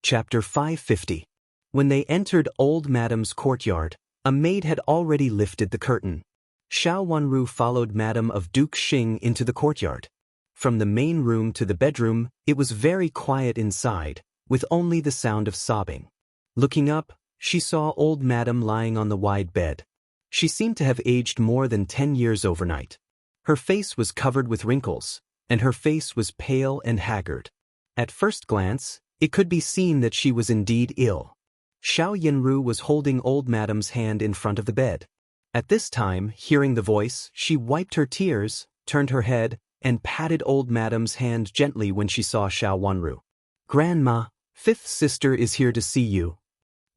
Chapter 550. When they entered old Madam's courtyard, a maid had already lifted the curtain. Xiao Wanru followed Madam of Duke Xing into the courtyard. From the main room to the bedroom, it was very quiet inside, with only the sound of sobbing. Looking up, she saw old Madam lying on the wide bed. She seemed to have aged more than 10 years overnight. Her face was covered with wrinkles, and her face was pale and haggard. At first glance, it could be seen that she was indeed ill. Xiao Yanru was holding old Madam's hand in front of the bed. At this time, hearing the voice, she wiped her tears, turned her head, and patted old Madam's hand gently when she saw Xiao Wanru. "Grandma, fifth sister is here to see you."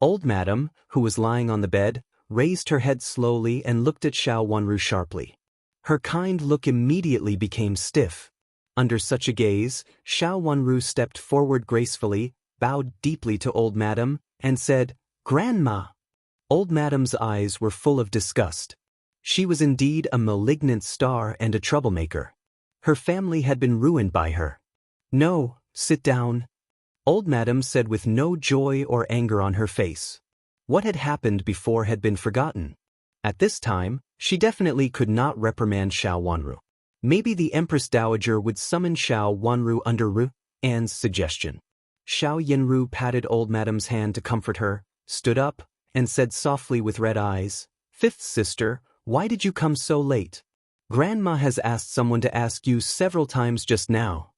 Old Madam, who was lying on the bed, raised her head slowly and looked at Xiao Wanru sharply. Her kind look immediately became stiff. Under such a gaze, Xiao Wanru stepped forward gracefully, bowed deeply to old Madam, and said, "Grandma." Old Madam's eyes were full of disgust. She was indeed a malignant star and a troublemaker. Her family had been ruined by her. "No, sit down," Old Madam said with no joy or anger on her face. What had happened before had been forgotten. At this time, she definitely could not reprimand Xiao Wanru. Maybe the Empress Dowager would summon Xiao Wanru under Ru An's suggestion. Xiao Yanru patted old Madam's hand to comfort her, stood up, and said softly with red eyes, "Fifth sister, why did you come so late? Grandma has asked someone to ask you several times just now."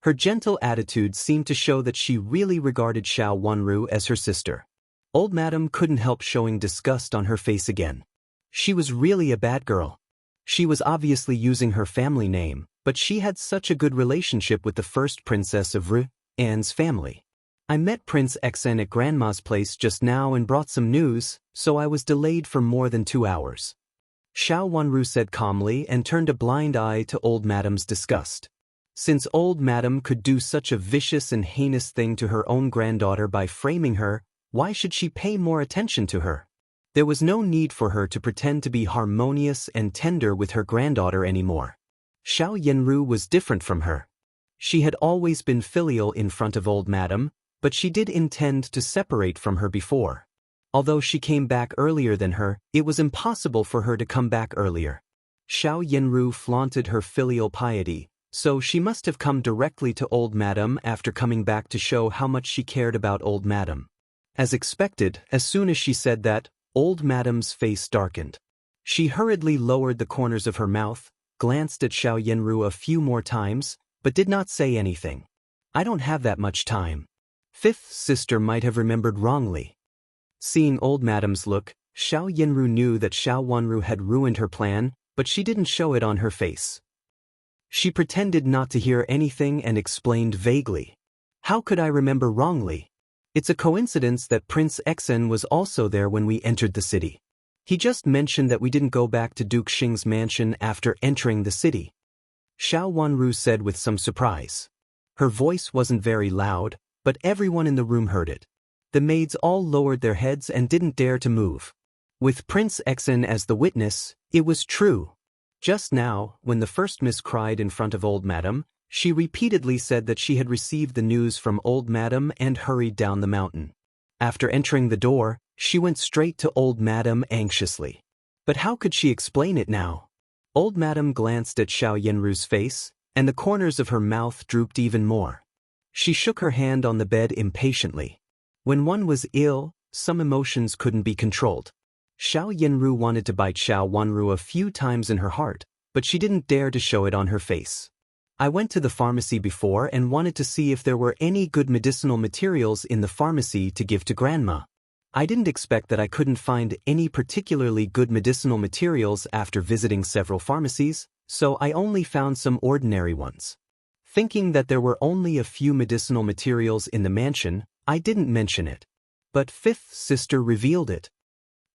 Her gentle attitude seemed to show that she really regarded Xiao Wanru as her sister. Old Madam couldn't help showing disgust on her face again. She was really a bad girl. She was obviously using her family name, but she had such a good relationship with the first princess of Ru An's family. "I met Prince Xen at Grandma's place just now and brought some news, so I was delayed for more than 2 hours." Xiao Wanru said calmly and turned a blind eye to old Madam's disgust. Since old Madam could do such a vicious and heinous thing to her own granddaughter by framing her, why should she pay more attention to her? There was no need for her to pretend to be harmonious and tender with her granddaughter anymore. Xiao Yanru was different from her. She had always been filial in front of old Madam, but she did intend to separate from her before. Although she came back earlier than her, it was impossible for her to come back earlier. Xiao Yanru flaunted her filial piety, so she must have come directly to old Madam after coming back to show how much she cared about old Madam. As expected, as soon as she said that, old Madam's face darkened. She hurriedly lowered the corners of her mouth, glanced at Xiao Yanru a few more times, but did not say anything. "I don't have that much time." Fifth sister might have remembered wrongly. Seeing old Madam's look, Xiao Yanru knew that Xiao Wanru had ruined her plan, but she didn't show it on her face. She pretended not to hear anything and explained vaguely. "How could I remember wrongly? It's a coincidence that Prince Xen was also there when we entered the city. He just mentioned that we didn't go back to Duke Xing's mansion after entering the city." Xiao Wanru said with some surprise. Her voice wasn't very loud, but everyone in the room heard it. The maids all lowered their heads and didn't dare to move. With Prince Xen as the witness, it was true. Just now, when the first miss cried in front of old Madam, she repeatedly said that she had received the news from old Madam and hurried down the mountain. After entering the door, she went straight to old Madam anxiously. But how could she explain it now? Old Madam glanced at Xiao Yanru's face, and the corners of her mouth drooped even more. She shook her hand on the bed impatiently. When one was ill, some emotions couldn't be controlled. Xiao Yanru wanted to bite Xiao Wanru a few times in her heart, but she didn't dare to show it on her face. "I went to the pharmacy before and wanted to see if there were any good medicinal materials in the pharmacy to give to Grandma. I didn't expect that I couldn't find any particularly good medicinal materials after visiting several pharmacies, so I only found some ordinary ones. Thinking that there were only a few medicinal materials in the mansion, I didn't mention it. But fifth sister revealed it."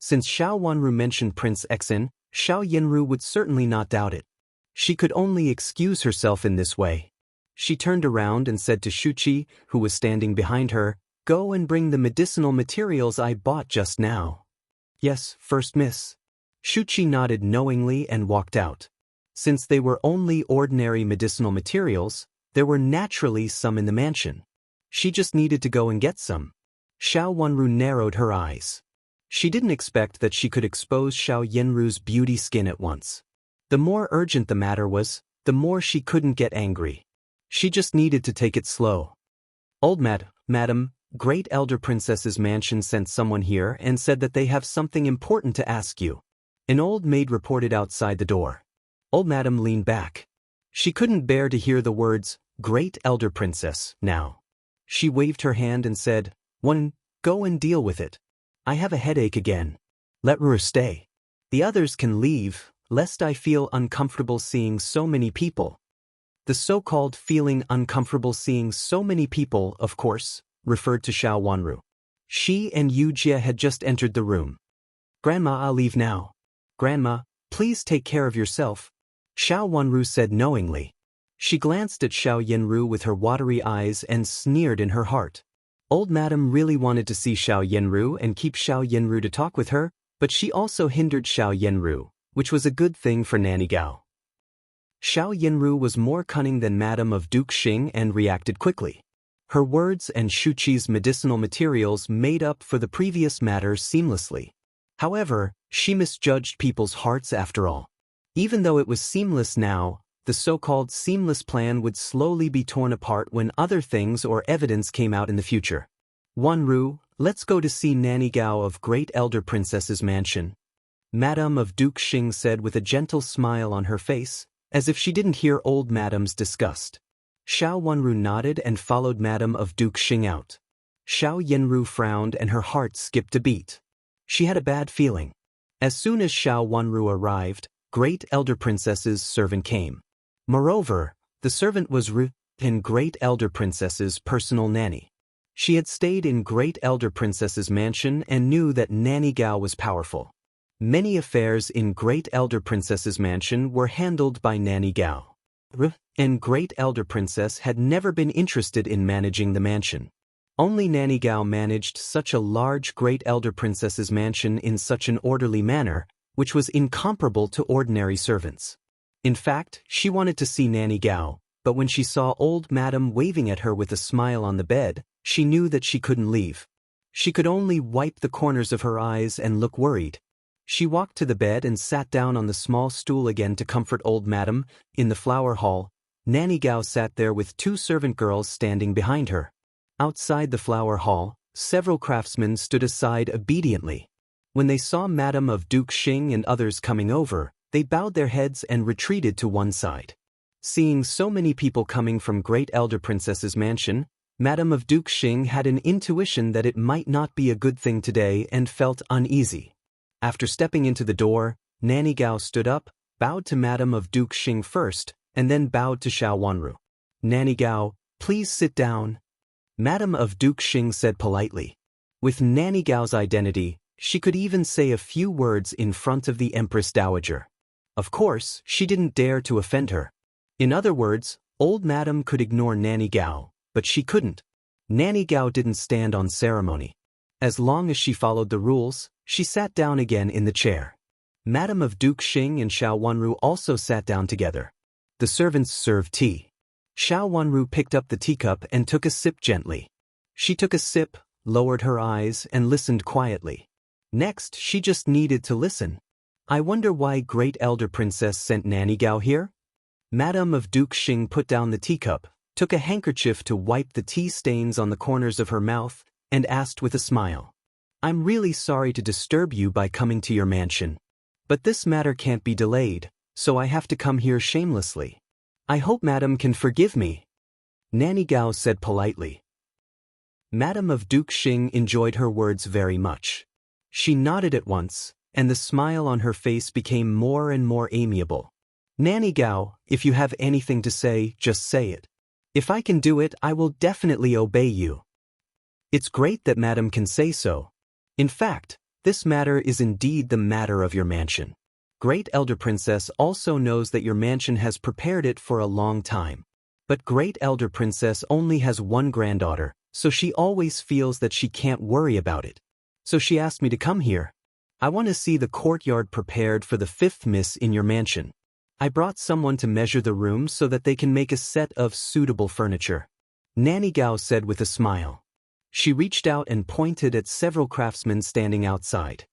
Since Xiao Wanru mentioned Prince Xen, Xiao Yanru would certainly not doubt it. She could only excuse herself in this way. She turned around and said to Shuqi, who was standing behind her, "Go and bring the medicinal materials I bought just now." "Yes, First Miss." Shuqi nodded knowingly and walked out. Since they were only ordinary medicinal materials, there were naturally some in the mansion. She just needed to go and get some. Xiao Wanru narrowed her eyes. She didn't expect that she could expose Xiao Yenru's beauty skin at once. The more urgent the matter was, the more she couldn't get angry. She just needed to take it slow. Old Madam, Great Elder Princess's mansion sent someone here and said that they have something important to ask you. An old maid reported outside the door. Old Madam leaned back. She couldn't bear to hear the words, Great Elder Princess, now. She waved her hand and said, Go and deal with it. I have a headache again. Let her stay. The others can leave, lest I feel uncomfortable seeing so many people. The so-called feeling uncomfortable seeing so many people, of course, referred to Xiao Wanru. She and Yu Jie had just entered the room. Grandma, I'll leave now. Grandma, please take care of yourself, Xiao Wanru said knowingly. She glanced at Xiao Yenru with her watery eyes and sneered in her heart. Old Madam really wanted to see Xiao Yenru and keep Xiao Yenru to talk with her, but she also hindered Xiao Yenru, which was a good thing for Nanny Gao. Xiao Yenru was more cunning than Madam of Duke Xing and reacted quickly. Her words and Shuqi's medicinal materials made up for the previous matter seamlessly. However, she misjudged people's hearts after all. Even though it was seamless now, the so-called seamless plan would slowly be torn apart when other things or evidence came out in the future. Wanru, let's go to see Nanny Gao of Great Elder Princess's mansion, Madame of Duke Xing said with a gentle smile on her face, as if she didn't hear old Madam's disgust. Xiao Wanru nodded and followed Madame of Duke Xing out. Xiao Yenru frowned and her heart skipped a beat. She had a bad feeling. As soon as Xiao Wanru arrived, Great Elder Princess's servant came. Moreover, the servant was in Great Elder Princess's personal nanny. She had stayed in Great Elder Princess's mansion and knew that Nanny Gao was powerful. Many affairs in Great Elder Princess's mansion were handled by Nanny Gao. And Great Elder Princess had never been interested in managing the mansion. Only Nanny Gao managed such a large Great Elder Princess's mansion in such an orderly manner, which was incomparable to ordinary servants. In fact, she wanted to see Nanny Gao, but when she saw old Madam waving at her with a smile on the bed, she knew that she couldn't leave. She could only wipe the corners of her eyes and look worried. She walked to the bed and sat down on the small stool again to comfort old Madam. In the flower hall, Nanny Gao sat there with two servant girls standing behind her. Outside the flower hall, several craftsmen stood aside obediently. When they saw Madame of Duke Xing and others coming over, they bowed their heads and retreated to one side. Seeing so many people coming from Great Elder Princess's mansion, Madame of Duke Xing had an intuition that it might not be a good thing today and felt uneasy. After stepping into the door, Nanny Gao stood up, bowed to Madame of Duke Xing first, and then bowed to Xiao Wanru. Nanny Gao, please sit down, Madame of Duke Xing said politely. With Nanny Gao's identity, she could even say a few words in front of the Empress Dowager. Of course, she didn't dare to offend her. In other words, old Madam could ignore Nanny Gao, but she couldn't. Nanny Gao didn't stand on ceremony. As long as she followed the rules, she sat down again in the chair. Madame of Duke Xing and Xiao Wanru also sat down together. The servants served tea. Xiao Wanru picked up the teacup and took a sip gently. She took a sip, lowered her eyes, and listened quietly. Next, she just needed to listen. I wonder why Great Elder Princess sent Nanny Gao here? Madame of Duke Xing put down the teacup, took a handkerchief to wipe the tea stains on the corners of her mouth, and asked with a smile. I'm really sorry to disturb you by coming to your mansion. But this matter can't be delayed, so I have to come here shamelessly. I hope Madam can forgive me, Nanny Gao said politely. Madame of Duke Xing enjoyed her words very much. She nodded at once, and the smile on her face became more and more amiable. Nanny Gao, if you have anything to say, just say it. If I can do it, I will definitely obey you. It's great that Madam can say so. In fact, this matter is indeed the matter of your mansion. Great Elder Princess also knows that your mansion has prepared it for a long time. But Great Elder Princess only has one granddaughter, so she always feels that she can't worry about it. So she asked me to come here. I want to see the courtyard prepared for the fifth miss in your mansion. I brought someone to measure the rooms so that they can make a set of suitable furniture. Nanny Gao said with a smile. She reached out and pointed at several craftsmen standing outside.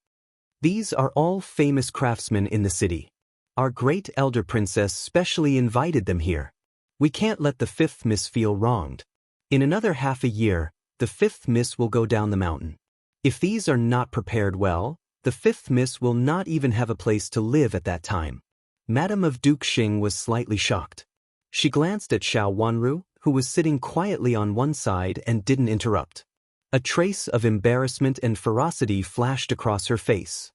These are all famous craftsmen in the city. Our great elder princess specially invited them here. We can't let the fifth miss feel wronged. In another half a year, the fifth miss will go down the mountain. If these are not prepared well, the fifth miss will not even have a place to live at that time. Madame of Duke Xing was slightly shocked. She glanced at Xiao Wanru, who was sitting quietly on one side and didn't interrupt. A trace of embarrassment and ferocity flashed across her face.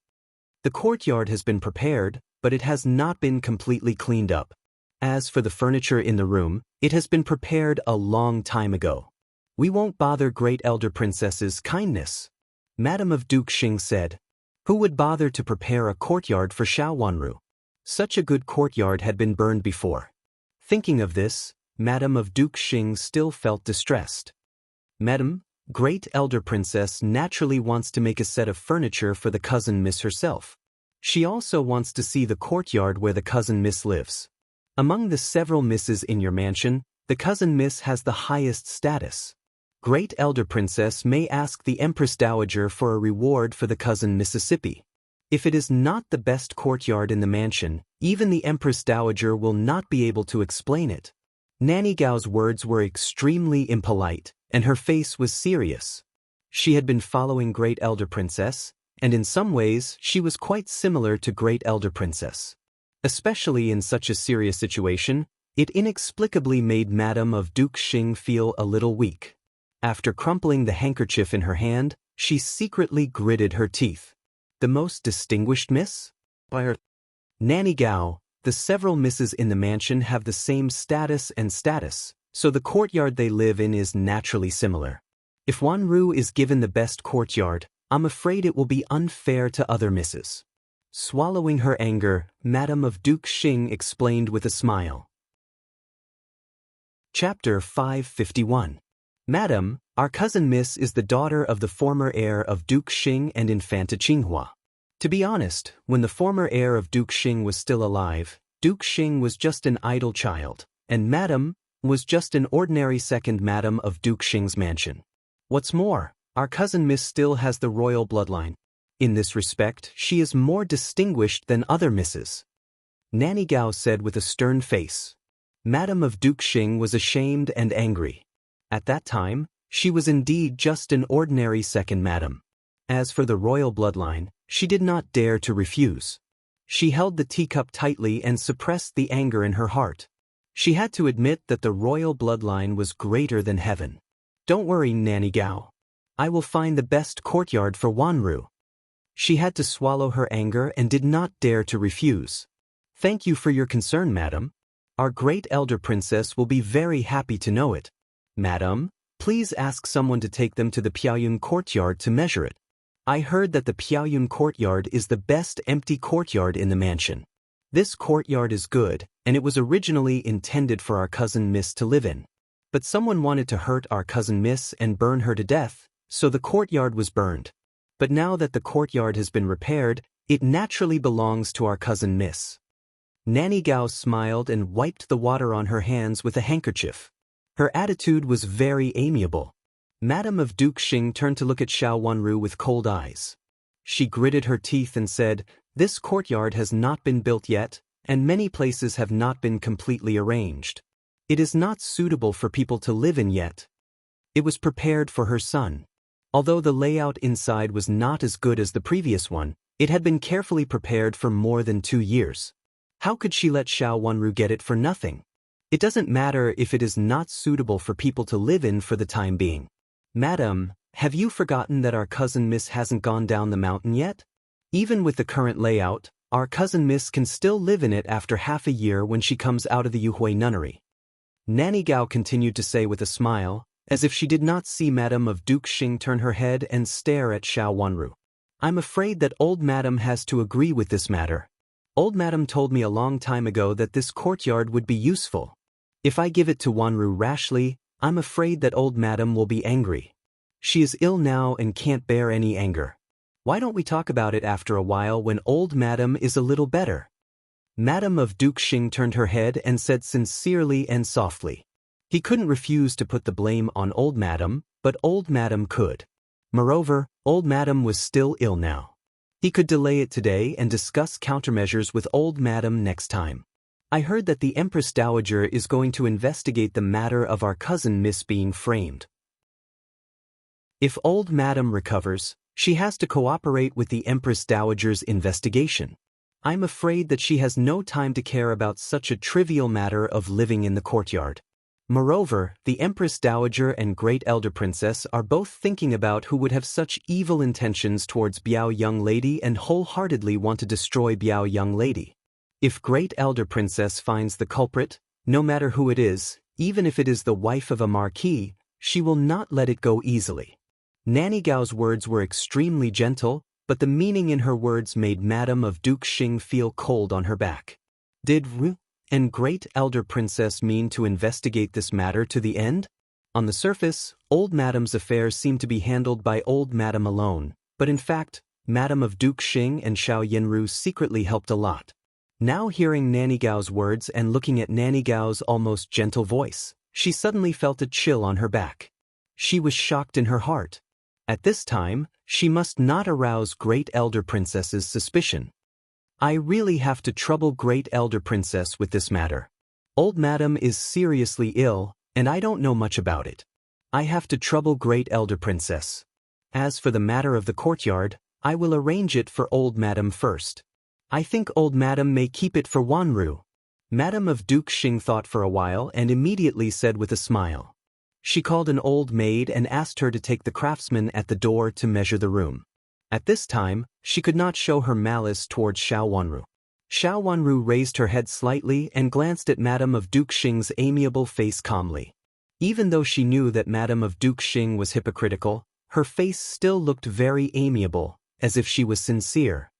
The courtyard has been prepared, but it has not been completely cleaned up. As for the furniture in the room, it has been prepared a long time ago. We won't bother Great Elder Princess's kindness. Madame of Duke Xing said. Who would bother to prepare a courtyard for Xiao Wanru? Such a good courtyard had been burned before. Thinking of this, Madame of Duke Xing still felt distressed. Madame, Great Elder Princess naturally wants to make a set of furniture for the cousin miss herself. She also wants to see the courtyard where the cousin miss lives. Among the several misses in your mansion, the cousin miss has the highest status. Great Elder Princess may ask the Empress Dowager for a reward for the cousin Mississippi. If it is not the best courtyard in the mansion, even the Empress Dowager will not be able to explain it. Nanny Gao's words were extremely impolite, and her face was serious. She had been following Great Elder Princess, and in some ways she was quite similar to Great Elder Princess. Especially in such a serious situation, it inexplicably made Madame of Duke Xing feel a little weak. After crumpling the handkerchief in her hand, she secretly gritted her teeth. The most distinguished miss? By her Nanny Gao, the several misses in the mansion have the same status, so the courtyard they live in is naturally similar. If Wanru is given the best courtyard, I'm afraid it will be unfair to other misses. Swallowing her anger, Madame of Duke Xing explained with a smile. Chapter 551. Madam, our cousin Miss is the daughter of the former heir of Duke Xing and Infanta Qinghua. To be honest, when the former heir of Duke Xing was still alive, Duke Xing was just an idle child, and Madam was just an ordinary second Madam of Duke Xing's mansion. What's more, our cousin Miss still has the royal bloodline. In this respect, she is more distinguished than other misses. Nanny Gao said with a stern face. Madame of Duke Xing was ashamed and angry. At that time, she was indeed just an ordinary second madam. As for the royal bloodline, she did not dare to refuse. She held the teacup tightly and suppressed the anger in her heart. She had to admit that the royal bloodline was greater than heaven. Don't worry, Nanny Gao. I will find the best courtyard for Wanru. She had to swallow her anger and did not dare to refuse. Thank you for your concern, madam. Our great elder princess will be very happy to know it. Madam, please ask someone to take them to the Piaoyun courtyard to measure it. I heard that the Piaoyun courtyard is the best empty courtyard in the mansion. This courtyard is good, and it was originally intended for our cousin Miss to live in. But someone wanted to hurt our cousin Miss and burn her to death, so the courtyard was burned. But now that the courtyard has been repaired, it naturally belongs to our cousin Miss. Nanny Gao smiled and wiped the water on her hands with a handkerchief. Her attitude was very amiable. Madame of Duke Xing turned to look at Xiao Wanru with cold eyes. She gritted her teeth and said, "This courtyard has not been built yet, and many places have not been completely arranged. It is not suitable for people to live in yet." It was prepared for her son. Although the layout inside was not as good as the previous one, it had been carefully prepared for more than 2 years. How could she let Xiao Wanru get it for nothing? It doesn't matter if it is not suitable for people to live in for the time being. Madam, have you forgotten that our cousin Miss hasn't gone down the mountain yet? Even with the current layout, our cousin Miss can still live in it after half a year when she comes out of the Yuhui nunnery. Nanny Gao continued to say with a smile, as if she did not see Madame of Duke Xing turn her head and stare at Xiao Wanru. I'm afraid that old Madame has to agree with this matter. Old Madame told me a long time ago that this courtyard would be useful. If I give it to Wanru rashly, I'm afraid that old Madame will be angry. She is ill now and can't bear any anger. Why don't we talk about it after a while when old Madame is a little better? Madame of Duke Xing turned her head and said sincerely and softly, He couldn't refuse to put the blame on old Madam, but old Madam could. Moreover, old Madam was still ill now. He could delay it today and discuss countermeasures with old Madam next time. I heard that the Empress Dowager is going to investigate the matter of our cousin Miss being framed. If old Madam recovers, she has to cooperate with the Empress Dowager's investigation. I'm afraid that she has no time to care about such a trivial matter of living in the courtyard. Moreover, the Empress Dowager and Great Elder Princess are both thinking about who would have such evil intentions towards Biao Young Lady and wholeheartedly want to destroy Biao Young Lady. If Great Elder Princess finds the culprit, no matter who it is, even if it is the wife of a marquis, she will not let it go easily. Nanny Gao's words were extremely gentle, but the meaning in her words made Madame of Duke Xing feel cold on her back. Did Ru and Great Elder Princess mean to investigate this matter to the end? On the surface, old Madam's affairs seemed to be handled by old Madam alone, but in fact, Madame of Duke Xing and Xiao Yinru secretly helped a lot. Now hearing Nanny Gao's words and looking at Nanny Gao's almost gentle voice, she suddenly felt a chill on her back. She was shocked in her heart. At this time, she must not arouse Great Elder Princess's suspicion. I really have to trouble Great Elder Princess with this matter. Old Madam is seriously ill, and I don't know much about it. I have to trouble Great Elder Princess. As for the matter of the courtyard, I will arrange it for Old Madam first. I think Old Madam may keep it for Wanru. Madame of Duke Xing thought for a while and immediately said with a smile. She called an old maid and asked her to take the craftsman at the door to measure the room. At this time, she could not show her malice towards Xiao Wanru. Xiao Wanru raised her head slightly and glanced at Madame of Duke Xing's amiable face calmly. Even though she knew that Madame of Duke Xing was hypocritical, her face still looked very amiable, as if she was sincere.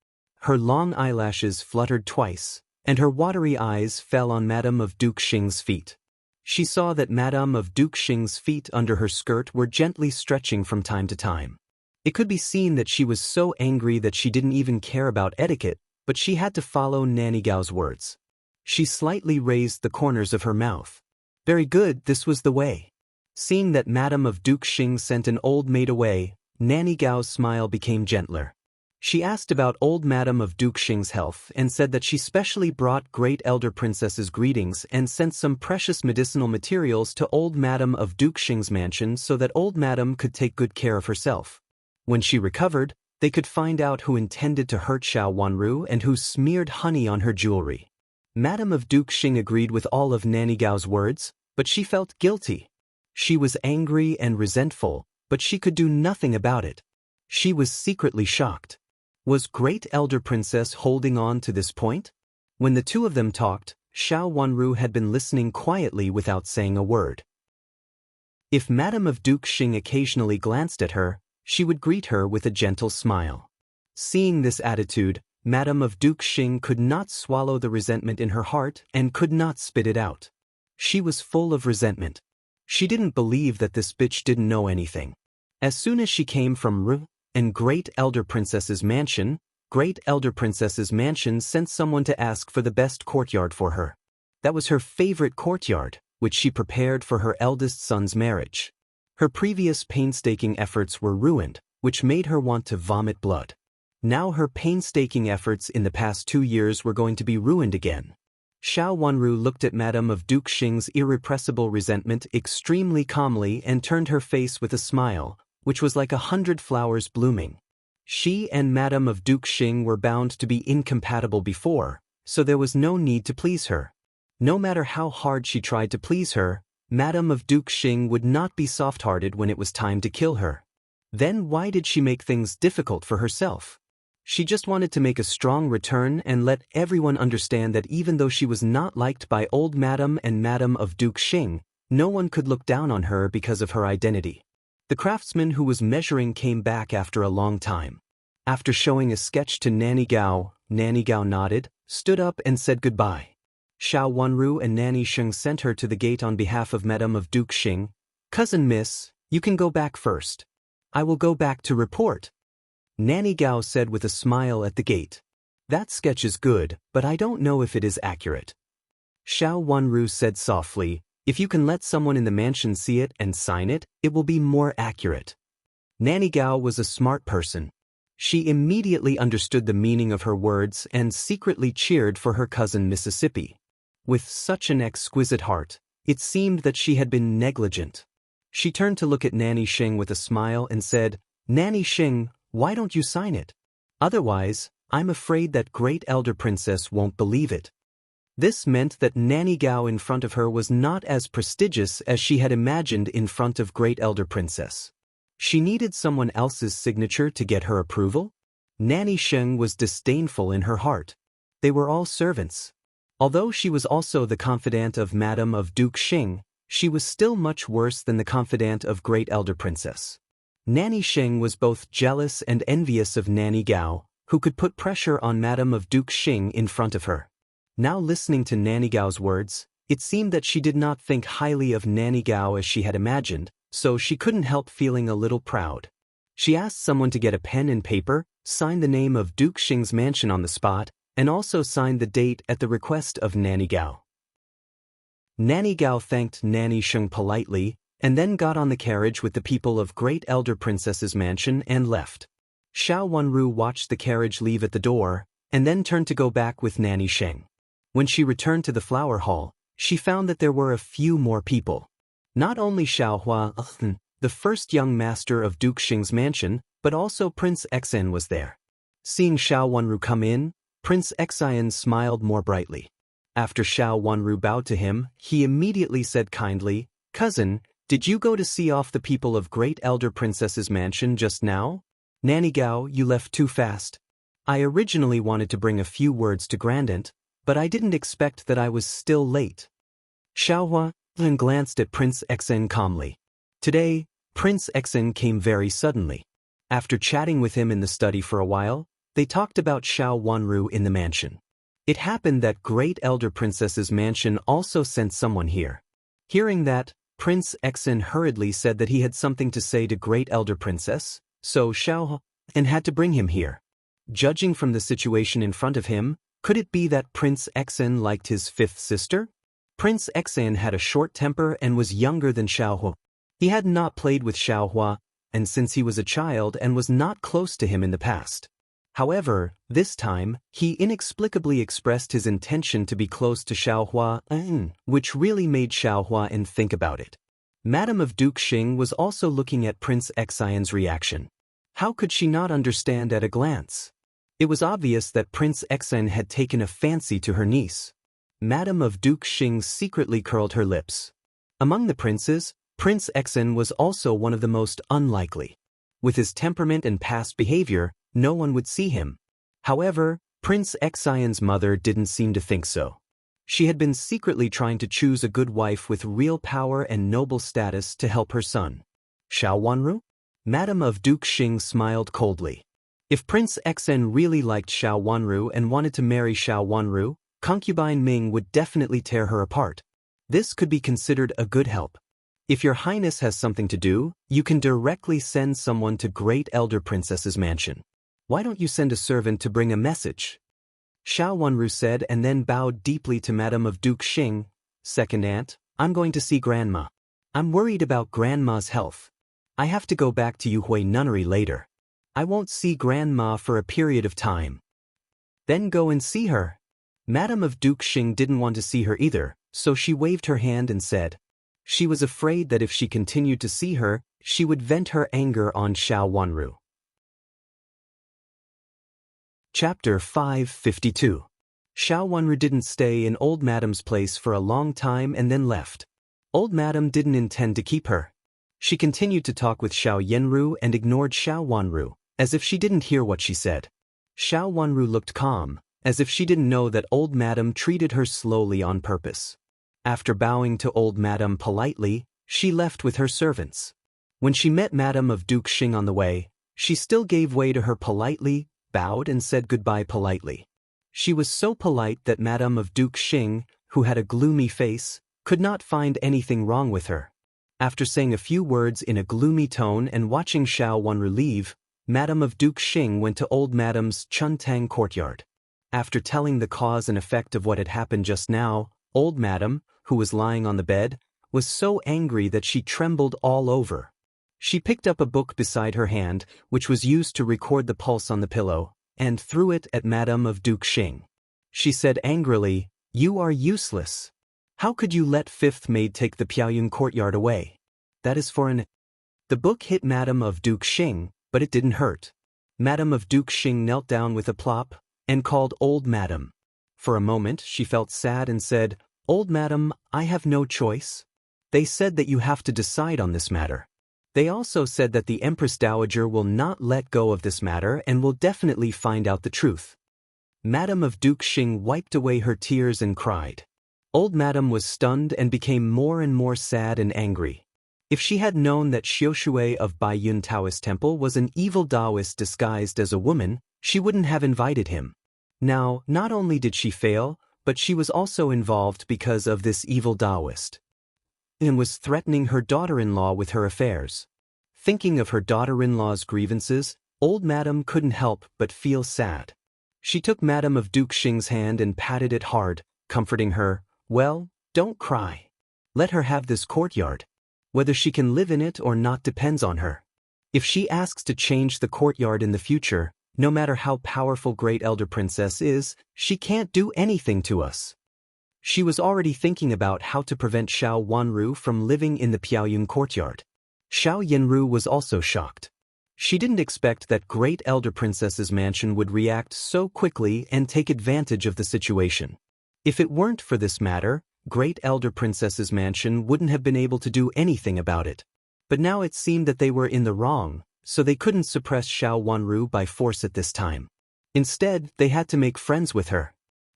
Her long eyelashes fluttered twice, and her watery eyes fell on Madame of Duke Xing's feet. She saw that Madame of Duke Xing's feet under her skirt were gently stretching from time to time. It could be seen that she was so angry that she didn't even care about etiquette, but she had to follow Nanny Gao's words. She slightly raised the corners of her mouth. Very good, this was the way. Seeing that Madame of Duke Xing sent an old maid away, Nanny Gao's smile became gentler. She asked about old Madame of Duke Xing's health and said that she specially brought Great Elder Princess's greetings and sent some precious medicinal materials to old Madame of Duke Xing's mansion so that old Madame could take good care of herself. When she recovered, they could find out who intended to hurt Xiao Wanru and who smeared honey on her jewelry. Madame of Duke Xing agreed with all of Nanny Gao's words, but she felt guilty. She was angry and resentful, but she could do nothing about it. She was secretly shocked. Was Great Elder Princess holding on to this point? When the two of them talked, Xiao Wanru had been listening quietly without saying a word. If Madame of Duke Xing occasionally glanced at her, she would greet her with a gentle smile. Seeing this attitude, Madame of Duke Xing could not swallow the resentment in her heart and could not spit it out. She was full of resentment. She didn't believe that this bitch didn't know anything. As soon as she came from Ru and Great Elder Princess's mansion, Great Elder Princess's mansion sent someone to ask for the best courtyard for her. That was her favorite courtyard, which she prepared for her eldest son's marriage. Her previous painstaking efforts were ruined, which made her want to vomit blood. Now her painstaking efforts in the past 2 years were going to be ruined again. Xiao Wanru looked at Madame of Duke Xing's irrepressible resentment extremely calmly and turned her face with a smile, which was like 100 flowers blooming. She and Madame of Duke Xing were bound to be incompatible before, so there was no need to please her. No matter how hard she tried to please her, Madame of Duke Xing would not be soft-hearted when it was time to kill her. Then why did she make things difficult for herself? She just wanted to make a strong return and let everyone understand that even though she was not liked by old Madame and Madame of Duke Xing, no one could look down on her because of her identity. The craftsman who was measuring came back after a long time. After showing a sketch to Nanny Gao nodded, stood up and said goodbye. Xiao Wanru and Nanny Sheng sent her to the gate on behalf of Madame of Duke Xing. "Cousin Miss, you can go back first. I will go back to report," Nanny Gao said with a smile at the gate. "That sketch is good, but I don't know if it is accurate." Xiao Wanru said softly, If you can let someone in the mansion see it and sign it, it will be more accurate. Nanny Gao was a smart person. She immediately understood the meaning of her words and secretly cheered for her cousin Mississippi. With such an exquisite heart, it seemed that she had been negligent. She turned to look at Nanny Xing with a smile and said, "Nanny Xing, why don't you sign it? Otherwise, I'm afraid that Great Elder Princess won't believe it." This meant that Nanny Gao in front of her was not as prestigious as she had imagined in front of Great Elder Princess. She needed someone else's signature to get her approval? Nanny Xing was disdainful in her heart. They were all servants. Although she was also the confidant of Madame of Duke Xing, she was still much worse than the confidant of Great Elder Princess. Nanny Xing was both jealous and envious of Nanny Gao, who could put pressure on Madame of Duke Xing in front of her. Now listening to Nanny Gao's words, it seemed that she did not think highly of Nanny Gao as she had imagined, so she couldn't help feeling a little proud. She asked someone to get a pen and paper, sign the name of Duke Xing's mansion on the spot, and also signed the date at the request of Nanny Gao. Nanny Gao thanked Nanny Xing politely, and then got on the carriage with the people of Great Elder Princess's mansion and left. Xiao Wenru watched the carriage leave at the door, and then turned to go back with Nanny Xing. When she returned to the flower hall, she found that there were a few more people. Not only Xiao Hua, the first young master of Duke Xing's mansion, but also Prince Xen was there. Seeing Xiao Wenru come in, Prince Xen smiled more brightly. After Xiao Wenru bowed to him, he immediately said kindly, "Cousin, did you go to see off the people of Great Elder Princess's mansion just now? Nanny Gao, you left too fast. I originally wanted to bring a few words to Grandaunt, but I didn't expect that I was still late." Xiaohua then glanced at Prince Xen calmly. Today, Prince Xen came very suddenly. After chatting with him in the study for a while, they talked about Xiao Wenru in the mansion. It happened that Great Elder Princess's mansion also sent someone here. Hearing that, Prince Xen hurriedly said that he had something to say to Great Elder Princess, so Xiaohua had to bring him here. Judging from the situation in front of him, could it be that Prince Xen liked his fifth sister? Prince Xen had a short temper and was younger than Xiaohua. He had not played with Xiaohua, and since he was a child and was not close to him in the past. However, this time, he inexplicably expressed his intention to be close to Xiaohua, which really made Xiaohua think about it. Madame of Duke Xing was also looking at Prince Xen's reaction. How could she not understand at a glance? It was obvious that Prince Xen had taken a fancy to her niece. Madame of Duke Xing secretly curled her lips. Among the princes, Prince Xen was also one of the most unlikely. With his temperament and past behavior, no one would see him. However, Prince Xen's mother didn't seem to think so. She had been secretly trying to choose a good wife with real power and noble status to help her son. Xiao Wenru? Madame of Duke Xing smiled coldly. If Prince Xen really liked Xiao Wenru and wanted to marry Xiao Wenru, concubine Ming would definitely tear her apart. This could be considered a good help. If your highness has something to do, you can directly send someone to Great Elder Princess's mansion. Why don't you send a servant to bring a message? Xiao Wenru said and then bowed deeply to Madame of Duke Xing. Second aunt, I'm going to see Grandma. I'm worried about Grandma's health. I have to go back to Yuhui Nunnery later. I won't see Grandma for a period of time. Then go and see her. Madame of Duke Xing didn't want to see her either, so she waved her hand and said. She was afraid that if she continued to see her, she would vent her anger on Xiao Wenru. Chapter 552. Xiao Wenru didn't stay in Old Madame's place for a long time and then left. Old Madame didn't intend to keep her. She continued to talk with Xiao Yenru and ignored Xiao Wenru, as if she didn't hear what she said. Xiao Wenru looked calm, as if she didn't know that Old Madame treated her slowly on purpose. After bowing to Old Madame politely, she left with her servants. When she met Madame of Duke Xing on the way, she still gave way to her politely, bowed and said goodbye politely. She was so polite that Madame of Duke Xing, who had a gloomy face, could not find anything wrong with her. After saying a few words in a gloomy tone and watching Xiao Wenru leave, Madame of Duke Xing went to Old Madame's Chuntang courtyard. After telling the cause and effect of what had happened just now, Old Madame, who was lying on the bed, was so angry that she trembled all over. She picked up a book beside her hand, which was used to record the pulse on the pillow, and threw it at Madame of Duke Xing. She said angrily, "You are useless. How could you let fifth maid take the Piaoyun courtyard away? That is for an—" The book hit Madame of Duke Xing, but it didn't hurt. Madame of Duke Xing knelt down with a plop, and called Old Madam. For a moment she felt sad and said, "Old Madam, I have no choice. They said that you have to decide on this matter. They also said that the Empress Dowager will not let go of this matter and will definitely find out the truth." Madame of Duke Xing wiped away her tears and cried. Old Madam was stunned and became more and more sad and angry. If she had known that Xiushui of Baiyun Taoist Temple was an evil Taoist disguised as a woman, she wouldn't have invited him. Now, not only did she fail, but she was also involved because of this evil Taoist, and was threatening her daughter-in-law with her affairs. Thinking of her daughter-in-law's grievances, Old Madam couldn't help but feel sad. She took Madame of Duke Xing's hand and patted it hard, comforting her. "Well, don't cry. Let her have this courtyard. Whether she can live in it or not depends on her. If she asks to change the courtyard in the future, no matter how powerful Great Elder Princess is, she can't do anything to us." She was already thinking about how to prevent Xiao Wanru from living in the Piaoyun courtyard. Xiao Yanru was also shocked. She didn't expect that Great Elder Princess's mansion would react so quickly and take advantage of the situation. If it weren't for this matter, Great Elder Princess's mansion wouldn't have been able to do anything about it. But now it seemed that they were in the wrong, so they couldn't suppress Xiao Wanru by force at this time. Instead, they had to make friends with her.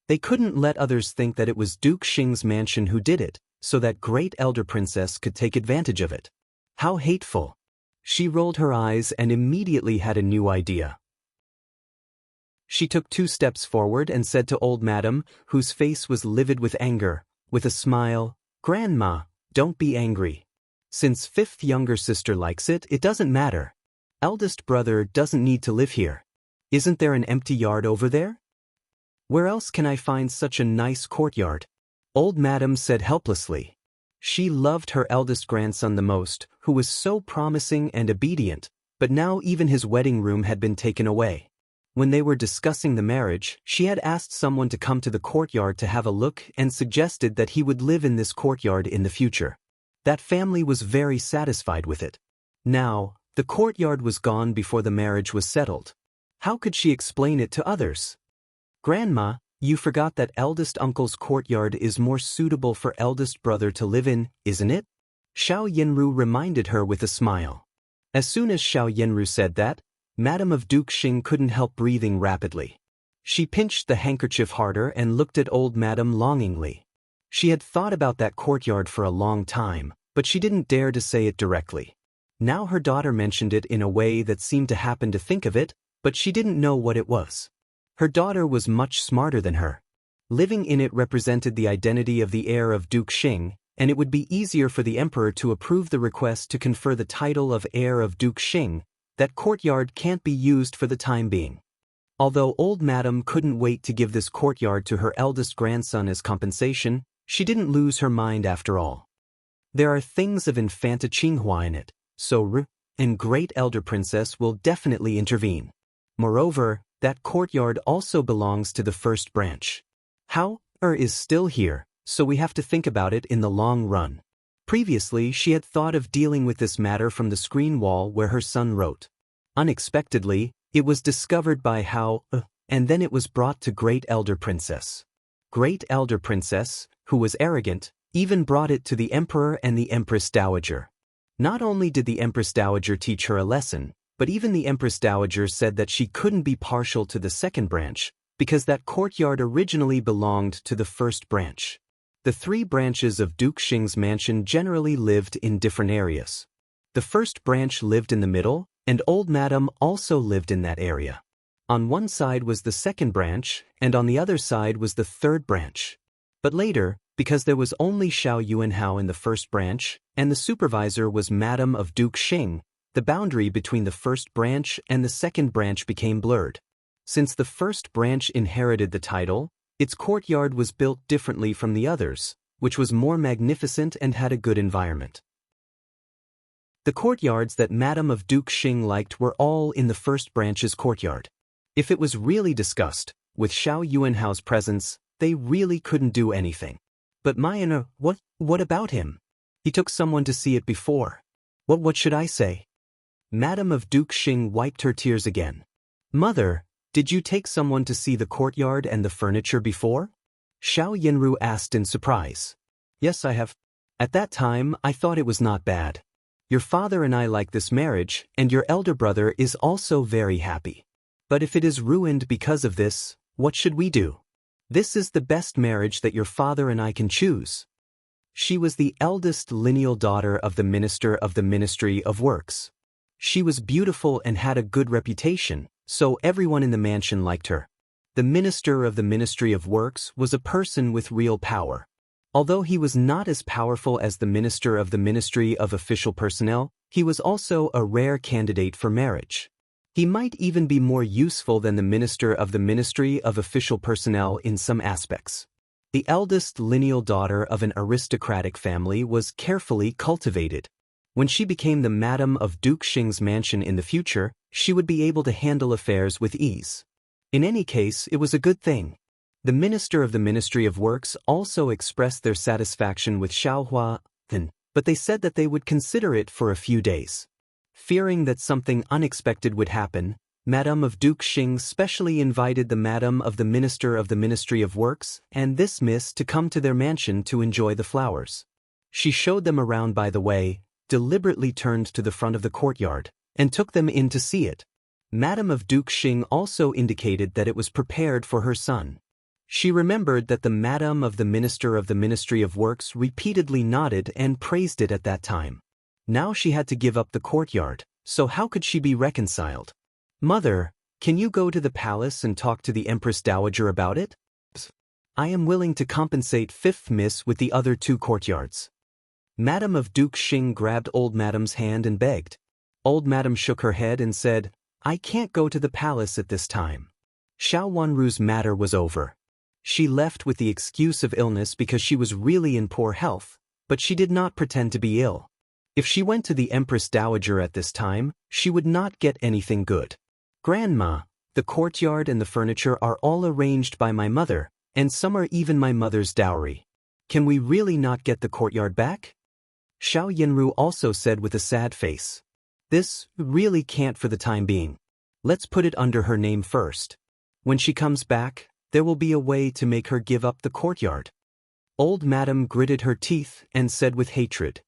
They couldn't let others think that it was Duke Xing's mansion who did it, so that Great Elder Princess could take advantage of it. How hateful! She rolled her eyes and immediately had a new idea. She took 2 steps forward and said to Old Madam, whose face was livid with anger, with a smile, "Grandma, don't be angry. Since fifth younger sister likes it, it doesn't matter. Eldest brother doesn't need to live here. Isn't there an empty yard over there? Where else can I find such a nice courtyard?" Old Madam said helplessly. She loved her eldest grandson the most, who was so promising and obedient, but now even his wedding room had been taken away. When they were discussing the marriage, she had asked someone to come to the courtyard to have a look and suggested that he would live in this courtyard in the future. That family was very satisfied with it. Now, the courtyard was gone before the marriage was settled. How could she explain it to others? "Grandma, you forgot that eldest uncle's courtyard is more suitable for eldest brother to live in, isn't it?" Xiao Yanru reminded her with a smile. As soon as Xiao Yanru said that, Madame of Duke Xing couldn't help breathing rapidly. She pinched the handkerchief harder and looked at Old Madam longingly. She had thought about that courtyard for a long time, but she didn't dare to say it directly. Now her daughter mentioned it in a way that seemed to happen to think of it, but she didn't know what it was. Her daughter was much smarter than her. Living in it represented the identity of the heir of Duke Xing, and it would be easier for the emperor to approve the request to confer the title of heir of Duke Xing. That courtyard can't be used for the time being. Although Old Madam couldn't wait to give this courtyard to her eldest grandson as compensation, she didn't lose her mind after all. There are things of Infanta Qinghua in it, so and Great Elder Princess will definitely intervene. Moreover, that courtyard also belongs to the first branch. Is still here, so we have to think about it in the long run. Previously, she had thought of dealing with this matter from the screen wall where her son wrote. Unexpectedly, it was discovered by and then it was brought to Great Elder Princess. Great Elder Princess, who was arrogant, even brought it to the Emperor and the Empress Dowager. Not only did the Empress Dowager teach her a lesson, but even the Empress Dowager said that she couldn't be partial to the second branch, because that courtyard originally belonged to the first branch. The 3 branches of Duke Xing's mansion generally lived in different areas. The first branch lived in the middle, and Old Madam also lived in that area. On one side was the second branch, and on the other side was the third branch. But later, because there was only Xiao Yuanhao in the first branch, and the supervisor was Madame of Duke Xing, the boundary between the first branch and the second branch became blurred. Since the first branch inherited the title, its courtyard was built differently from the others, which was more magnificent and had a good environment. The courtyards that Madame of Duke Xing liked were all in the first branch's courtyard. If it was really discussed, with Xiao Yuanhao's presence, they really couldn't do anything. But Mayana, what about him? He took someone to see it before. What should I say? Madame of Duke Xing wiped her tears again. Mother, did you take someone to see the courtyard and the furniture before? Xiao Yinru asked in surprise. Yes, I have. At that time, I thought it was not bad. Your father and I like this marriage, and your elder brother is also very happy. But if it is ruined because of this, what should we do? This is the best marriage that your father and I can choose. She was the eldest lineal daughter of the Minister of the Ministry of Works. She was beautiful and had a good reputation, so everyone in the mansion liked her. The Minister of the Ministry of Works was a person with real power. Although he was not as powerful as the Minister of the Ministry of Official Personnel, he was also a rare candidate for marriage. He might even be more useful than the Minister of the Ministry of Official Personnel in some aspects. The eldest lineal daughter of an aristocratic family was carefully cultivated. When she became the Madame of Duke Xing's mansion in the future, she would be able to handle affairs with ease. In any case, it was a good thing. The Minister of the Ministry of Works also expressed their satisfaction with Xiaohua, but they said that they would consider it for a few days. Fearing that something unexpected would happen, Madame of Duke Xing specially invited the Madame of the Minister of the Ministry of Works and this miss to come to their mansion to enjoy the flowers. She showed them around by the way, deliberately turned to the front of the courtyard, and took them in to see it. Madame of Duke Xing also indicated that it was prepared for her son. She remembered that the Madame of the Minister of the Ministry of Works repeatedly nodded and praised it at that time. Now she had to give up the courtyard, so how could she be reconciled? Mother, can you go to the palace and talk to the Empress Dowager about it? I am willing to compensate Fifth Miss with the other 2 courtyards. Madame of Duke Xing grabbed Old Madame's hand and begged. Old Madame shook her head and said, I can't go to the palace at this time. Xiao Wanru's matter was over. She left with the excuse of illness because she was really in poor health, but she did not pretend to be ill. If she went to the Empress Dowager at this time, she would not get anything good. Grandma, the courtyard and the furniture are all arranged by my mother, and some are even my mother's dowry. Can we really not get the courtyard back? Xiao Yinru also said with a sad face. This really can't for the time being. Let's put it under her name first. When she comes back, there will be a way to make her give up the courtyard. Old Madame gritted her teeth and said with hatred.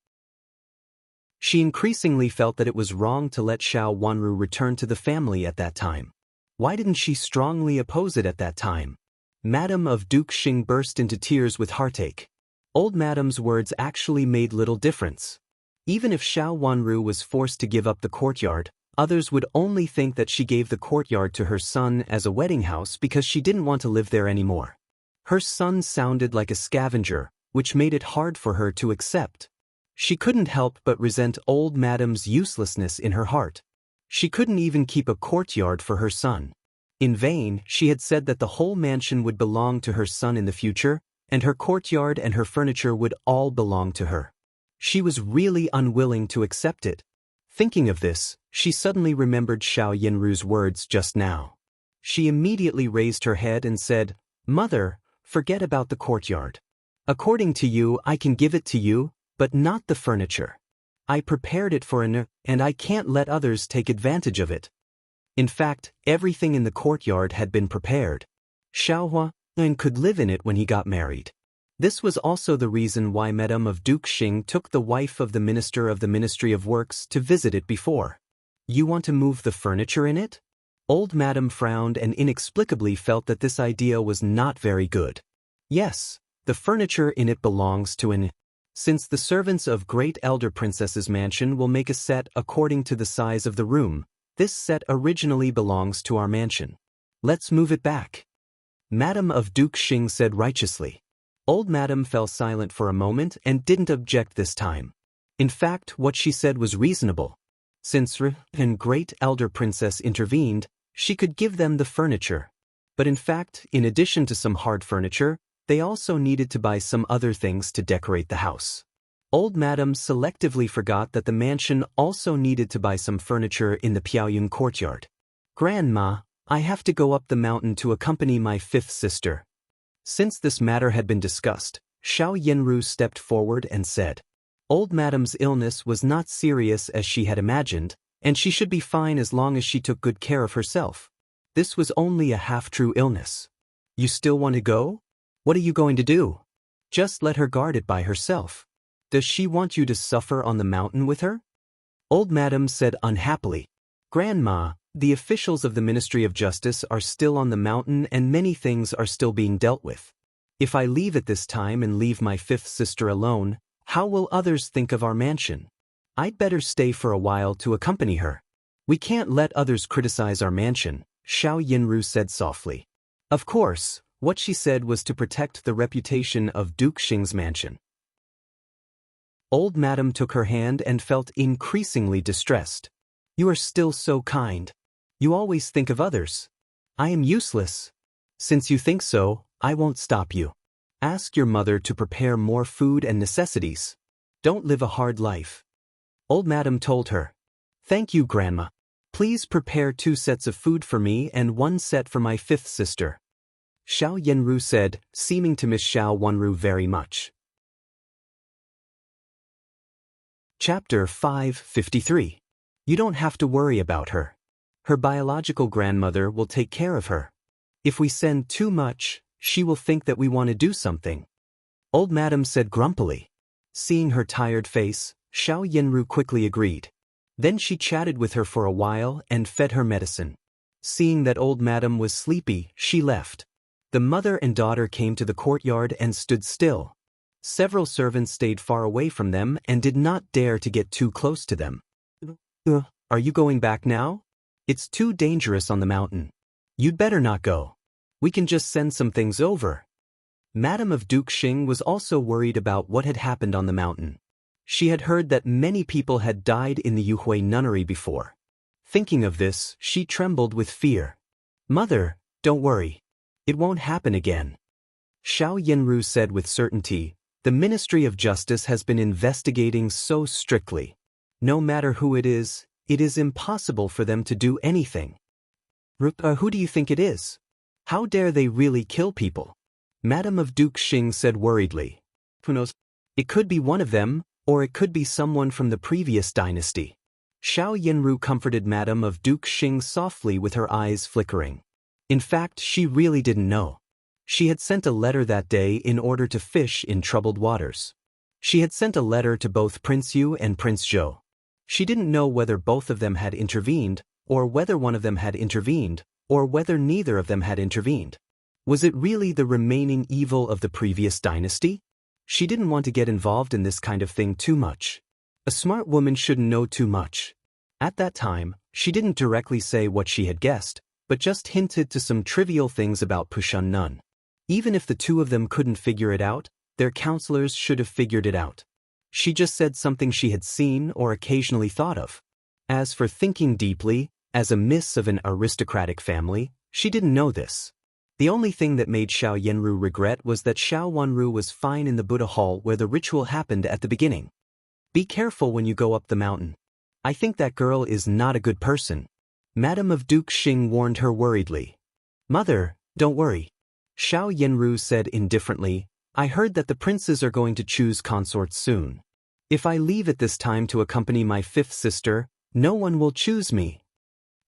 She increasingly felt that it was wrong to let Xiao Wanru return to the family at that time. Why didn't she strongly oppose it at that time? Madame of Duke Xing burst into tears with heartache. Old Madame's words actually made little difference. Even if Xiao Wanru was forced to give up the courtyard, others would only think that she gave the courtyard to her son as a wedding house because she didn't want to live there anymore. Her son sounded like a scavenger, which made it hard for her to accept. She couldn't help but resent Old Madame's uselessness in her heart. She couldn't even keep a courtyard for her son. In vain, she had said that the whole mansion would belong to her son in the future, and her courtyard and her furniture would all belong to her. She was really unwilling to accept it. Thinking of this, she suddenly remembered Xiao Yinru's words just now. She immediately raised her head and said, Mother, forget about the courtyard. According to you, I can give it to you, but not the furniture. I prepared it for and I can't let others take advantage of it. In fact, everything in the courtyard had been prepared. Xiao Huan could live in it when he got married. This was also the reason why Madame of Duke Xing took the wife of the Minister of the Ministry of Works to visit it before. You want to move the furniture in it? Old Madame frowned and inexplicably felt that this idea was not very good. Yes, the furniture in it belongs to Since the servants of Great Elder Princess's mansion will make a set according to the size of the room, this set originally belongs to our mansion. Let's move it back. Madame of Duke Xing said righteously. Old Madame fell silent for a moment and didn't object this time. In fact, what she said was reasonable. Since Great Elder Princess intervened, she could give them the furniture. But in fact, in addition to some hard furniture, They also needed to buy some other things to decorate the house. Old Madam selectively forgot that the mansion also needed to buy some furniture in the Piaoyun courtyard. Grandma, I have to go up the mountain to accompany my fifth sister. Since this matter had been discussed, Xiao Yanru stepped forward and said, Old Madam's illness was not serious as she had imagined, and she should be fine as long as she took good care of herself. This was only a half-true illness. You still want to go? What are you going to do? Just let her guard it by herself. Does she want you to suffer on the mountain with her? Old Madam said unhappily, Grandma, the officials of the Ministry of Justice are still on the mountain and many things are still being dealt with. If I leave at this time and leave my fifth sister alone, how will others think of our mansion? I'd better stay for a while to accompany her. We can't let others criticize our mansion, Xiao Yanru said softly. Of course, what she said was to protect the reputation of Duke Xing's mansion. Old Madam took her hand and felt increasingly distressed. You are still so kind. You always think of others. I am useless. Since you think so, I won't stop you. Ask your mother to prepare more food and necessities. Don't live a hard life. Old Madam told her. Thank you, Grandma. Please prepare 2 sets of food for me and 1 set for my fifth sister. Xiao Yanru said, seeming to miss Xiao Wanru very much. Chapter 553. You don't have to worry about her. Her biological grandmother will take care of her. If we send too much, she will think that we want to do something. Old Madam said grumpily. Seeing her tired face, Xiao Yanru quickly agreed. Then she chatted with her for a while and fed her medicine. Seeing that Old Madam was sleepy, she left. The mother and daughter came to the courtyard and stood still. Several servants stayed far away from them and did not dare to get too close to them. Are you going back now? It's too dangerous on the mountain. You'd better not go. We can just send some things over. Madame of Duke Xing was also worried about what had happened on the mountain. She had heard that many people had died in the Yuhui nunnery before. Thinking of this, she trembled with fear. Mother, don't worry. It won't happen again. Xiao Yanru said with certainty, the Ministry of Justice has been investigating so strictly. No matter who it is impossible for them to do anything. Who do you think it is? How dare they really kill people? Madame of Duke Xing said worriedly. Who knows? It could be one of them, or it could be someone from the previous dynasty. Xiao Yanru comforted Madame of Duke Xing softly with her eyes flickering. In fact, she really didn't know. She had sent a letter that day in order to fish in troubled waters. She had sent a letter to both Prince Yu and Prince Zhou. She didn't know whether both of them had intervened, or whether one of them had intervened, or whether neither of them had intervened. Was it really the remaining evil of the previous dynasty? She didn't want to get involved in this kind of thing too much. A smart woman shouldn't know too much. At that time, she didn't directly say what she had guessed, but just hinted to some trivial things about Pushun Nun. Even if the two of them couldn't figure it out, their counselors should have figured it out. She just said something she had seen or occasionally thought of. As for thinking deeply, as a miss of an aristocratic family, she didn't know this. The only thing that made Xiao Yanru regret was that Xiao Wanru was fine in the Buddha Hall where the ritual happened at the beginning. Be careful when you go up the mountain. I think that girl is not a good person. Madame of Duke Xing warned her worriedly. Mother, don't worry. Xiao Yanru said indifferently, I heard that the princes are going to choose consorts soon. If I leave at this time to accompany my fifth sister, no one will choose me.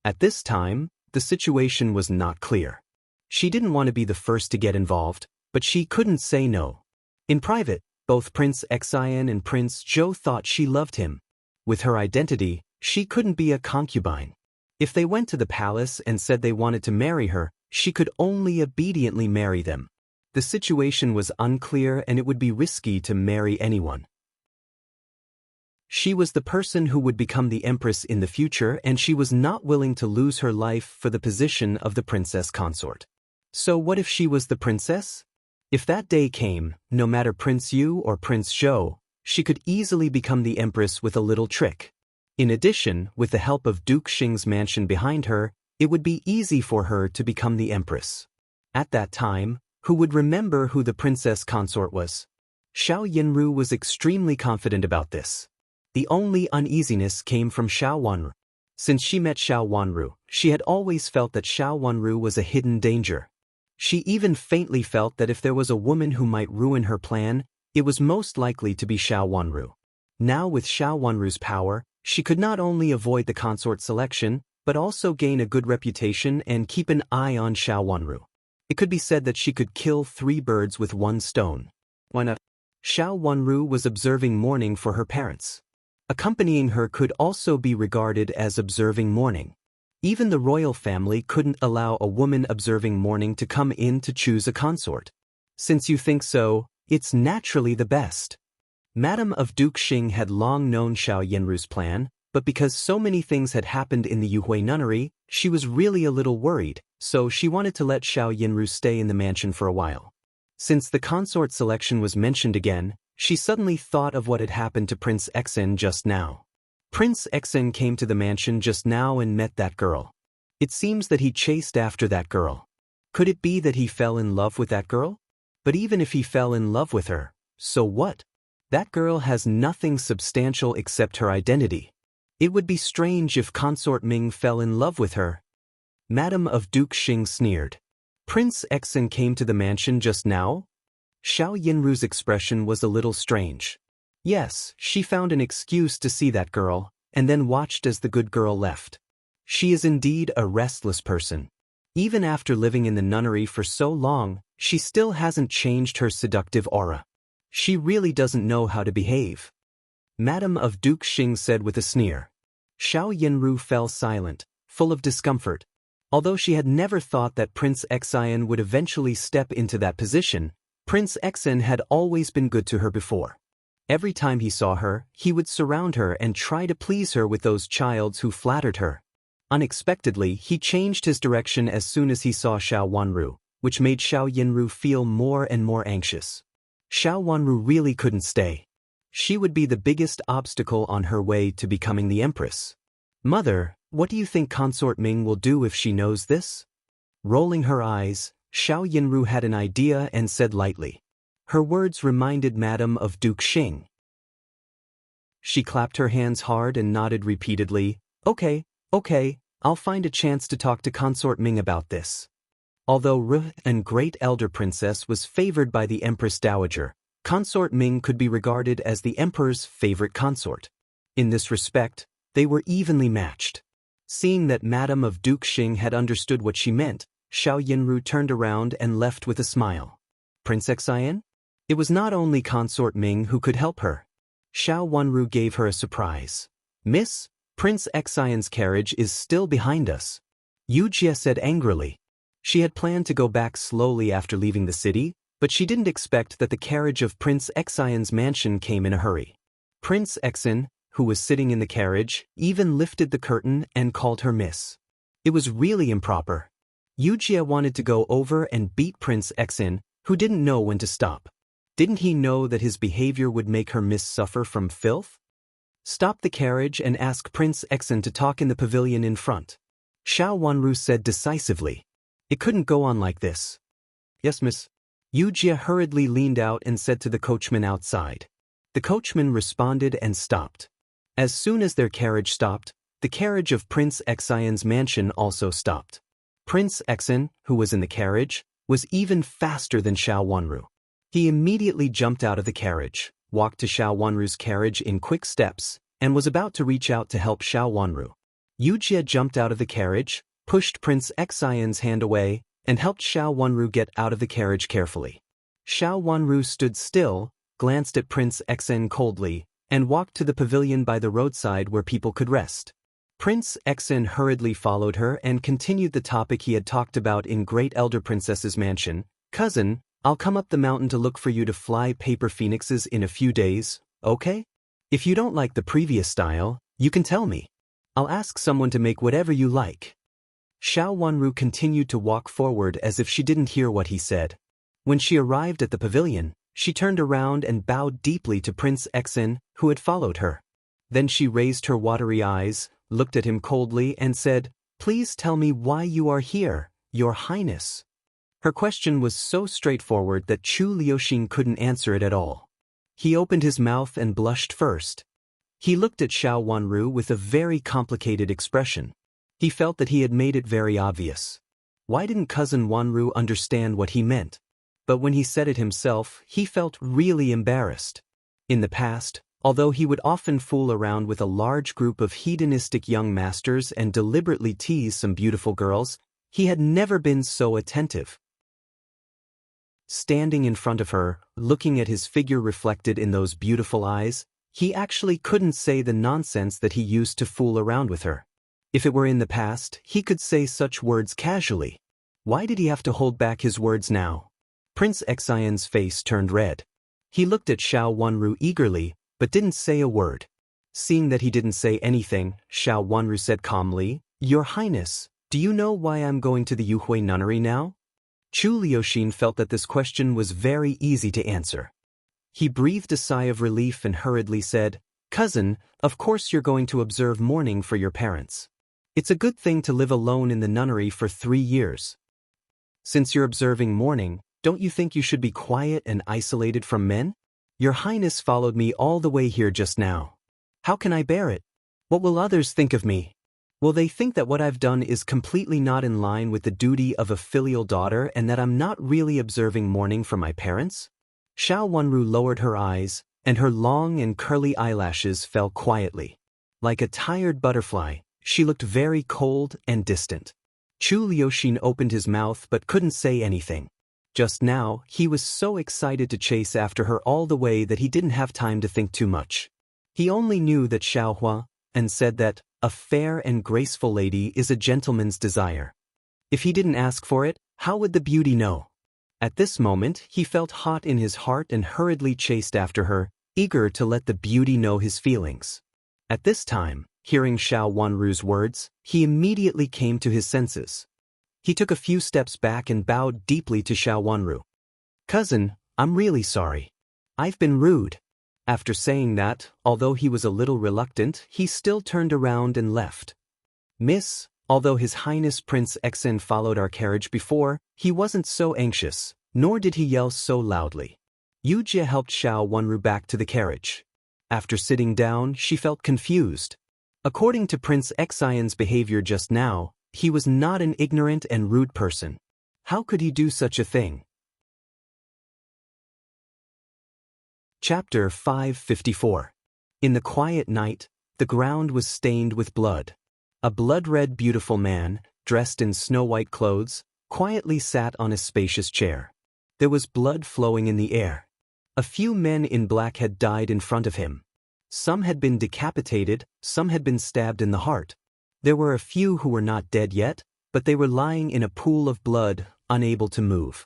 At this time, the situation was not clear. She didn't want to be the first to get involved, but she couldn't say no. In private, both Prince Xian and Prince Zhou thought she loved him. With her identity, she couldn't be a concubine. If they went to the palace and said they wanted to marry her, she could only obediently marry them. The situation was unclear and it would be risky to marry anyone. She was the person who would become the empress in the future and she was not willing to lose her life for the position of the princess consort. So what if she was the princess? If that day came, no matter Prince Yu or Prince Zhou, she could easily become the empress with a little trick. In addition, with the help of Duke Xing's mansion behind her, it would be easy for her to become the empress. At that time, Who would remember who the princess consort was? Xiao Yinru was extremely confident about this. The only uneasiness came from Xiao Wanru. Since she met Xiao Wanru, she had always felt that Xiao Wanru was a hidden danger. She even faintly felt that if there was a woman who might ruin her plan, it was most likely to be Xiao Wanru. Now with Xiao Wanru's power, she could not only avoid the consort selection, but also gain a good reputation and keep an eye on Xiao Wanru. It could be said that she could kill 3 birds with 1 stone. Why not? Xiao Wanru was observing mourning for her parents. Accompanying her could also be regarded as observing mourning. Even the royal family couldn't allow a woman observing mourning to come in to choose a consort. Since you think so, it's naturally the best. Madame of Duke Xing had long known Xiao Yinru's plan, but because so many things had happened in the Yuhui nunnery, she was really a little worried, so she wanted to let Xiao Yinru stay in the mansion for a while. Since the consort selection was mentioned again, she suddenly thought of what had happened to Prince Exin just now. Prince Exin came to the mansion just now and met that girl. It seems that he chased after that girl. Could it be that he fell in love with that girl? But even if he fell in love with her, so what? That girl has nothing substantial except her identity. It would be strange if Consort Ming fell in love with her. Madame of Duke Xing sneered. Prince Exin came to the mansion just now? Xiao Yinru's expression was a little strange. Yes, she found an excuse to see that girl, and then watched as the good girl left. She is indeed a restless person. Even after living in the nunnery for so long, she still hasn't changed her seductive aura. She really doesn't know how to behave. Madame of Duke Xing said with a sneer. Xiao Yinru fell silent, full of discomfort. Although she had never thought that Prince Exin would eventually step into that position, Prince Exin had always been good to her before. Every time he saw her, he would surround her and try to please her with those childs who flattered her. Unexpectedly, he changed his direction as soon as he saw Xiao Wanru, which made Xiao Yinru feel more and more anxious. Xiao Wanru really couldn't stay. She would be the biggest obstacle on her way to becoming the empress. Mother, what do you think Consort Ming will do if she knows this? Rolling her eyes, Xiao Yinru had an idea and said lightly. Her words reminded Madame of Duke Xing. She clapped her hands hard and nodded repeatedly. Okay, I'll find a chance to talk to Consort Ming about this. Although Ruh and Great Elder Princess was favored by the Empress Dowager, Consort Ming could be regarded as the Emperor's favorite consort. In this respect, they were evenly matched. Seeing that Madame of Duke Xing had understood what she meant, Xiao Yinru turned around and left with a smile. Prince Exin? It was not only Consort Ming who could help her. Xiao Wanru gave her a surprise. Miss, Prince Exin's carriage is still behind us. Yu Jie said angrily. She had planned to go back slowly after leaving the city, but she didn't expect that the carriage of Prince Exin's mansion came in a hurry. Prince Exin, who was sitting in the carriage, even lifted the curtain and called her Miss. It was really improper. Yu Jie wanted to go over and beat Prince Exin, who didn't know when to stop. Didn't he know that his behavior would make her Miss suffer from filth? Stop the carriage and ask Prince Exin to talk in the pavilion in front. Xiao Wanru said decisively. It couldn't go on like this. Yes, miss. Yu Jie hurriedly leaned out and said to the coachman outside. The coachman responded and stopped. As soon as their carriage stopped, the carriage of Prince Exin's mansion also stopped. Prince Exin, who was in the carriage, was even faster than Xiao Wanru. He immediately jumped out of the carriage, walked to Xiao Wanru's carriage in quick steps, and was about to reach out to help Xiao Wanru. Yu Jie jumped out of the carriage, pushed Prince Exin's hand away, and helped Xiao Wanru get out of the carriage carefully. Xiao Wanru stood still, glanced at Prince Exin coldly, and walked to the pavilion by the roadside where people could rest. Prince Exin hurriedly followed her and continued the topic he had talked about in Great Elder Princess's mansion. Cousin, I'll come up the mountain to look for you to fly paper phoenixes in a few days, okay? If you don't like the previous style, you can tell me. I'll ask someone to make whatever you like. Xiao Wanru continued to walk forward as if she didn't hear what he said. When she arrived at the pavilion, she turned around and bowed deeply to Prince Exin, who had followed her. Then she raised her watery eyes, looked at him coldly and said, Please tell me why you are here, Your Highness. Her question was so straightforward that Chu Liuxin couldn't answer it at all. He opened his mouth and blushed first. He looked at Xiao Wanru with a very complicated expression. He felt that he had made it very obvious. Why didn't cousin Wanru understand what he meant? But when he said it himself, he felt really embarrassed. In the past, although he would often fool around with a large group of hedonistic young masters and deliberately tease some beautiful girls, he had never been so attentive. Standing in front of her, looking at his figure reflected in those beautiful eyes, he actually couldn't say the nonsense that he used to fool around with her. If it were in the past, he could say such words casually. Why did he have to hold back his words now? Prince Xian's face turned red. He looked at Xiao Wanru eagerly, but didn't say a word. Seeing that he didn't say anything, Xiao Wanru said calmly, "Your Highness, do you know why I'm going to the Yuhui nunnery now?" Chu Liuxin felt that this question was very easy to answer. He breathed a sigh of relief and hurriedly said, "Cousin, of course you're going to observe mourning for your parents. It's a good thing to live alone in the nunnery for 3 years. Since you're observing mourning, don't you think you should be quiet and isolated from men? Your Highness followed me all the way here just now. How can I bear it? What will others think of me? Will they think that what I've done is completely not in line with the duty of a filial daughter and that I'm not really observing mourning for my parents?" Xiao Wanru lowered her eyes, and her long and curly eyelashes fell quietly. Like a tired butterfly, she looked very cold and distant. Chu Liuxin opened his mouth but couldn't say anything. Just now, he was so excited to chase after her all the way that he didn't have time to think too much. He only knew that Xiao Hua, and said that, "A fair and graceful lady is a gentleman's desire." If he didn't ask for it, how would the beauty know? At this moment, he felt hot in his heart and hurriedly chased after her, eager to let the beauty know his feelings. At this time, hearing Xiao Wanru's words, he immediately came to his senses. He took a few steps back and bowed deeply to Xiao Wanru. "Cousin, I'm really sorry. I've been rude." After saying that, although he was a little reluctant, he still turned around and left. "Miss, although His Highness Prince Xen followed our carriage before, he wasn't so anxious, nor did he yell so loudly." Yu Jie helped Xiao Wanru back to the carriage. After sitting down, she felt confused. According to Prince Xian's behavior just now, he was not an ignorant and rude person. How could he do such a thing? Chapter 554. In the quiet night, the ground was stained with blood. A blood-red beautiful man, dressed in snow-white clothes, quietly sat on a spacious chair. There was blood flowing in the air. A few men in black had died in front of him. Some had been decapitated, some had been stabbed in the heart. There were a few who were not dead yet, but they were lying in a pool of blood, unable to move.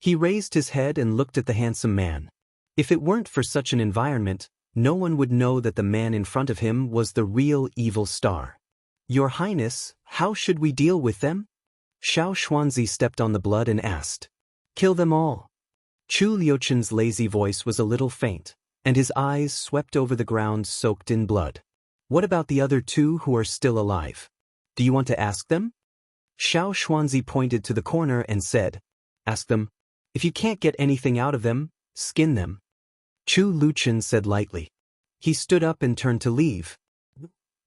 He raised his head and looked at the handsome man. If it weren't for such an environment, no one would know that the man in front of him was the real evil star. "Your Highness, how should we deal with them?" Xiao Xuanzi stepped on the blood and asked. "Kill them all." Chu Liuxin's lazy voice was a little faint, and his eyes swept over the ground soaked in blood. "What about the other 2 who are still alive? Do you want to ask them?" Xiao Xuanzi pointed to the corner and said, "Ask them. If you can't get anything out of them, skin them." Chu Liuxin said lightly. He stood up and turned to leave.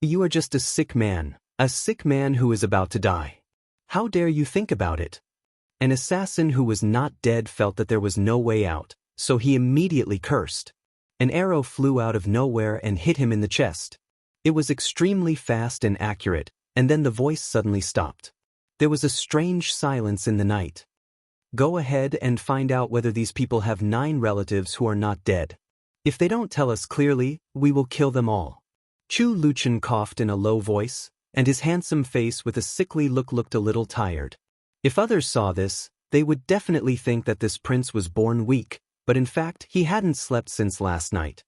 "You are just a sick man who is about to die. How dare you think about it?" An assassin who was not dead felt that there was no way out, so he immediately cursed. An arrow flew out of nowhere and hit him in the chest. It was extremely fast and accurate, and then the voice suddenly stopped. There was a strange silence in the night. "Go ahead and find out whether these people have 9 relatives who are not dead. If they don't tell us clearly, we will kill them all." Chu Liuxin coughed in a low voice, and his handsome face with a sickly look looked a little tired. If others saw this, they would definitely think that this prince was born weak, but in fact he hadn't slept since last night.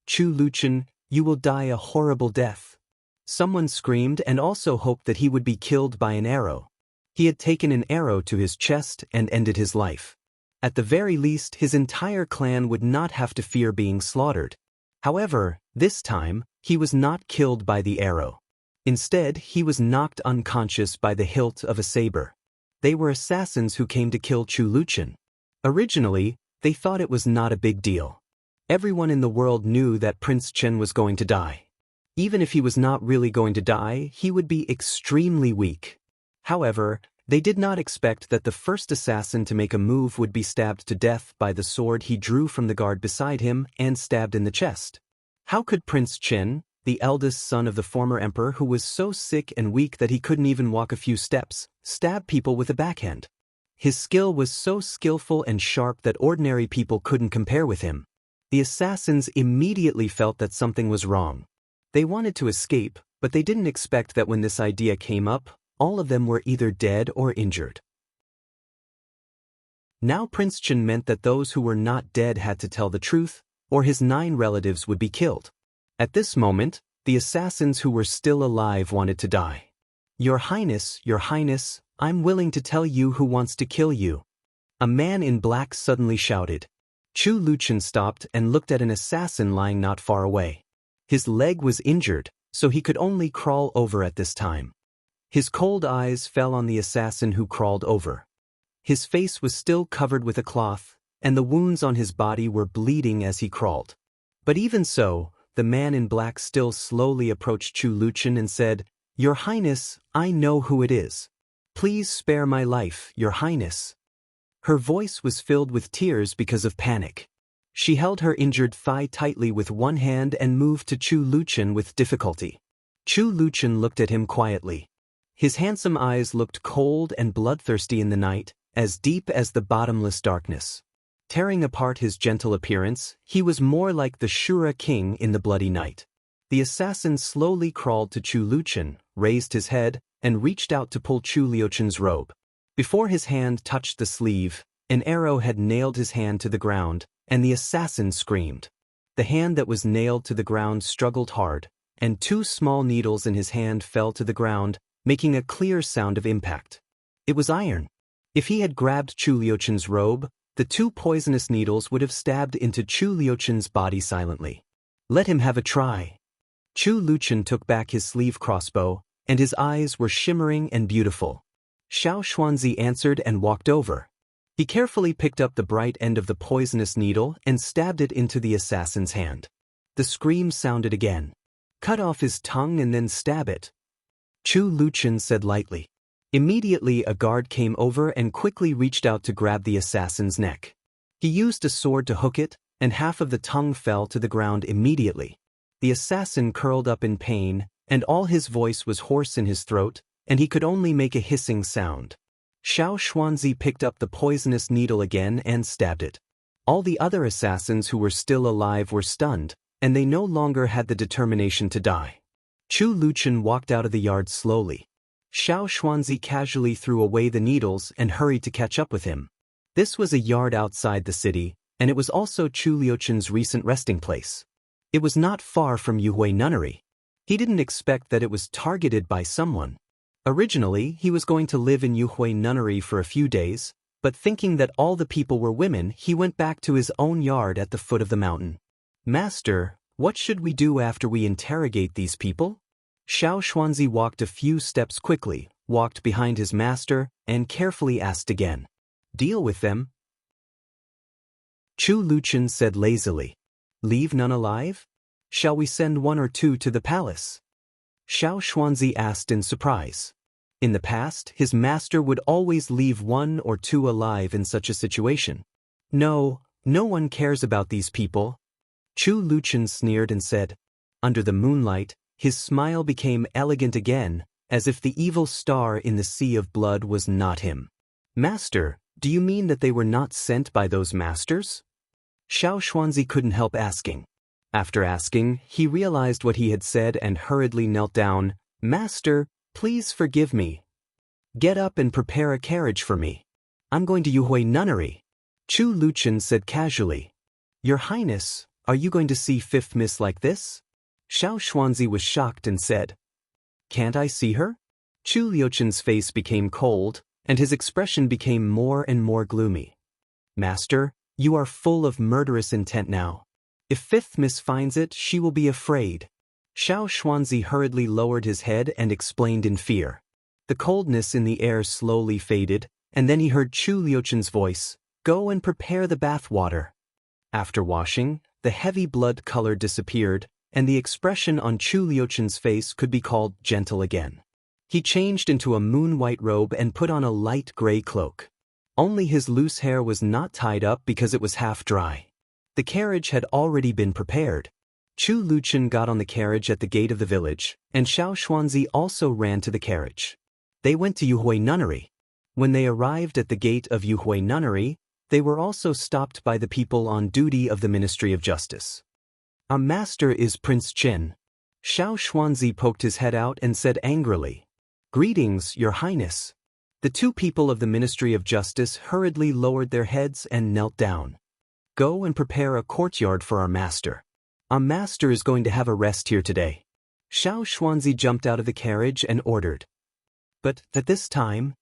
"Chu Liuxin, you will die a horrible death." Someone screamed and also hoped that he would be killed by an arrow. He had taken an arrow to his chest and ended his life. At the very least, his entire clan would not have to fear being slaughtered. However, this time, he was not killed by the arrow. Instead, he was knocked unconscious by the hilt of a saber. They were assassins who came to kill Chu Luchen. Originally, they thought it was not a big deal. Everyone in the world knew that Prince Chen was going to die. Even if he was not really going to die, he would be extremely weak. However, they did not expect that the first assassin to make a move would be stabbed to death by the sword he drew from the guard beside him and stabbed in the chest. How could Prince Chen, the eldest son of the former emperor who was so sick and weak that he couldn't even walk a few steps, stab people with a backhand? His skill was so skillful and sharp that ordinary people couldn't compare with him. The assassins immediately felt that something was wrong. They wanted to escape, but they didn't expect that when this idea came up, all of them were either dead or injured. Now Prince Chen meant that those who were not dead had to tell the truth, or his 9 relatives would be killed. At this moment, the assassins who were still alive wanted to die. Your Highness, I'm willing to tell you who wants to kill you. A man in black suddenly shouted. Chu Luchen stopped and looked at an assassin lying not far away. His leg was injured, so he could only crawl over at this time. His cold eyes fell on the assassin who crawled over. His face was still covered with a cloth, and the wounds on his body were bleeding as he crawled. But even so, the man in black still slowly approached Chu Luchen and said, Your Highness, I know who it is. Please spare my life, Your Highness. Her voice was filled with tears because of panic. She held her injured thigh tightly with one hand and moved to Chu Luchen with difficulty. Chu Luchen looked at him quietly. His handsome eyes looked cold and bloodthirsty in the night, as deep as the bottomless darkness. Tearing apart his gentle appearance, he was more like the Shura king in the bloody night. The assassin slowly crawled to Chu Luchen, raised his head, and reached out to pull Chu Luchen's robe. Before his hand touched the sleeve, an arrow had nailed his hand to the ground, and the assassin screamed. The hand that was nailed to the ground struggled hard, and 2 small needles in his hand fell to the ground, making a clear sound of impact. It was iron. If he had grabbed Chu Luchen's robe, the 2 poisonous needles would have stabbed into Chu Luchen's body silently. Let him have a try. Chu Luchen took back his sleeve crossbow, and his eyes were shimmering and beautiful. Xiao Xuanzi answered and walked over. He carefully picked up the bright end of the poisonous needle and stabbed it into the assassin's hand. The scream sounded again. Cut off his tongue and then stab it. Chu Luchen said lightly. Immediately a guard came over and quickly reached out to grab the assassin's neck. He used a sword to hook it, and half of the tongue fell to the ground immediately. The assassin curled up in pain, and all his voice was hoarse in his throat, and he could only make a hissing sound. Xiao Xuanzi picked up the poisonous needle again and stabbed it. All the other assassins who were still alive were stunned, and they no longer had the determination to die. Chu Luchen walked out of the yard slowly. Xiao Xuanzi casually threw away the needles and hurried to catch up with him. This was a yard outside the city, and it was also Chu Luchen's recent resting place. It was not far from Yuhui Nunnery. He didn't expect that it was targeted by someone. Originally, he was going to live in Yuhui Nunnery for a few days, but thinking that all the people were women, he went back to his own yard at the foot of the mountain. Master, what should we do after we interrogate these people? Xiao Xuanzi walked a few steps quickly, walked behind his master, and carefully asked again. Deal with them? Chu Luchen said lazily. Leave none alive? Shall we send 1 or 2 to the palace? Xiao Xuanzi asked in surprise. In the past, his master would always leave 1 or 2 alive in such a situation. No, no one cares about these people. Chu Luchen sneered and said. Under the moonlight, his smile became elegant again, as if the evil star in the sea of blood was not him. Master, do you mean that they were not sent by those masters? Xiao Xuanzi couldn't help asking. After asking, he realized what he had said and hurriedly knelt down. Master, please forgive me. Get up and prepare a carriage for me. I'm going to Yuhui Nunnery. Chu Luchen said casually. Your Highness, are you going to see Fifth Miss like this? Xiao Xuanzi was shocked and said. Can't I see her? Chu Luchen's face became cold, and his expression became more and more gloomy. Master, you are full of murderous intent now. If Fifth Miss finds it, she will be afraid. Xiao Xuanzi hurriedly lowered his head and explained in fear. The coldness in the air slowly faded, and then he heard Chu Liuchen's voice, "Go and prepare the bath water." After washing, the heavy blood color disappeared, and the expression on Chu Liuchen's face could be called gentle again. He changed into a moon-white robe and put on a light gray cloak. Only his loose hair was not tied up because it was half dry. The carriage had already been prepared. Chu Liuchen got on the carriage at the gate of the village, and Xiao Xuanzi also ran to the carriage. They went to Yuhui Nunnery. When they arrived at the gate of Yuhui Nunnery, they were also stopped by the people on duty of the Ministry of Justice. "Our master is Prince Chen." Xiao Xuanzi poked his head out and said angrily, "Greetings, Your Highness." The two people of the Ministry of Justice hurriedly lowered their heads and knelt down. "Go and prepare a courtyard for our master. Our master is going to have a rest here today." Xiao Xuanzi jumped out of the carriage and ordered. But at this time,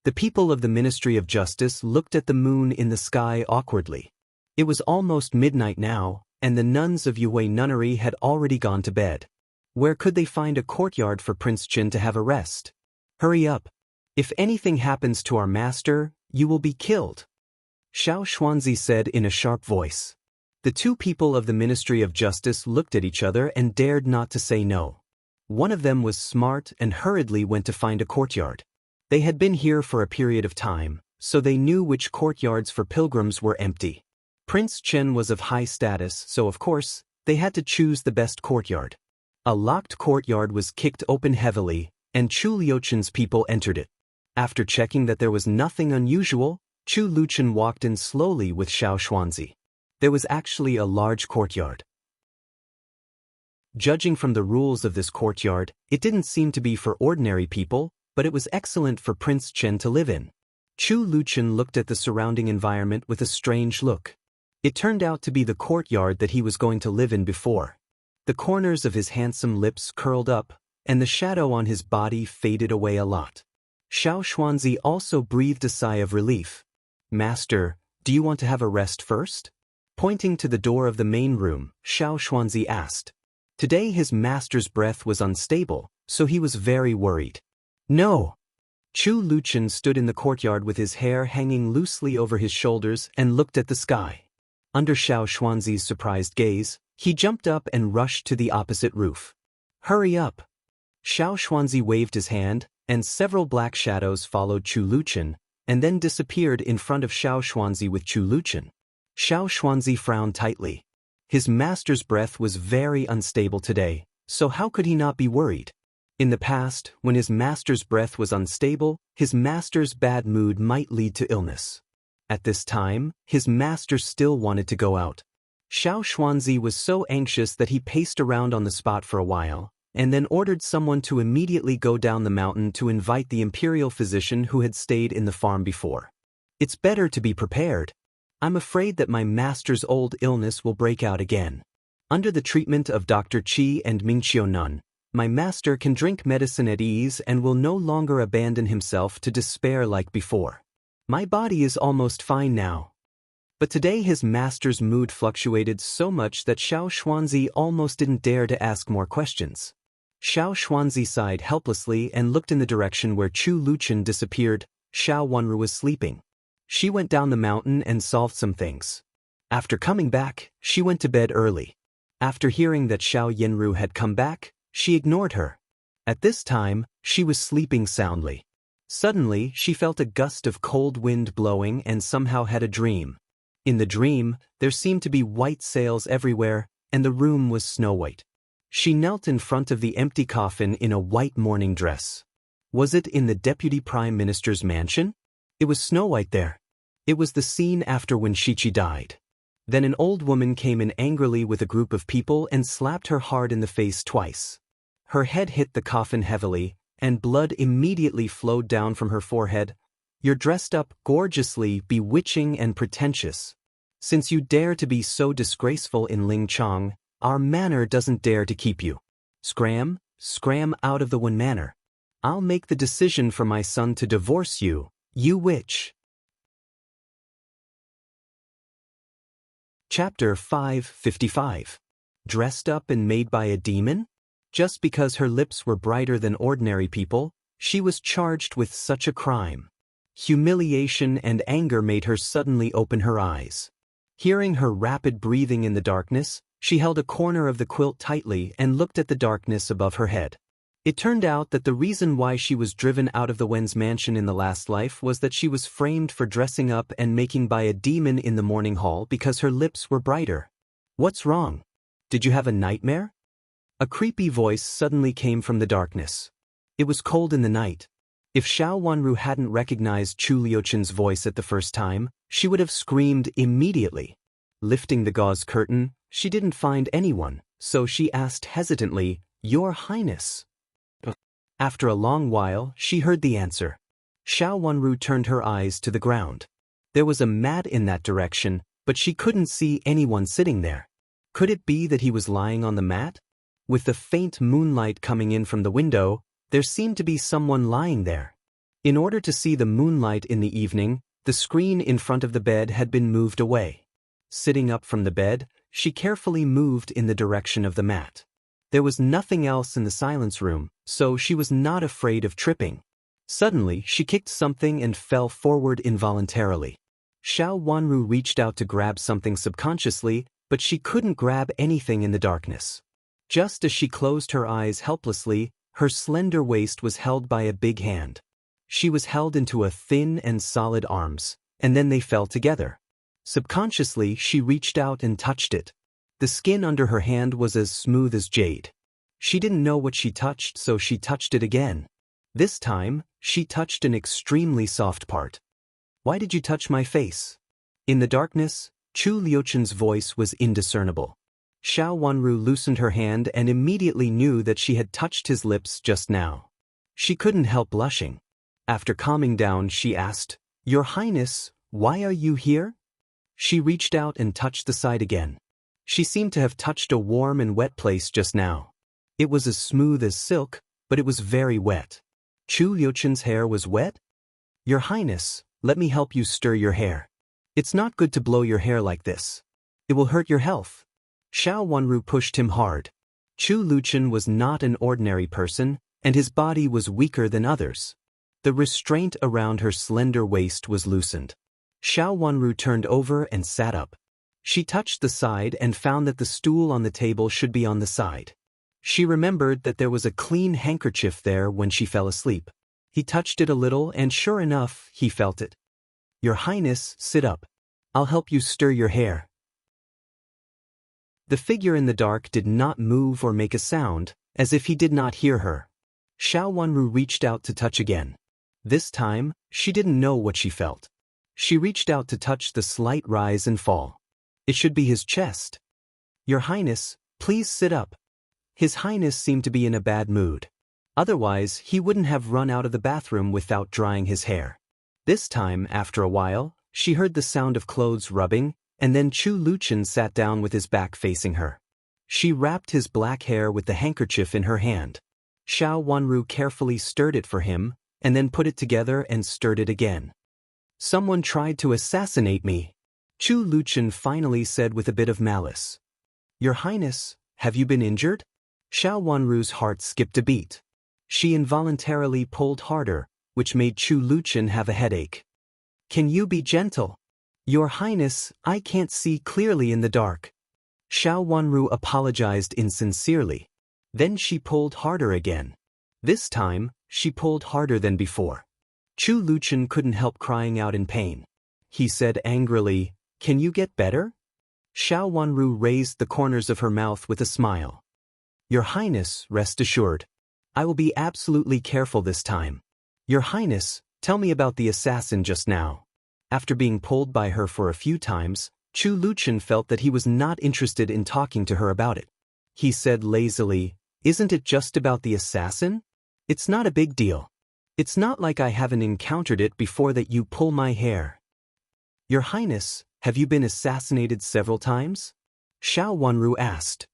the people of the Ministry of Justice looked at the moon in the sky awkwardly. It was almost midnight now, and the nuns of Yuhui Nunnery had already gone to bed. Where could they find a courtyard for Prince Chen to have a rest? "Hurry up. If anything happens to our master, you will be killed," Xiao Xuanzi said in a sharp voice. The two people of the Ministry of Justice looked at each other and dared not to say no. One of them was smart and hurriedly went to find a courtyard. They had been here for a period of time, so they knew which courtyards for pilgrims were empty. Prince Chen was of high status, so of course, they had to choose the best courtyard. A locked courtyard was kicked open heavily, and Chu Liuchen's people entered it. After checking that there was nothing unusual, Chu Liuchen walked in slowly with Xiao Xuanzi. There was actually a large courtyard. Judging from the rules of this courtyard, it didn't seem to be for ordinary people, but it was excellent for Prince Chen to live in. Chu Liuchen looked at the surrounding environment with a strange look. It turned out to be the courtyard that he was going to live in before. The corners of his handsome lips curled up, and the shadow on his body faded away a lot. Xiao Xuanzi also breathed a sigh of relief. "Master, do you want to have a rest first?" Pointing to the door of the main room, Xiao Xuanzi asked. Today his master's breath was unstable, so he was very worried. "No." Chu Liuchen stood in the courtyard with his hair hanging loosely over his shoulders and looked at the sky. Under Xiao Xuanzi's surprised gaze, he jumped up and rushed to the opposite roof. "Hurry up." Xiao Xuanzi waved his hand, and several black shadows followed Chu Liuchen, and then disappeared in front of Xiao Xuanzi with Chu Liuchen. Xiao Xuanzi frowned tightly. His master's breath was very unstable today, so how could he not be worried? In the past, when his master's breath was unstable, his master's bad mood might lead to illness. At this time, his master still wanted to go out. Xiao Xuanzi was so anxious that he paced around on the spot for a while, and then ordered someone to immediately go down the mountain to invite the Imperial physician who had stayed in the farm before. "It's better to be prepared. I'm afraid that my master's old illness will break out again. Under the treatment of Dr. Qi and Mingqiu Nun, my master can drink medicine at ease and will no longer abandon himself to despair like before. My body is almost fine now." But today his master's mood fluctuated so much that Xiao Xuanzi almost didn't dare to ask more questions. Xiao Xuanzi sighed helplessly and looked in the direction where Chu Liuchen disappeared. Xiao Wenru was sleeping. She went down the mountain and solved some things. After coming back, she went to bed early. After hearing that Xiao Yenru had come back, she ignored her. At this time, she was sleeping soundly. Suddenly, she felt a gust of cold wind blowing and somehow had a dream. In the dream, there seemed to be white sails everywhere, and the room was snow-white. She knelt in front of the empty coffin in a white mourning dress. Was it in the Deputy Prime Minister's mansion? It was snow-white there. It was the scene after when Shichi died. Then an old woman came in angrily with a group of people and slapped her hard in the face twice. Her head hit the coffin heavily, and blood immediately flowed down from her forehead. "You're dressed up gorgeously, bewitching and pretentious. Since you dare to be so disgraceful in Lingchong, our manor doesn't dare to keep you. Scram out of the Wen manor. I'll make the decision for my son to divorce you, you witch." Chapter 555. Dressed up and made by a demon? Just because her lips were brighter than ordinary people, She was charged with such a crime. Humiliation and anger made her suddenly open her eyes. Hearing her rapid breathing in the darkness, she held a corner of the quilt tightly and looked at the darkness above her head. It turned out that the reason why she was driven out of the Wen's mansion in the last life was that she was framed for dressing up and making by a demon in the morning hall because her lips were brighter. What's wrong? Did you have a nightmare? A creepy voice suddenly came from the darkness. It was cold in the night. If Xiao Wanru hadn't recognized Chu Liuchen's voice at the first time, she would have screamed immediately. Lifting the gauze curtain, she didn't find anyone, so she asked hesitantly, "Your Highness." After a long while, she heard the answer. Xiao Wanru turned her eyes to the ground. There was a mat in that direction, but she couldn't see anyone sitting there. Could it be that he was lying on the mat? With the faint moonlight coming in from the window, there seemed to be someone lying there. In order to see the moonlight in the evening, the screen in front of the bed had been moved away. Sitting up from the bed, she carefully moved in the direction of the mat. There was nothing else in the silence room, so she was not afraid of tripping. Suddenly, she kicked something and fell forward involuntarily. Xiao Wanru reached out to grab something subconsciously, but she couldn't grab anything in the darkness. Just as she closed her eyes helplessly, her slender waist was held by a big hand. She was held into a thin and solid arms, and then they fell together. Subconsciously, she reached out and touched it. The skin under her hand was as smooth as jade. She didn't know what she touched, so she touched it again. This time, she touched an extremely soft part. "Why did you touch my face?" In the darkness, Chu Liuchen's voice was indiscernible. Xiao Wanru loosened her hand and immediately knew that she had touched his lips just now. She couldn't help blushing. After calming down, she asked, "Your Highness, why are you here?" She reached out and touched the side again. She seemed to have touched a warm and wet place just now. It was as smooth as silk, but it was very wet. Chu Liuchen's hair was wet? "Your Highness, let me help you stir your hair. It's not good to blow your hair like this. It will hurt your health." Xiao Wanru pushed him hard. Chu Liuchen was not an ordinary person, and his body was weaker than others. The restraint around her slender waist was loosened. Xiao Wanru turned over and sat up. She touched the side and found that the stool on the table should be on the side. She remembered that there was a clean handkerchief there when she fell asleep. He touched it a little and sure enough, he felt it. "Your Highness, sit up. I'll help you stir your hair." The figure in the dark did not move or make a sound, as if he did not hear her. Xiao Wanru reached out to touch again. This time, she didn't know what she felt. She reached out to touch the slight rise and fall. It should be his chest. "Your Highness, please sit up." His Highness seemed to be in a bad mood. Otherwise, he wouldn't have run out of the bathroom without drying his hair. This time, after a while, she heard the sound of clothes rubbing, and then Chu Liuchen sat down with his back facing her. She wrapped his black hair with the handkerchief in her hand. Xiao Wanru carefully stirred it for him, and then put it together and stirred it again. "Someone tried to assassinate me," Chu Liuchen finally said with a bit of malice. "Your Highness, have you been injured?" Xiao Wanru's heart skipped a beat. She involuntarily pulled harder, which made Chu Liuchen have a headache. "Can you be gentle?" "Your Highness, I can't see clearly in the dark." Xiao Wanru apologized insincerely. Then she pulled harder again. This time, she pulled harder than before. Chu Liuchen couldn't help crying out in pain. He said angrily, "Can you get better?" Xiao Wanru raised the corners of her mouth with a smile. "Your Highness, rest assured. I will be absolutely careful this time. Your Highness, tell me about the assassin just now." After being pulled by her for a few times, Chu Liuchen felt that he was not interested in talking to her about it. He said lazily, "Isn't it just about the assassin? It's not a big deal. It's not like I haven't encountered it before that you pull my hair." "Your Highness, have you been assassinated several times?" Xiao Wanru asked.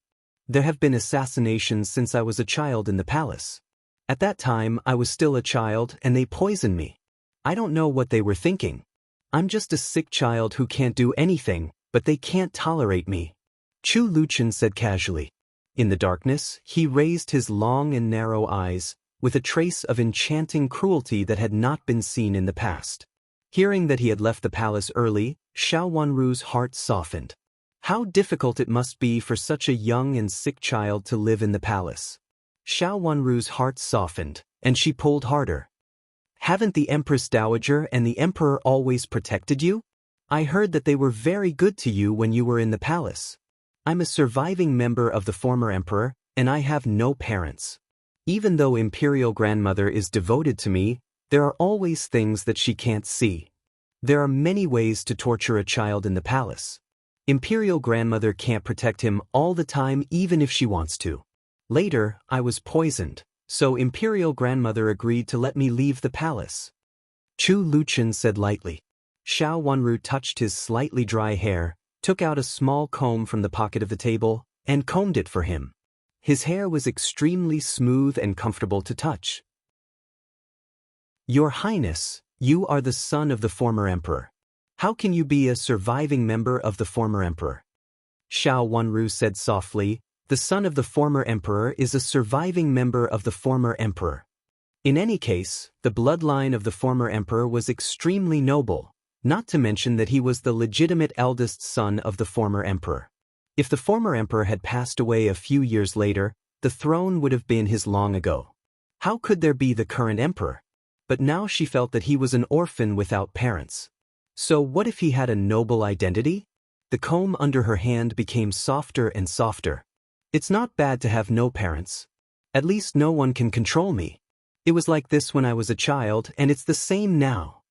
"There have been assassinations since I was a child in the palace. At that time, I was still a child and they poisoned me. I don't know what they were thinking. I'm just a sick child who can't do anything, but they can't tolerate me," Chu Liuchen said casually. In the darkness, he raised his long and narrow eyes, with a trace of enchanting cruelty that had not been seen in the past. Hearing that he had left the palace early, Xiao Wanru's heart softened. How difficult it must be for such a young and sick child to live in the palace. Xiao Wanru's heart softened, and she pulled harder. Haven't the Empress Dowager and the Emperor always protected you? I heard that they were very good to you when you were in the palace. I'm a surviving member of the former emperor, and I have no parents. Even though Imperial Grandmother is devoted to me, there are always things that she can't see. There are many ways to torture a child in the palace. Imperial Grandmother can't protect him all the time even if she wants to. Later, I was poisoned, so Imperial Grandmother agreed to let me leave the palace. Chu Luchen said lightly. Xiao Wanru touched his slightly dry hair, took out a small comb from the pocket of the table, and combed it for him. His hair was extremely smooth and comfortable to touch. Your Highness, you are the son of the former emperor. How can you be a surviving member of the former emperor? Xiao Wanru said softly, the son of the former emperor is a surviving member of the former emperor. In any case, the bloodline of the former emperor was extremely noble, not to mention that he was the legitimate eldest son of the former emperor. If the former emperor had passed away a few years later, the throne would have been his long ago. How could there be the current emperor? But now she felt that he was an orphan without parents. So what if he had a noble identity? The comb under her hand became softer and softer. It's not bad to have no parents. At least no one can control me. It was like this when I was a child, and it's the same now.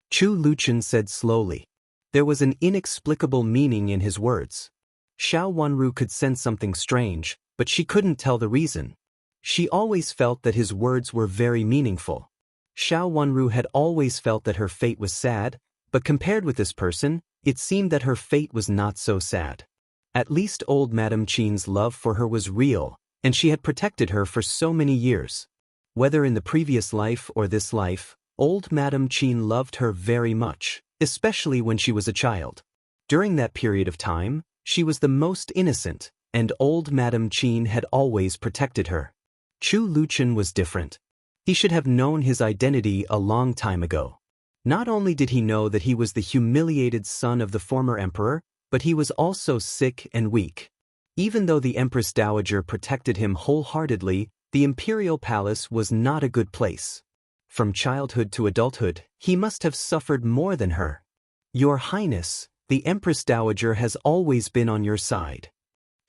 Chu Luchen said slowly. There was an inexplicable meaning in his words. Xiao Wanru could sense something strange, but she couldn't tell the reason. She always felt that his words were very meaningful. Xiao Wanru had always felt that her fate was sad, but compared with this person, it seemed that her fate was not so sad. At least old Madame Qin's love for her was real, and she had protected her for so many years. Whether in the previous life or this life, old Madame Qin loved her very much, especially when she was a child. During that period of time, she was the most innocent, and old Madame Qin had always protected her. Chu Luchen was different. He should have known his identity a long time ago. Not only did he know that he was the humiliated son of the former emperor, but he was also sick and weak. Even though the Empress Dowager protected him wholeheartedly, the imperial palace was not a good place. From childhood to adulthood, he must have suffered more than her. Your Highness, the Empress Dowager has always been on your side.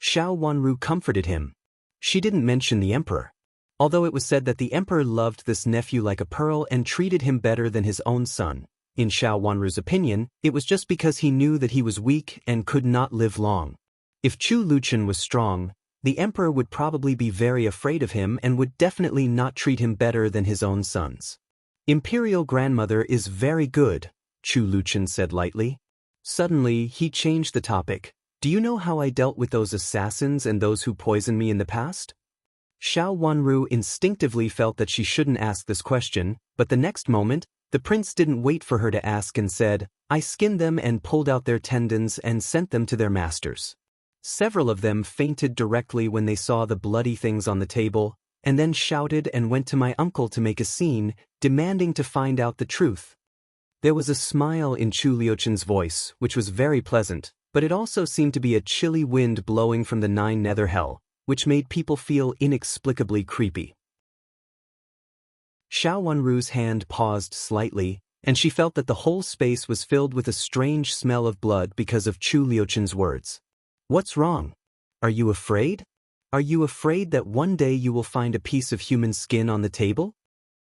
Xiao Wanru comforted him. She didn't mention the emperor. Although it was said that the emperor loved this nephew like a pearl and treated him better than his own son, in Xiao Wanru's opinion, it was just because he knew that he was weak and could not live long. If Chu Luchen was strong, the emperor would probably be very afraid of him and would definitely not treat him better than his own sons. Imperial Grandmother is very good, Chu Luchen said lightly. Suddenly, he changed the topic. Do you know how I dealt with those assassins and those who poisoned me in the past? Xiao Wanru instinctively felt that she shouldn't ask this question, but the next moment, the prince didn't wait for her to ask and said, I skinned them and pulled out their tendons and sent them to their masters. Several of them fainted directly when they saw the bloody things on the table, and then shouted and went to my uncle to make a scene, demanding to find out the truth. There was a smile in Chu Liuchen's voice, which was very pleasant, but it also seemed to be a chilly wind blowing from the nine nether hell, which made people feel inexplicably creepy. Xiao Wanru's hand paused slightly, and she felt that the whole space was filled with a strange smell of blood because of Chu Liuchen's words. What's wrong? Are you afraid? Are you afraid that one day you will find a piece of human skin on the table?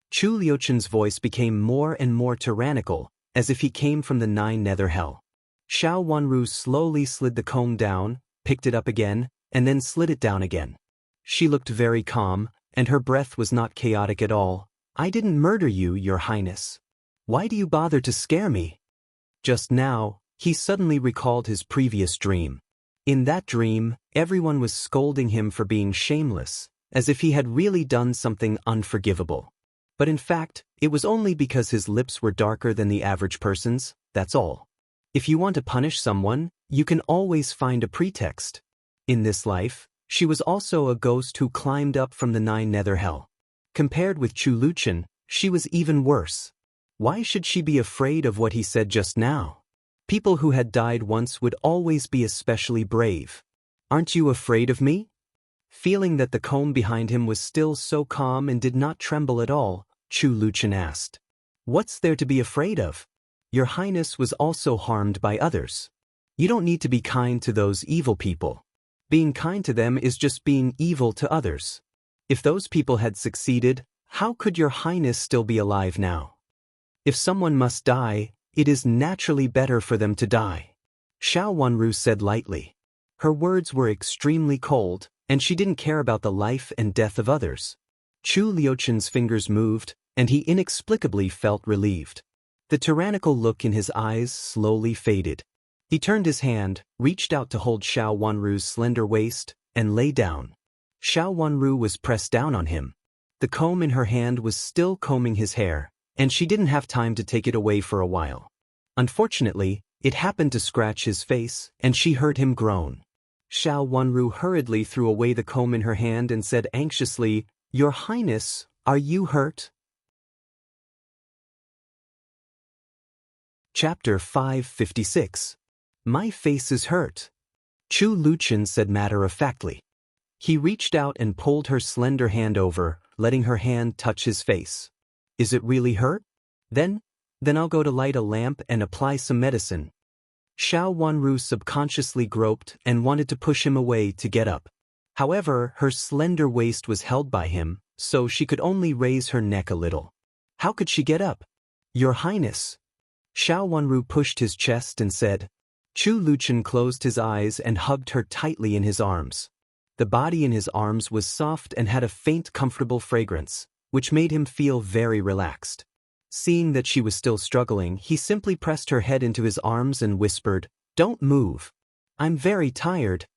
Chu Liuchen's voice became more and more tyrannical, as if he came from the nine nether hell. Xiao Wanru slowly slid the comb down, picked it up again, and then slid it down again. She looked very calm, and her breath was not chaotic at all. I didn't murder you, Your Highness. Why do you bother to scare me? Just now, he suddenly recalled his previous dream. In that dream, everyone was scolding him for being shameless, as if he had really done something unforgivable. But in fact, it was only because his lips were darker than the average person's, that's all. If you want to punish someone, you can always find a pretext. In this life, she was also a ghost who climbed up from the nine nether hell. Compared with Chu Luchen, she was even worse. Why should she be afraid of what he said just now? People who had died once would always be especially brave. Aren't you afraid of me? Feeling that the comb behind him was still so calm and did not tremble at all, Chu Luchen asked. What's there to be afraid of? Your Highness was also harmed by others. You don't need to be kind to those evil people. Being kind to them is just being evil to others. If those people had succeeded, how could your Highness still be alive now? If someone must die, it is naturally better for them to die. Xiao Wanru said lightly. Her words were extremely cold, and she didn't care about the life and death of others. Chu Liuchen's fingers moved, and he inexplicably felt relieved. The tyrannical look in his eyes slowly faded. He turned his hand, reached out to hold Xiao Wanru's slender waist, and lay down. Xiao Wanru was pressed down on him. The comb in her hand was still combing his hair, and she didn't have time to take it away for a while. Unfortunately, it happened to scratch his face, and she heard him groan. Xiao Wanru hurriedly threw away the comb in her hand and said anxiously, Your Highness, are you hurt? Chapter 556. My face is hurt. Chu Luchen said matter-of-factly. He reached out and pulled her slender hand over, letting her hand touch his face. Is it really hurt? Then I'll go to light a lamp and apply some medicine. Xiao Wanru subconsciously groped and wanted to push him away to get up. However, her slender waist was held by him, so she could only raise her neck a little. How could she get up? Your Highness. Xiao Wanru pushed his chest and said. Chu Luchen closed his eyes and hugged her tightly in his arms. The body in his arms was soft and had a faint comfortable fragrance, which made him feel very relaxed. Seeing that she was still struggling, he simply pressed her head into his arms and whispered, Don't move. I'm very tired.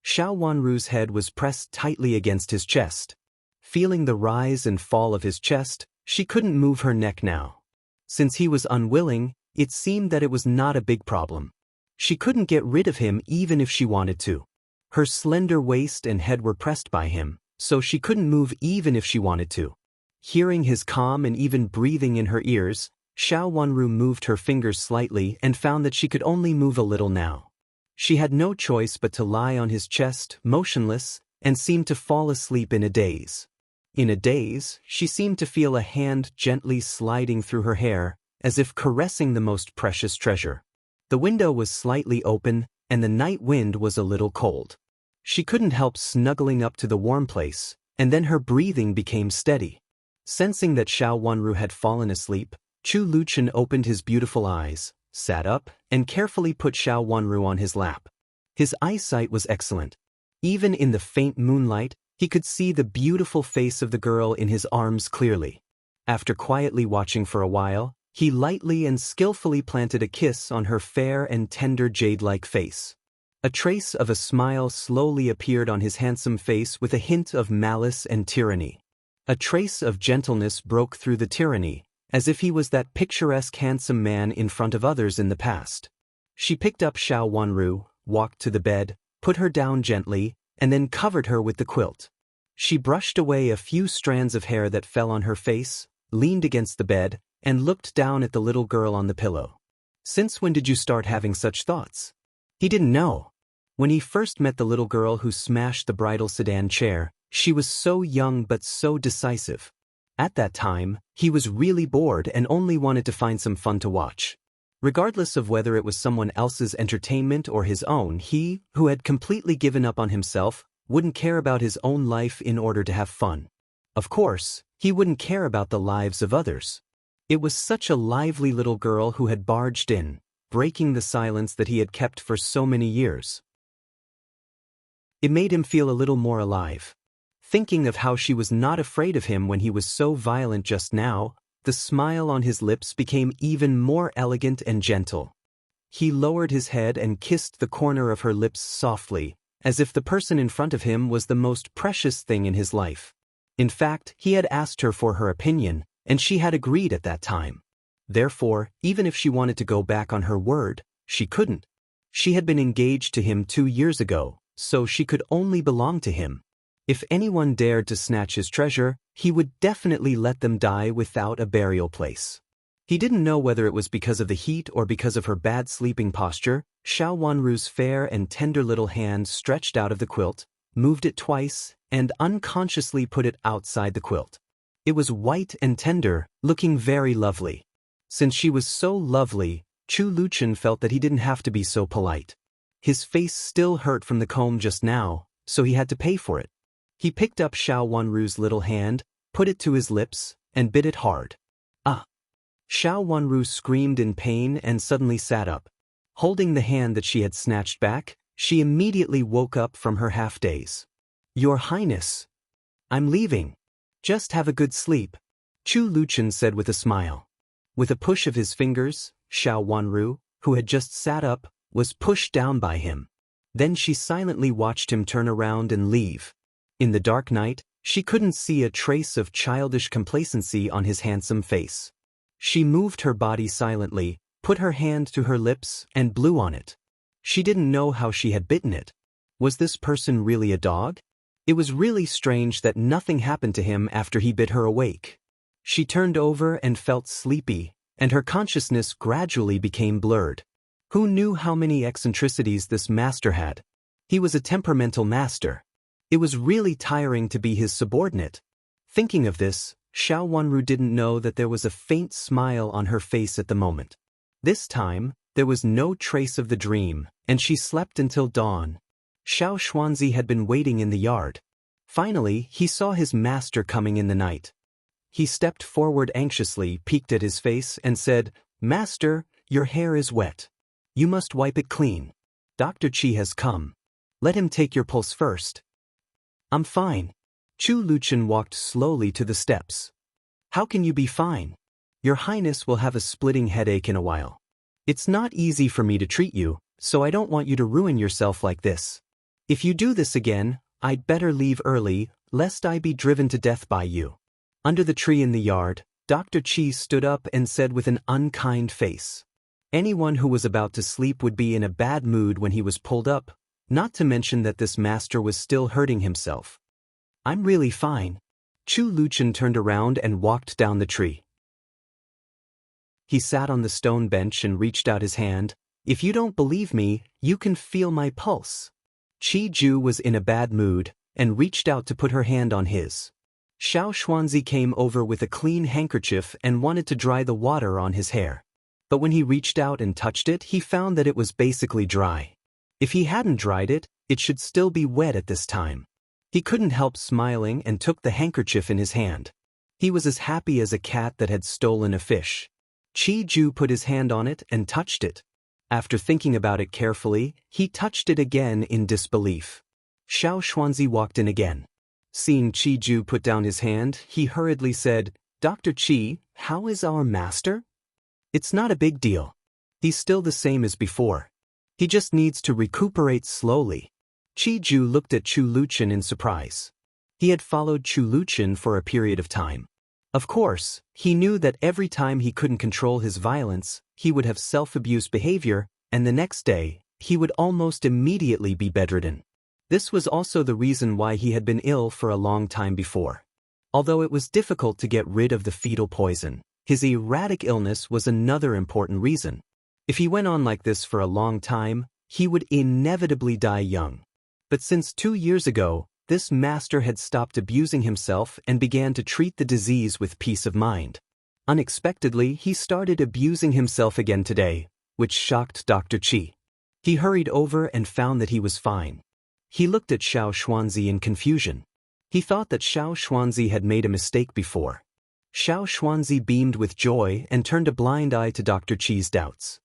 Xiao Wanru's head was pressed tightly against his chest. Feeling the rise and fall of his chest, she couldn't move her neck now. Since he was unwilling, it seemed that it was not a big problem. She couldn't get rid of him even if she wanted to. Her slender waist and head were pressed by him, so she couldn't move even if she wanted to. Hearing his calm and even breathing in her ears, Xiao Wanru moved her fingers slightly and found that she could only move a little now. She had no choice but to lie on his chest, motionless, and seemed to fall asleep in a daze. In a daze, she seemed to feel a hand gently sliding through her hair, as if caressing the most precious treasure. The window was slightly open, and the night wind was a little cold. She couldn't help snuggling up to the warm place, and then her breathing became steady. Sensing that Xiao Wanru had fallen asleep, Chu Luchen opened his beautiful eyes, sat up, and carefully put Xiao Wanru on his lap. His eyesight was excellent. Even in the faint moonlight, he could see the beautiful face of the girl in his arms clearly. After quietly watching for a while, he lightly and skillfully planted a kiss on her fair and tender jade-like face. A trace of a smile slowly appeared on his handsome face with a hint of malice and tyranny. A trace of gentleness broke through the tyranny, as if he was that picturesque handsome man in front of others in the past. She picked up Xiao Wanru, walked to the bed, put her down gently, and then covered her with the quilt. She brushed away a few strands of hair that fell on her face, leaned against the bed, and looked down at the little girl on the pillow. Since when did you start having such thoughts? He didn't know. When he first met the little girl who smashed the bridal sedan chair, she was so young but so decisive. At that time, he was really bored and only wanted to find some fun to watch. Regardless of whether it was someone else's entertainment or his own, he, who had completely given up on himself, wouldn't care about his own life in order to have fun. Of course, he wouldn't care about the lives of others. It was such a lively little girl who had barged in, breaking the silence that he had kept for so many years. It made him feel a little more alive. Thinking of how she was not afraid of him when he was so violent just now, the smile on his lips became even more elegant and gentle. He lowered his head and kissed the corner of her lips softly, as if the person in front of him was the most precious thing in his life. In fact, he had asked her for her opinion, and she had agreed at that time. Therefore, even if she wanted to go back on her word, she couldn't. She had been engaged to him 2 years ago, so she could only belong to him. If anyone dared to snatch his treasure, he would definitely let them die without a burial place. He didn't know whether it was because of the heat or because of her bad sleeping posture. Xiao Wanru's fair and tender little hand stretched out of the quilt, moved it twice, and unconsciously put it outside the quilt. It was white and tender, looking very lovely. Since she was so lovely, Chu Luchen felt that he didn't have to be so polite. His face still hurt from the comb just now, so he had to pay for it. He picked up Xiao Wanru's little hand, put it to his lips, and bit it hard. Ah! Xiao Wanru screamed in pain and suddenly sat up. Holding the hand that she had snatched back, she immediately woke up from her half-daze. "Your Highness! I'm leaving. Just have a good sleep," Chu Luchen said with a smile. With a push of his fingers, Xiao Wanru, who had just sat up, was pushed down by him. Then she silently watched him turn around and leave. In the dark night, she couldn't see a trace of childish complacency on his handsome face. She moved her body silently, put her hand to her lips, and blew on it. She didn't know how she had bitten it. Was this person really a dog? It was really strange that nothing happened to him after he bit her awake. She turned over and felt sleepy, and her consciousness gradually became blurred. Who knew how many eccentricities this master had? He was a temperamental master. It was really tiring to be his subordinate. Thinking of this, Xiao Wanru didn't know that there was a faint smile on her face at the moment. This time, there was no trace of the dream, and she slept until dawn. Xiao Xuanzi had been waiting in the yard. Finally, he saw his master coming in the night. He stepped forward anxiously, peeked at his face, and said, "Master, your hair is wet. You must wipe it clean. Dr. Qi has come. Let him take your pulse first." "I'm fine." Chu Luchen walked slowly to the steps. "How can you be fine? Your Highness will have a splitting headache in a while. It's not easy for me to treat you, so I don't want you to ruin yourself like this. If you do this again, I'd better leave early, lest I be driven to death by you." Under the tree in the yard, Dr. Qi stood up and said with an unkind face, "Anyone who was about to sleep would be in a bad mood when he was pulled up, not to mention that this master was still hurting himself." "I'm really fine." Chu Luchen turned around and walked down the tree. He sat on the stone bench and reached out his hand. "If you don't believe me, you can feel my pulse." Qi Ju was in a bad mood, and reached out to put her hand on his. Xiao Xuanzi came over with a clean handkerchief and wanted to dry the water on his hair. But when he reached out and touched it, he found that it was basically dry. If he hadn't dried it, it should still be wet at this time. He couldn't help smiling and took the handkerchief in his hand. He was as happy as a cat that had stolen a fish. Qi Ju put his hand on it and touched it. After thinking about it carefully, he touched it again in disbelief. Xiao Xuanzi walked in again. Seeing Qi Ju put down his hand, he hurriedly said, "Dr. Qi, how is our master?" "It's not a big deal. He's still the same as before. He just needs to recuperate slowly." Qi Ju looked at Chu Luchen in surprise. He had followed Chu Luchen for a period of time. Of course, he knew that every time he couldn't control his violence, he would have self-abuse behavior, and the next day, he would almost immediately be bedridden. This was also the reason why he had been ill for a long time before. Although it was difficult to get rid of the fetal poison, his erratic illness was another important reason. If he went on like this for a long time, he would inevitably die young. But since 2 years ago, this master had stopped abusing himself and began to treat the disease with peace of mind. Unexpectedly, he started abusing himself again today, which shocked Dr. Qi. He hurried over and found that he was fine. He looked at Xiao Xuanzi in confusion. He thought that Xiao Xuanzi had made a mistake before. Xiao Xuanzi beamed with joy and turned a blind eye to Dr. Qi's doubts.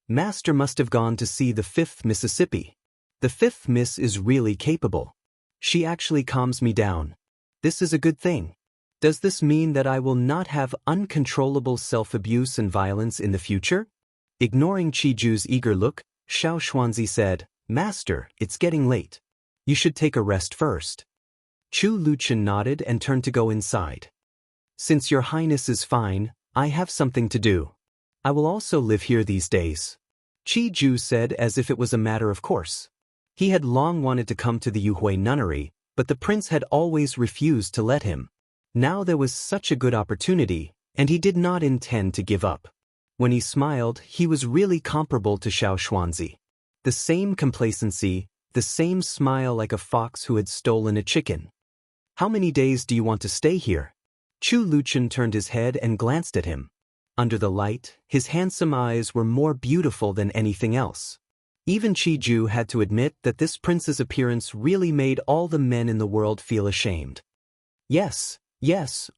"Master must have gone to see the 5th Mississippi. The 5th Miss is really capable. She actually calms me down. This is a good thing. Does this mean that I will not have uncontrollable self-abuse and violence in the future?" Ignoring Qi Ju's eager look, Xiao Xuanzi said, "Master, it's getting late. You should take a rest first." Chu Luchen nodded and turned to go inside. "Since your Highness is fine, I have something to do. I will also live here these days," Qi Ju said as if it was a matter of course. He had long wanted to come to the Yuhui nunnery, but the prince had always refused to let him. Now there was such a good opportunity, and he did not intend to give up. When he smiled, he was really comparable to Xiao Xuanzi. The same complacency, the same smile like a fox who had stolen a chicken. How many days do you want to stay here? Chu Luchun turned his head and glanced at him. Under the light, his handsome eyes were more beautiful than anything else. Even Qi Ju had to admit that this prince's appearance really made all the men in the world feel ashamed. Yes,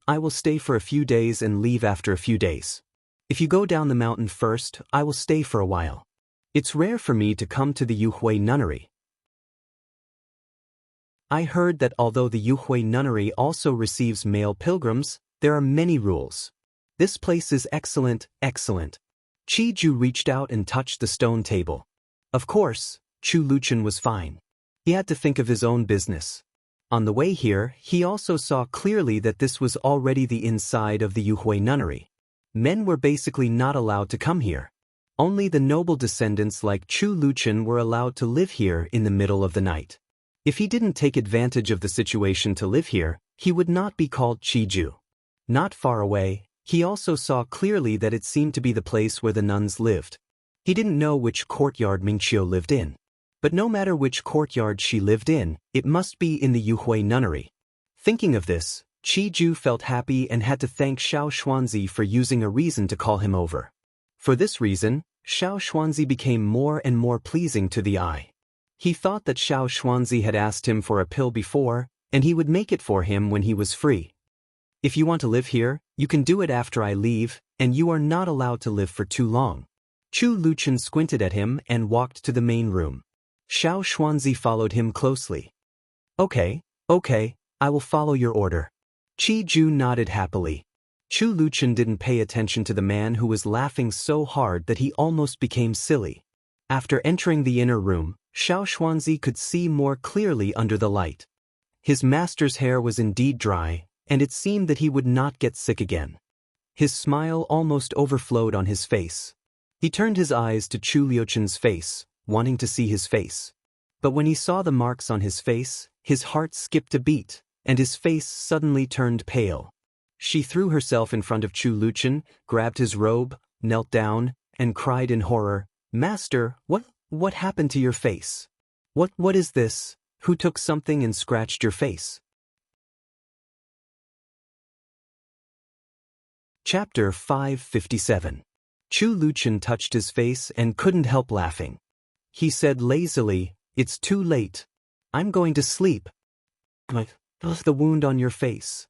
I will stay for a few days and leave after a few days. If you go down the mountain first, I will stay for a while. It's rare for me to come to the Yuhui nunnery. I heard that although the Yuhui nunnery also receives male pilgrims, there are many rules. This place is excellent. Qi Ju reached out and touched the stone table. Of course, Chu Luchun was fine. He had to think of his own business. On the way here, he also saw clearly that this was already the inside of the Yuhui nunnery. Men were basically not allowed to come here. Only the noble descendants like Chu Luchun were allowed to live here in the middle of the night. If he didn't take advantage of the situation to live here, he would not be called Qi Ju. Not far away, he also saw clearly that it seemed to be the place where the nuns lived. He didn't know which courtyard Mingqiu lived in. But no matter which courtyard she lived in, it must be in the Yuhui nunnery. Thinking of this, Qi Ju felt happy and had to thank Xiao Xuanzi for using a reason to call him over. For this reason, Xiao Xuanzi became more and more pleasing to the eye. He thought that Xiao Xuanzi had asked him for a pill before, and he would make it for him when he was free. If you want to live here, you can do it after I leave, and you are not allowed to live for too long. Chu Luchun squinted at him and walked to the main room. Xiao Xuanzi followed him closely. Okay, I will follow your order. Qi Ju nodded happily. Chu Luchun didn't pay attention to the man who was laughing so hard that he almost became silly. After entering the inner room, Xiao Xuanzi could see more clearly under the light. His master's hair was indeed dry, and it seemed that he would not get sick again. His smile almost overflowed on his face. He turned his eyes to Chu Luchun's face, wanting to see his face. But when he saw the marks on his face, his heart skipped a beat, and his face suddenly turned pale. She threw herself in front of Chu Luchun, grabbed his robe, knelt down, and cried in horror, "Master, what happened to your face? What is this? Who took something and scratched your face?" Chapter 557. Chu Luchun touched his face and couldn't help laughing. He said lazily, "It's too late. I'm going to sleep." "The wound on your face?"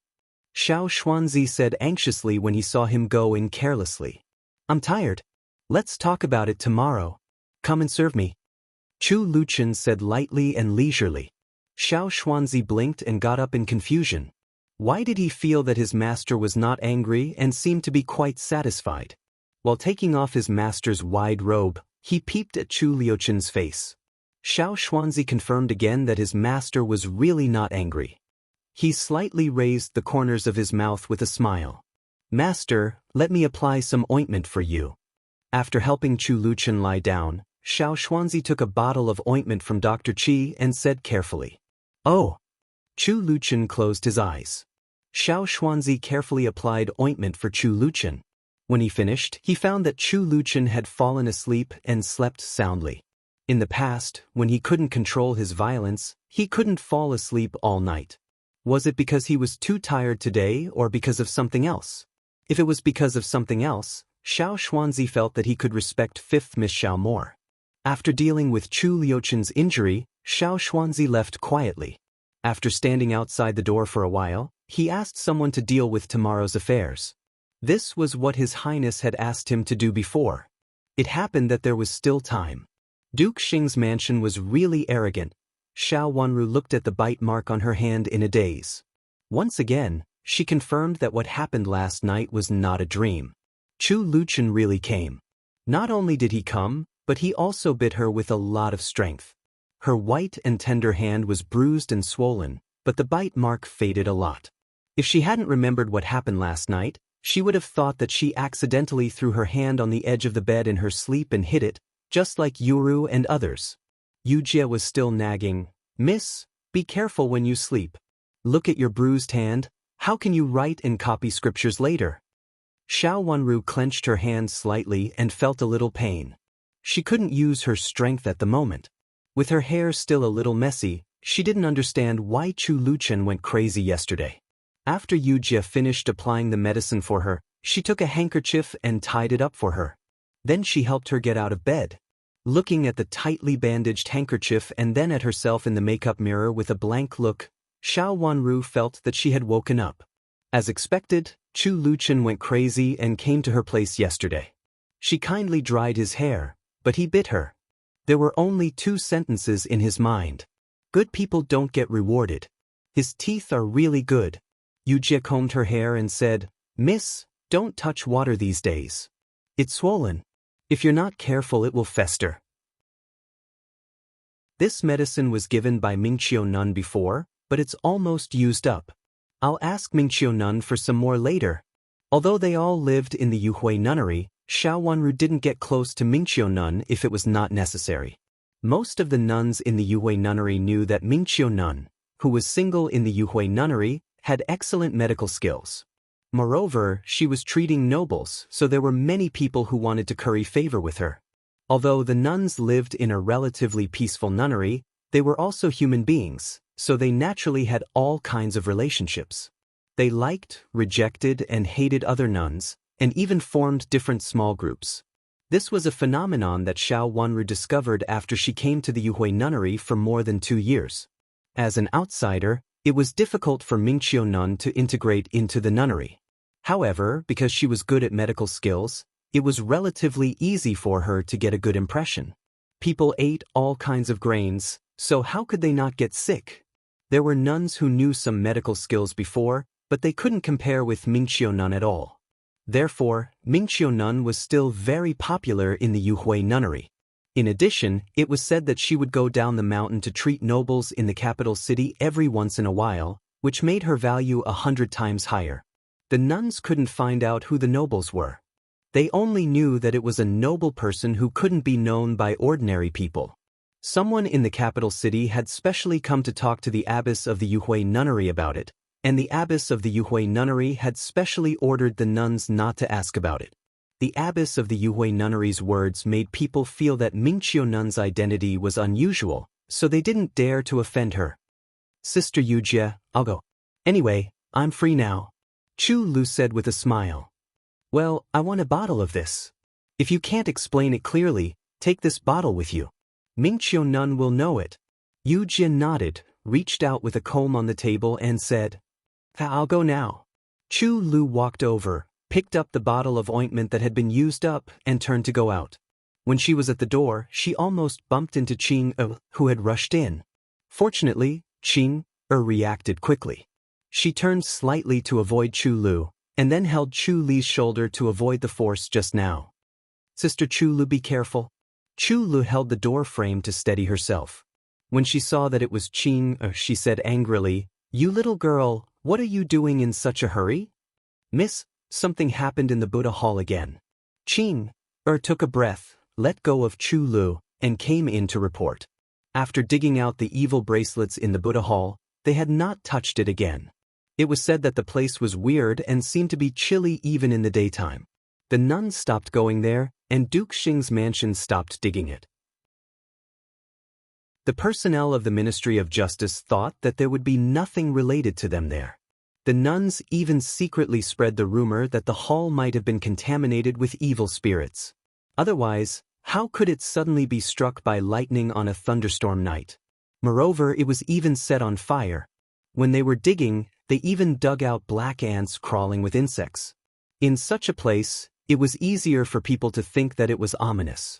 Xiao Xuanzi said anxiously when he saw him go in carelessly. "I'm tired. Let's talk about it tomorrow. Come and serve me." Chu Luchun said lightly and leisurely. Xiao Xuanzi blinked and got up in confusion. Why did he feel that his master was not angry and seemed to be quite satisfied? While taking off his master's wide robe, he peeped at Chu Luchun's face. Xiao Xuanzi confirmed again that his master was really not angry. He slightly raised the corners of his mouth with a smile. "Master, let me apply some ointment for you." After helping Chu Luchun lie down, Xiao Xuanzi took a bottle of ointment from Dr. Qi and said carefully, "Oh." Chu Luchun closed his eyes. Xiao Xuanzi carefully applied ointment for Chu Luchun. When he finished, he found that Chu Luchun had fallen asleep and slept soundly. In the past, when he couldn't control his violence, he couldn't fall asleep all night. Was it because he was too tired today or because of something else? If it was because of something else, Xiao Xuanzi felt that he could respect 5th Miss Xiao more. After dealing with Chu Luchun's injury, Xiao Xuanzi left quietly. After standing outside the door for a while, he asked someone to deal with tomorrow's affairs. This was what His Highness had asked him to do before. It happened that there was still time. Duke Xing's mansion was really arrogant. Xiao Wanru looked at the bite mark on her hand in a daze. Once again, she confirmed that what happened last night was not a dream. Chu Luchun really came. Not only did he come, but he also bit her with a lot of strength. Her white and tender hand was bruised and swollen, but the bite mark faded a lot. If she hadn't remembered what happened last night, she would have thought that she accidentally threw her hand on the edge of the bed in her sleep and hit it, just like Yuru and others. Yujie was still nagging, "Miss, be careful when you sleep. Look at your bruised hand, How can you write and copy scriptures later? Xiao Wanru clenched her hands slightly and felt a little pain. She couldn't use her strength at the moment. With her hair still a little messy, she didn't understand why Chu Luchen went crazy yesterday. After Yu Jie finished applying the medicine for her, she took a handkerchief and tied it up for her. Then she helped her get out of bed. Looking at the tightly bandaged handkerchief and then at herself in the makeup mirror with a blank look, Xiao Wanru felt that she had woken up. As expected, Chu Luchen went crazy and came to her place yesterday. She kindly dried his hair, but he bit her. There were only 2 sentences in his mind. Good people don't get rewarded. His teeth are really good. Yu Jie combed her hair and said, "Miss, don't touch water these days. It's swollen. If you're not careful it will fester." This medicine was given by Mingqiu Nun before, but it's almost used up. I'll ask Mingqiu Nun for some more later. Although they all lived in the Yuhui nunnery, Xiao Wanru didn't get close to Mingqiu Nun if it was not necessary. Most of the nuns in the Yuhui nunnery knew that Mingqiu Nun, who was single in the Yuhui nunnery, had excellent medical skills. Moreover, she was treating nobles, so there were many people who wanted to curry favor with her. Although the nuns lived in a relatively peaceful nunnery, they were also human beings, so they naturally had all kinds of relationships. They liked, rejected, and hated other nuns, and even formed different small groups. This was a phenomenon that Xiao Wanru discovered after she came to the Yuhui nunnery for more than 2 years. As an outsider, it was difficult for Mingqiu Nun to integrate into the nunnery. However, because she was good at medical skills, it was relatively easy for her to get a good impression. People ate all kinds of grains, so how could they not get sick? There were nuns who knew some medical skills before, but they couldn't compare with Mingqiu Nun at all. Therefore, Mingqiu Nun was still very popular in the Yuhui nunnery. In addition, it was said that she would go down the mountain to treat nobles in the capital city every once in a while, which made her value 100 times higher. The nuns couldn't find out who the nobles were. They only knew that it was a noble person who couldn't be known by ordinary people. Someone in the capital city had specially come to talk to the abbess of the Yuhui nunnery about it, and the abbess of the Yuhui nunnery had specially ordered the nuns not to ask about it. The abbess of the Yuhui nunnery's words made people feel that Mingqiu Nun's identity was unusual, so they didn't dare to offend her. "Sister Yu Jie, I'll go. Anyway, I'm free now," Chu Lu said with a smile. "Well, I want a bottle of this. If you can't explain it clearly, take this bottle with you. Mingqiu Nun will know it." Yu Jie nodded, reached out with a comb on the table and said, "I'll go now." Chu Lu walked over, picked up the bottle of ointment that had been used up, and turned to go out. When she was at the door, she almost bumped into Qing who had rushed in. Fortunately, Qing reacted quickly. She turned slightly to avoid Chu Lu, and then held Chu Li's shoulder to avoid the force just now. "Sister Chu Lu, be careful." Chu Lu held the door frame to steady herself. When she saw that it was Qing, she said angrily, "You little girl, what are you doing in such a hurry?" "Miss, something happened in the Buddha hall again." Qing took a breath, let go of Chu Lu, and came in to report. After digging out the evil bracelets in the Buddha hall, they had not touched it again. It was said that the place was weird and seemed to be chilly even in the daytime. The nuns stopped going there, and Duke Xing's mansion stopped digging it. The personnel of the Ministry of Justice thought that there would be nothing related to them there. The nuns even secretly spread the rumor that the hall might have been contaminated with evil spirits. Otherwise, how could it suddenly be struck by lightning on a thunderstorm night? Moreover, it was even set on fire. When they were digging, they even dug out black ants crawling with insects. In such a place, it was easier for people to think that it was ominous.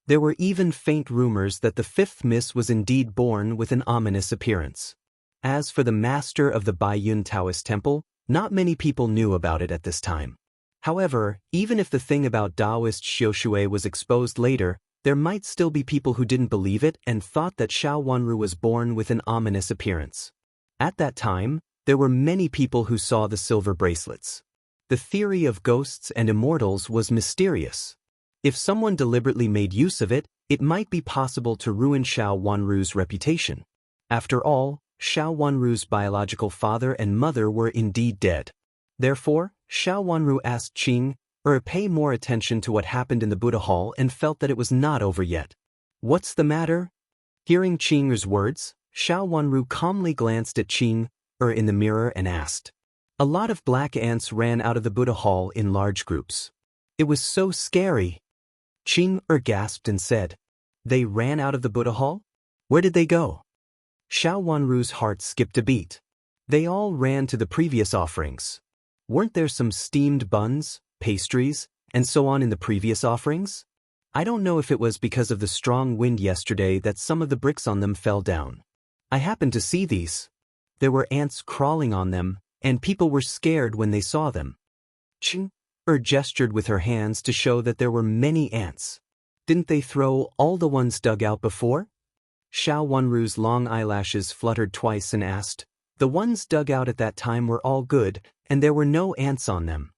There were even faint rumors that the fifth miss was indeed born with an ominous appearance. As for the master of the Baiyun Taoist temple, not many people knew about it at this time. However, even if the thing about Taoist Xiuxue was exposed later, there might still be people who didn't believe it and thought that Xiao Wanru was born with an ominous appearance. At that time, there were many people who saw the silver bracelets. The theory of ghosts and immortals was mysterious. If someone deliberately made use of it, it might be possible to ruin Xiao Wanru's reputation. After all, Xiao Wanru's biological father and mother were indeed dead. Therefore, Xiao Wanru asked Qing pay more attention to what happened in the Buddha Hall and felt that it was not over yet. What's the matter? Hearing Qing's words, Xiao Wanru calmly glanced at Qing in the mirror and asked. A lot of black ants ran out of the Buddha Hall in large groups. It was so scary. Qing gasped and said. They ran out of the Buddha Hall? Where did they go? Xiao Wanru's heart skipped a beat. They all ran to the previous offerings. Weren't there some steamed buns, pastries, and so on in the previous offerings? I don't know if it was because of the strong wind yesterday that some of the bricks on them fell down. I happened to see these. There were ants crawling on them, and people were scared when they saw them. Qing gestured with her hands to show that there were many ants. Didn't they throw all the ones dug out before? Xiao Wanru's long eyelashes fluttered twice and asked. The ones dug out at that time were all good, and there were no ants on them.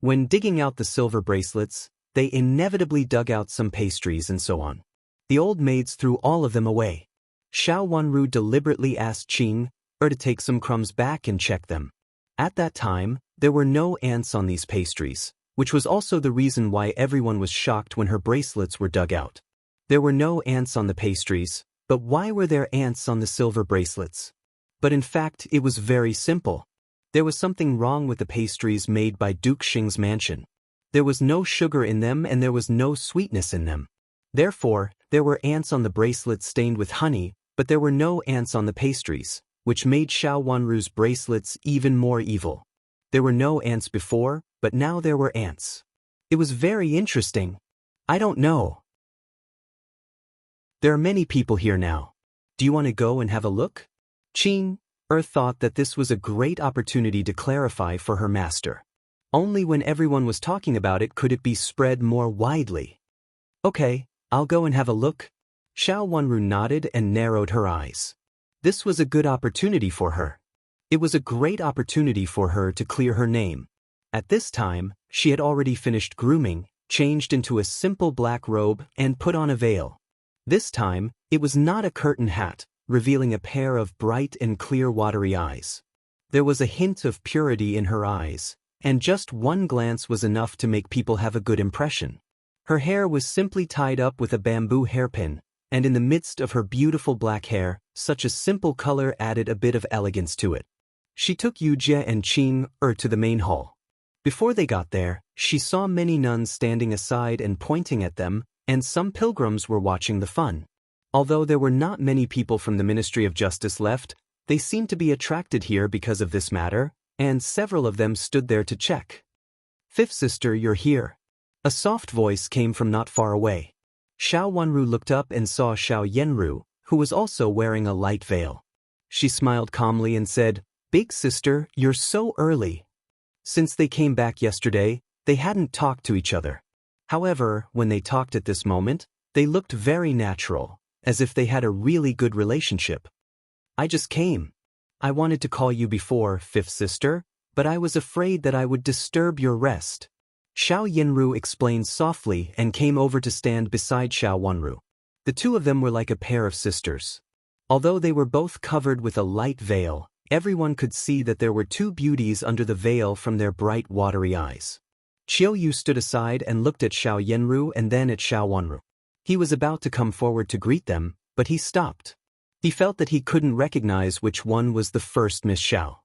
When digging out the silver bracelets, they inevitably dug out some pastries and so on. The old maids threw all of them away. Xiao Wanru deliberately asked Qing to take some crumbs back and check them. At that time, there were no ants on these pastries, which was also the reason why everyone was shocked when her bracelets were dug out. There were no ants on the pastries, but why were there ants on the silver bracelets? But in fact, it was very simple. There was something wrong with the pastries made by Duke Xing's mansion. There was no sugar in them and there was no sweetness in them. Therefore, there were ants on the bracelets stained with honey, but there were no ants on the pastries, which made Xiao Wanru's bracelets even more evil. There were no ants before, but now there were ants. It was very interesting. I don't know. There are many people here now. Do you want to go and have a look? Qing thought that this was a great opportunity to clarify for her master. Only when everyone was talking about it could it be spread more widely. Okay, I'll go and have a look. Xiao Wanru nodded and narrowed her eyes. This was a good opportunity for her. It was a great opportunity for her to clear her name. At this time, she had already finished grooming, changed into a simple black robe, and put on a veil. This time, it was not a curtain hat, revealing a pair of bright and clear watery eyes. There was a hint of purity in her eyes, and just one glance was enough to make people have a good impression. Her hair was simply tied up with a bamboo hairpin, and in the midst of her beautiful black hair, such a simple color added a bit of elegance to it. She took Yujie and Qing to the main hall. Before they got there, she saw many nuns standing aside and pointing at them, and some pilgrims were watching the fun. Although there were not many people from the Ministry of Justice left, they seemed to be attracted here because of this matter, and several of them stood there to check. Fifth sister, you're here. A soft voice came from not far away. Xiao Wanru looked up and saw Xiao Yenru, who was also wearing a light veil. She smiled calmly and said, Big sister, you're so early. Since they came back yesterday, they hadn't talked to each other. However, when they talked at this moment, they looked very natural, as if they had a really good relationship. I just came. I wanted to call you before, fifth sister, but I was afraid that I would disturb your rest. Xiao Yenru explained softly and came over to stand beside Xiao Wanru. The two of them were like a pair of sisters. Although they were both covered with a light veil, everyone could see that there were two beauties under the veil from their bright watery eyes. Qiu Yu stood aside and looked at Xiao Yenru and then at Xiao Wanru. He was about to come forward to greet them, but he stopped. He felt that he couldn't recognize which one was the first Miss Xiao.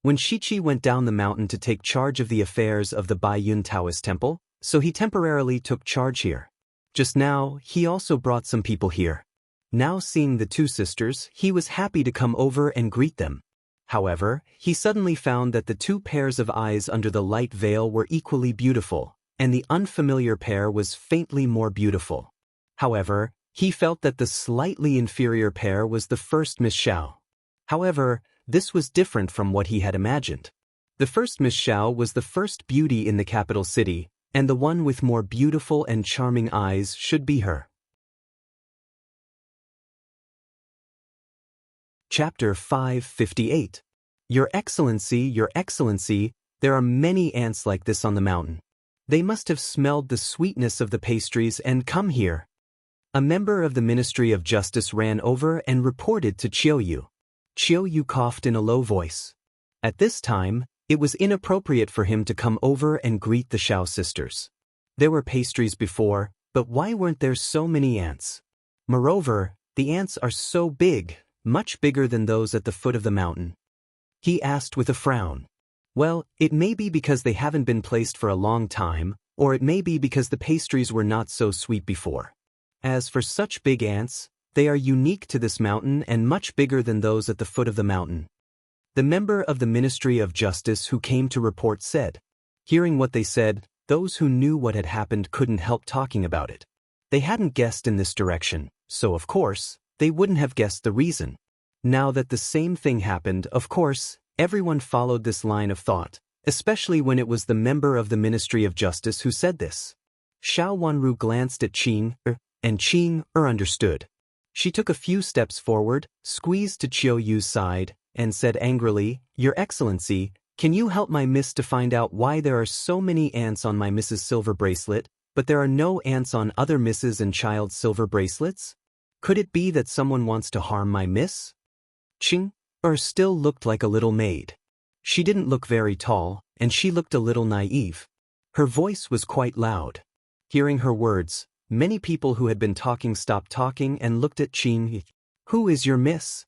When Shichi went down the mountain to take charge of the affairs of the Baiyun Taoist temple, so he temporarily took charge here. Just now, he also brought some people here. Now seeing the two sisters, he was happy to come over and greet them. However, he suddenly found that the two pairs of eyes under the light veil were equally beautiful, and the unfamiliar pair was faintly more beautiful. However, he felt that the slightly inferior pair was the first Miss Xiao. However, this was different from what he had imagined. The first Miss Xiao was the first beauty in the capital city, and the one with more beautiful and charming eyes should be her. Chapter 558. Your Excellency, there are many ants like this on the mountain. They must have smelled the sweetness of the pastries and come here. A member of the Ministry of Justice ran over and reported to Qiu Yu. Qiu Yu coughed in a low voice. At this time, it was inappropriate for him to come over and greet the Shao sisters. There were pastries before, but why weren't there so many ants? Moreover, the ants are so big, much bigger than those at the foot of the mountain. He asked with a frown. Well, it may be because they haven't been placed for a long time, or it may be because the pastries were not so sweet before. As for such big ants, they are unique to this mountain and much bigger than those at the foot of the mountain. The member of the Ministry of Justice who came to report said. Hearing what they said, those who knew what had happened couldn't help talking about it. They hadn't guessed in this direction, so of course, they wouldn't have guessed the reason. Now that the same thing happened, of course, everyone followed this line of thought, especially when it was the member of the Ministry of Justice who said this. Xiao Wanru glanced at Qing, and Qing understood. She took a few steps forward, squeezed to Qiu Yu's side, and said angrily, Your Excellency, can you help my miss to find out why there are so many ants on my Mrs. Silver Bracelet, but there are no ants on other Mrs. and Child's silver bracelets? Could it be that someone wants to harm my miss? Qing still looked like a little maid. She didn't look very tall, and she looked a little naive. Her voice was quite loud. Hearing her words, many people who had been talking stopped talking and looked at Qing. Who is your miss?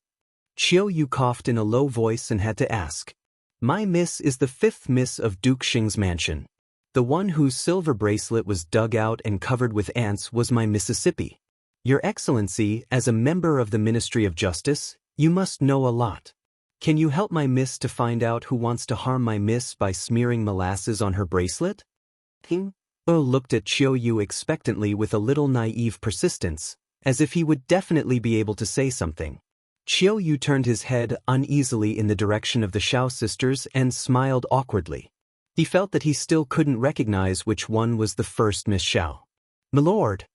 Qiu Yu coughed in a low voice and had to ask. My miss is the 5th miss of Duke Xing's mansion. The one whose silver bracelet was dug out and covered with ants was my Mississippi. Your Excellency, as a member of the Ministry of Justice, you must know a lot. Can you help my miss to find out who wants to harm my miss by smearing molasses on her bracelet? Qing looked at Qiu Yu expectantly with a little naive persistence, as if he would definitely be able to say something. Qiu Yu turned his head uneasily in the direction of the Shao sisters and smiled awkwardly. He felt that he still couldn't recognize which one was the first Miss Shao. Milord!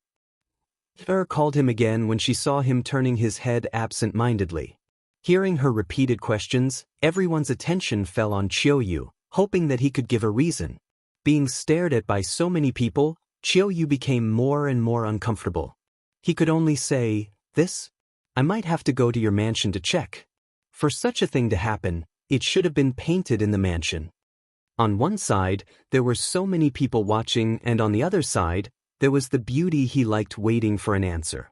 Called him again when she saw him turning his head absent-mindedly. Hearing her repeated questions, everyone's attention fell on Qiu Yu, hoping that he could give a reason. Being stared at by so many people, Qiu Yu became more and more uncomfortable. He could only say, This? I might have to go to your mansion to check. For such a thing to happen, it should have been painted in the mansion. On one side, there were so many people watching, and on the other side, there was the beauty he liked waiting for an answer.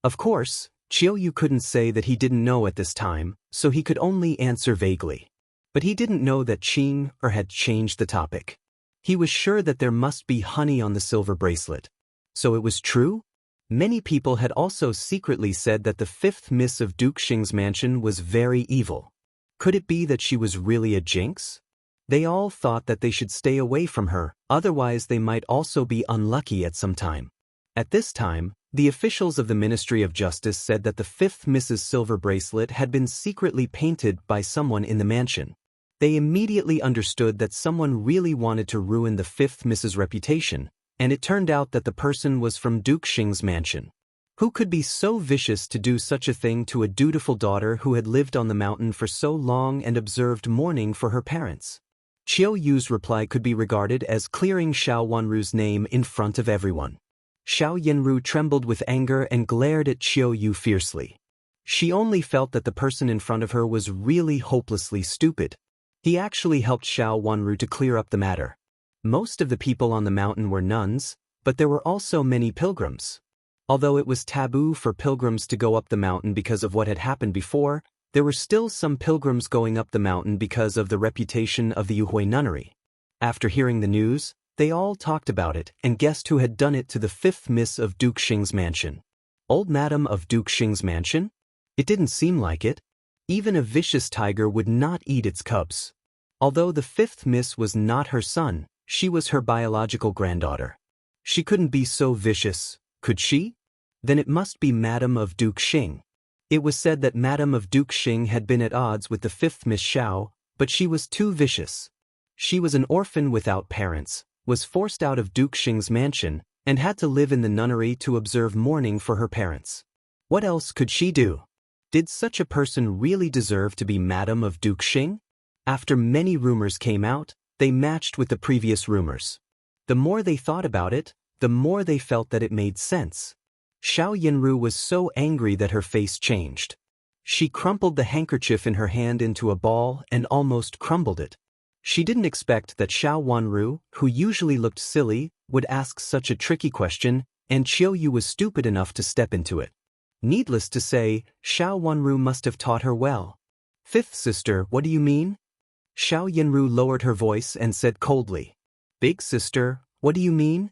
Of course, Qiu Yu couldn't say that he didn't know at this time, so he could only answer vaguely. But he didn't know that Qing had changed the topic. He was sure that there must be honey on the silver bracelet. So it was true? Many people had also secretly said that the 5th miss of Duke Xing's mansion was very evil. Could it be that she was really a jinx? They all thought that they should stay away from her, otherwise they might also be unlucky at some time. At this time, the officials of the Ministry of Justice said that the 5th Mrs. Silver Bracelet had been secretly painted by someone in the mansion. They immediately understood that someone really wanted to ruin the 5th Mrs. reputation, and it turned out that the person was from Duke Xing's mansion. Who could be so vicious to do such a thing to a dutiful daughter who had lived on the mountain for so long and observed mourning for her parents? Qiu Yu's reply could be regarded as clearing Xiao Wanru's name in front of everyone. Xiao Yanru trembled with anger and glared at Qiu Yu fiercely. She only felt that the person in front of her was really hopelessly stupid. He actually helped Xiao Wanru to clear up the matter. Most of the people on the mountain were nuns, but there were also many pilgrims. Although it was taboo for pilgrims to go up the mountain because of what had happened before, there were still some pilgrims going up the mountain because of the reputation of the Yuhui nunnery. After hearing the news, they all talked about it and guessed who had done it to the 5th miss of Duke Xing's mansion. Old Madam of Duke Xing's mansion? It didn't seem like it. Even a vicious tiger would not eat its cubs. Although the 5th miss was not her son, she was her biological granddaughter. She couldn't be so vicious, could she? Then it must be Madam of Duke Xing. It was said that Madam of Duke Xing had been at odds with the 5th Miss Xiao, but she was too vicious. She was an orphan without parents, was forced out of Duke Xing's mansion, and had to live in the nunnery to observe mourning for her parents. What else could she do? Did such a person really deserve to be Madam of Duke Xing? After many rumors came out, they matched with the previous rumors. The more they thought about it, the more they felt that it made sense. Xiao Yinru was so angry that her face changed. She crumpled the handkerchief in her hand into a ball and almost crumbled it. She didn't expect that Xiao Wanru, who usually looked silly, would ask such a tricky question, and Qiuyu was stupid enough to step into it. Needless to say, Xiao Wanru must have taught her well. Fifth sister, what do you mean? Xiao Yinru lowered her voice and said coldly. Big sister, what do you mean?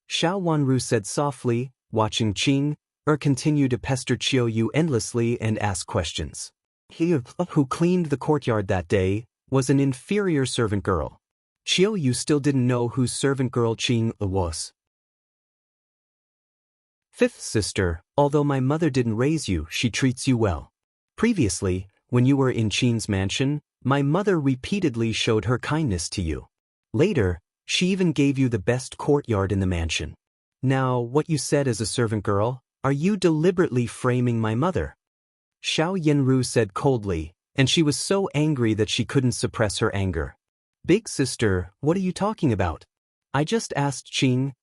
Xiao Wanru said softly, watching Qing continue to pester Qiuyu endlessly and ask questions. He who cleaned the courtyard that day was an inferior servant girl. Qiuyu still didn't know whose servant girl Qing was. Fifth sister, although my mother didn't raise you, she treats you well. Previously, when you were in Qing's mansion, my mother repeatedly showed her kindness to you. Later, she even gave you the best courtyard in the mansion. Now, what you said as a servant girl, are you deliberately framing my mother? Xiao Yinru said coldly, and she was so angry that she couldn't suppress her anger. Big sister, what are you talking about? I just asked Qing,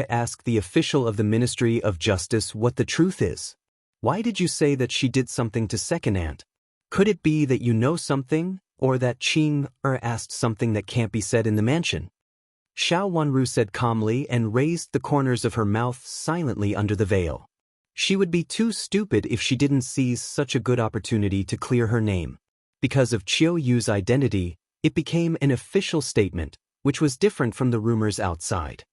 asked the official of the Ministry of Justice what the truth is. Why did you say that she did something to second aunt? Could it be that you know something, or that Qing asked something that can't be said in the mansion? Xiao Wanru said calmly and raised the corners of her mouth silently under the veil. She would be too stupid if she didn't seize such a good opportunity to clear her name. Because of Qiuyu's identity, it became an official statement, which was different from the rumors outside.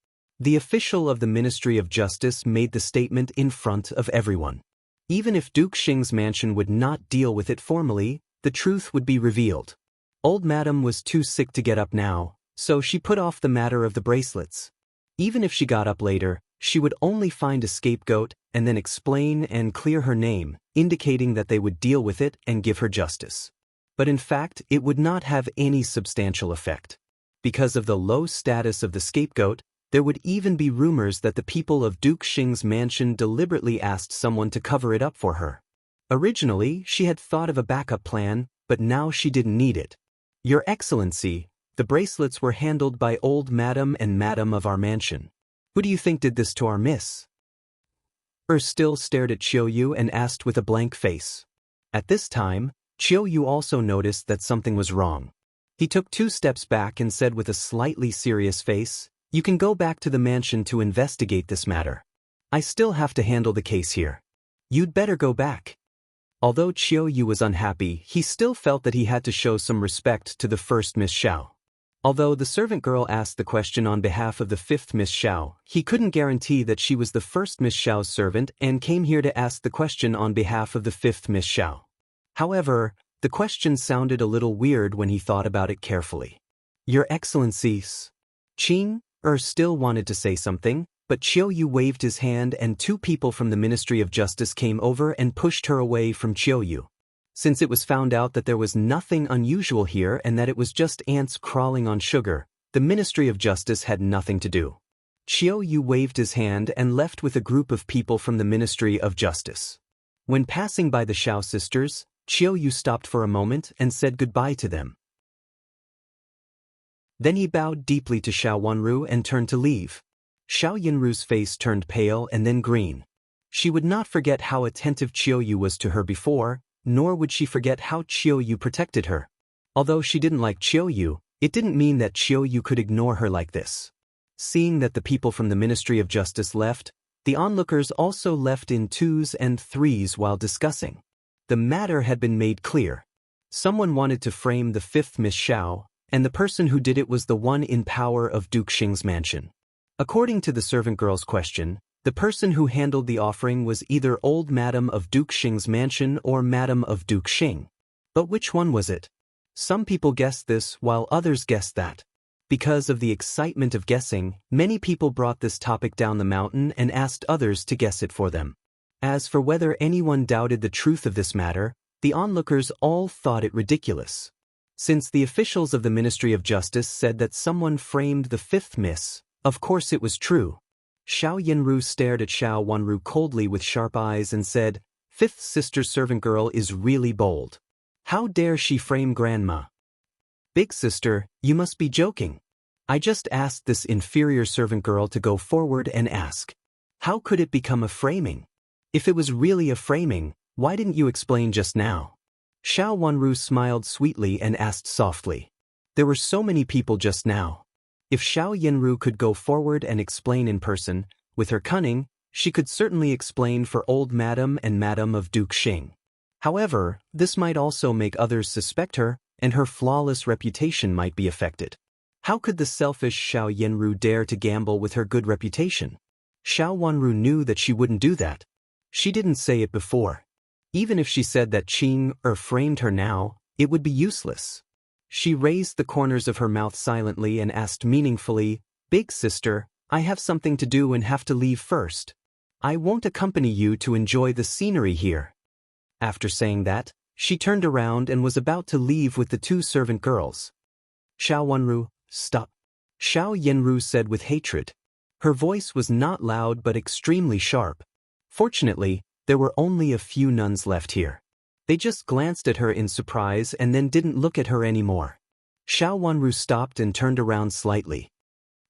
The official of the Ministry of Justice made the statement in front of everyone. Even if Duke Xing's mansion would not deal with it formally, the truth would be revealed. Old Madam was too sick to get up now, so she put off the matter of the bracelets. Even if she got up later, she would only find a scapegoat and then explain and clear her name, indicating that they would deal with it and give her justice. But in fact, it would not have any substantial effect. Because of the low status of the scapegoat, there would even be rumors that the people of Duke Xing's mansion deliberately asked someone to cover it up for her. Originally, she had thought of a backup plan, but now she didn't need it. Your Excellency, the bracelets were handled by old Madam and Madam of our mansion. Who do you think did this to our miss? Still stared at Qiuyu and asked with a blank face. At this time, Qiuyu also noticed that something was wrong. He took 2 steps back and said with a slightly serious face, You can go back to the mansion to investigate this matter. I still have to handle the case here. You'd better go back. Although Qiuyu was unhappy, he still felt that he had to show some respect to the first Miss Xiao. Although the servant girl asked the question on behalf of the 5th Miss Xiao, he couldn't guarantee that she was the first Miss Xiao's servant and came here to ask the question on behalf of the 5th Miss Xiao. However, the question sounded a little weird when he thought about it carefully. Your Excellencies. Qing still wanted to say something, but Qiuyu waved his hand and 2 people from the Ministry of Justice came over and pushed her away from Qiuyu. Since it was found out that there was nothing unusual here and that it was just ants crawling on sugar, the Ministry of Justice had nothing to do. Qiuyu waved his hand and left with a group of people from the Ministry of Justice. When passing by the Xiao sisters, Qiuyu stopped for a moment and said goodbye to them. Then he bowed deeply to Xiao Wanru and turned to leave. Xiao Yinru's face turned pale and then green. She would not forget how attentive Qiuyu was to her before, nor would she forget how Qiuyu protected her. Although she didn't like Qiuyu, it didn't mean that Qiuyu could ignore her like this. Seeing that the people from the Ministry of Justice left, the onlookers also left in 2s and 3s while discussing. The matter had been made clear. Someone wanted to frame the 5th Miss Xiao, and the person who did it was the one in power of Duke Xing's mansion. According to the servant girl's question, the person who handled the offering was either old Madam of Duke Xing's mansion or Madam of Duke Xing. But which one was it? Some people guessed this while others guessed that. Because of the excitement of guessing, many people brought this topic down the mountain and asked others to guess it for them. As for whether anyone doubted the truth of this matter, the onlookers all thought it ridiculous. Since the officials of the Ministry of Justice said that someone framed the 5th Miss, of course it was true. Xiao Yinru stared at Xiao Wanru coldly with sharp eyes and said, 5th sister's servant girl is really bold. How dare she frame Grandma? Big sister, you must be joking. I just asked this inferior servant girl to go forward and ask. How could it become a framing? If it was really a framing, why didn't you explain just now? Xiao Wanru smiled sweetly and asked softly. There were so many people just now. If Xiao Yanru could go forward and explain in person, with her cunning, she could certainly explain for old Madam and Madam of Duke Xing. However, this might also make others suspect her, and her flawless reputation might be affected. How could the selfish Xiao Yanru dare to gamble with her good reputation? Xiao Wanru knew that she wouldn't do that. She didn't say it before. Even if she said that Qing framed her now, it would be useless. She raised the corners of her mouth silently and asked meaningfully, "Big sister, I have something to do and have to leave first. I won't accompany you to enjoy the scenery here." After saying that, she turned around and was about to leave with the two servant girls. "Xiao Wanru, stop," Xiao Yanru said with hatred. Her voice was not loud but extremely sharp. Fortunately, there were only a few nuns left here. They just glanced at her in surprise and then didn't look at her anymore. Xiao Wanru stopped and turned around slightly.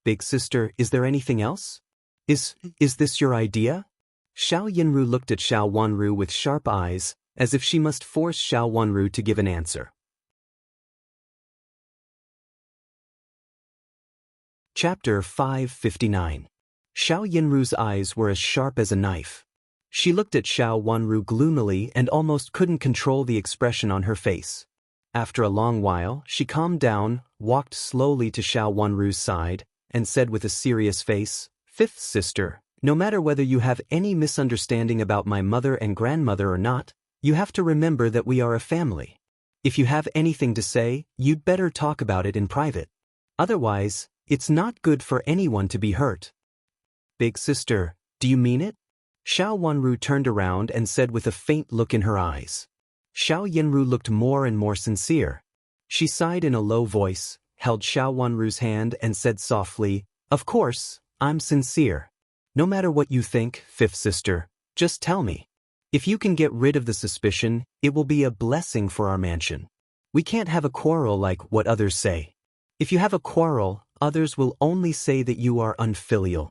"Big sister, is there anything else? Is this your idea?" Xiao Yanru looked at Xiao Wanru with sharp eyes, as if she must force Xiao Wanru to give an answer. Chapter 559. Xiao Yanru's eyes were as sharp as a knife. She looked at Xiao Wanru gloomily and almost couldn't control the expression on her face. After a long while, she calmed down, walked slowly to Xiao Wanru's side, and said with a serious face, "Fifth sister, no matter whether you have any misunderstanding about my mother and grandmother or not, you have to remember that we are a family. If you have anything to say, you'd better talk about it in private. Otherwise, it's not good for anyone to be hurt." "Big sister, do you mean it?" Xiao Wanru turned around and said with a faint look in her eyes. Xiao Yanru looked more and more sincere. She sighed in a low voice, held Xiao Wanru's hand and said softly, "Of course, I'm sincere. No matter what you think, fifth sister, just tell me. If you can get rid of the suspicion, it will be a blessing for our mansion. We can't have a quarrel like what others say. If you have a quarrel, others will only say that you are unfilial."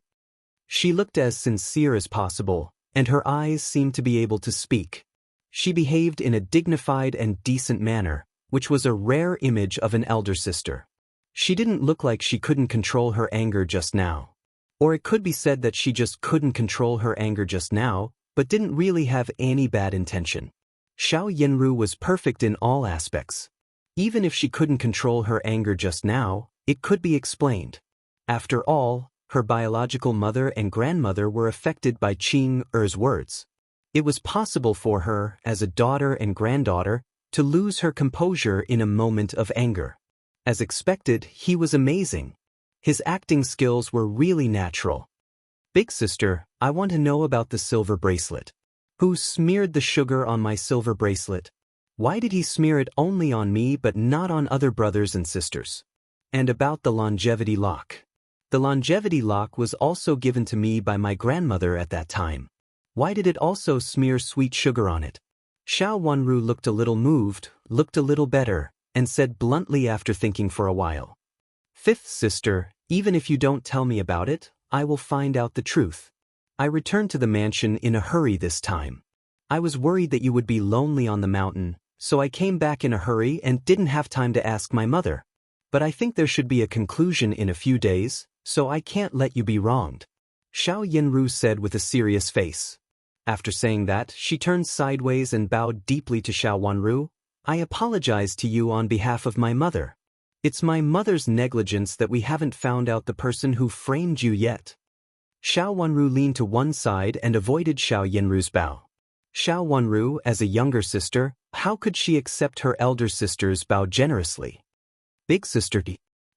She looked as sincere as possible, and her eyes seemed to be able to speak. She behaved in a dignified and decent manner, which was a rare image of an elder sister. She didn't look like she couldn't control her anger just now. Or it could be said that she just couldn't control her anger just now, but didn't really have any bad intention. Xiao Yanru was perfect in all aspects. Even if she couldn't control her anger just now, it could be explained. After all, her biological mother and grandmother were affected by Qing Er's words. It was possible for her, as a daughter and granddaughter, to lose her composure in a moment of anger. As expected, he was amazing. His acting skills were really natural. "Big sister, I want to know about the silver bracelet. Who smeared the sugar on my silver bracelet? Why did he smear it only on me but not on other brothers and sisters? And about the longevity lock. The longevity lock was also given to me by my grandmother at that time. Why did it also smear sweet sugar on it?" Xiao Wanru looked a little moved, looked a little better, and said bluntly after thinking for a while, "Fifth sister, even if you don't tell me about it, I will find out the truth. I returned to the mansion in a hurry this time. I was worried that you would be lonely on the mountain, so I came back in a hurry and didn't have time to ask my mother. But I think there should be a conclusion in a few days, so I can't let you be wronged," Xiao Yanru said with a serious face. After saying that, she turned sideways and bowed deeply to Xiao Wanru. "I apologize to you on behalf of my mother. It's my mother's negligence that we haven't found out the person who framed you yet." Xiao Wanru leaned to one side and avoided Xiao Yanru's bow. Xiao Wanru, as a younger sister, how could she accept her elder sister's bow generously? "Big sister,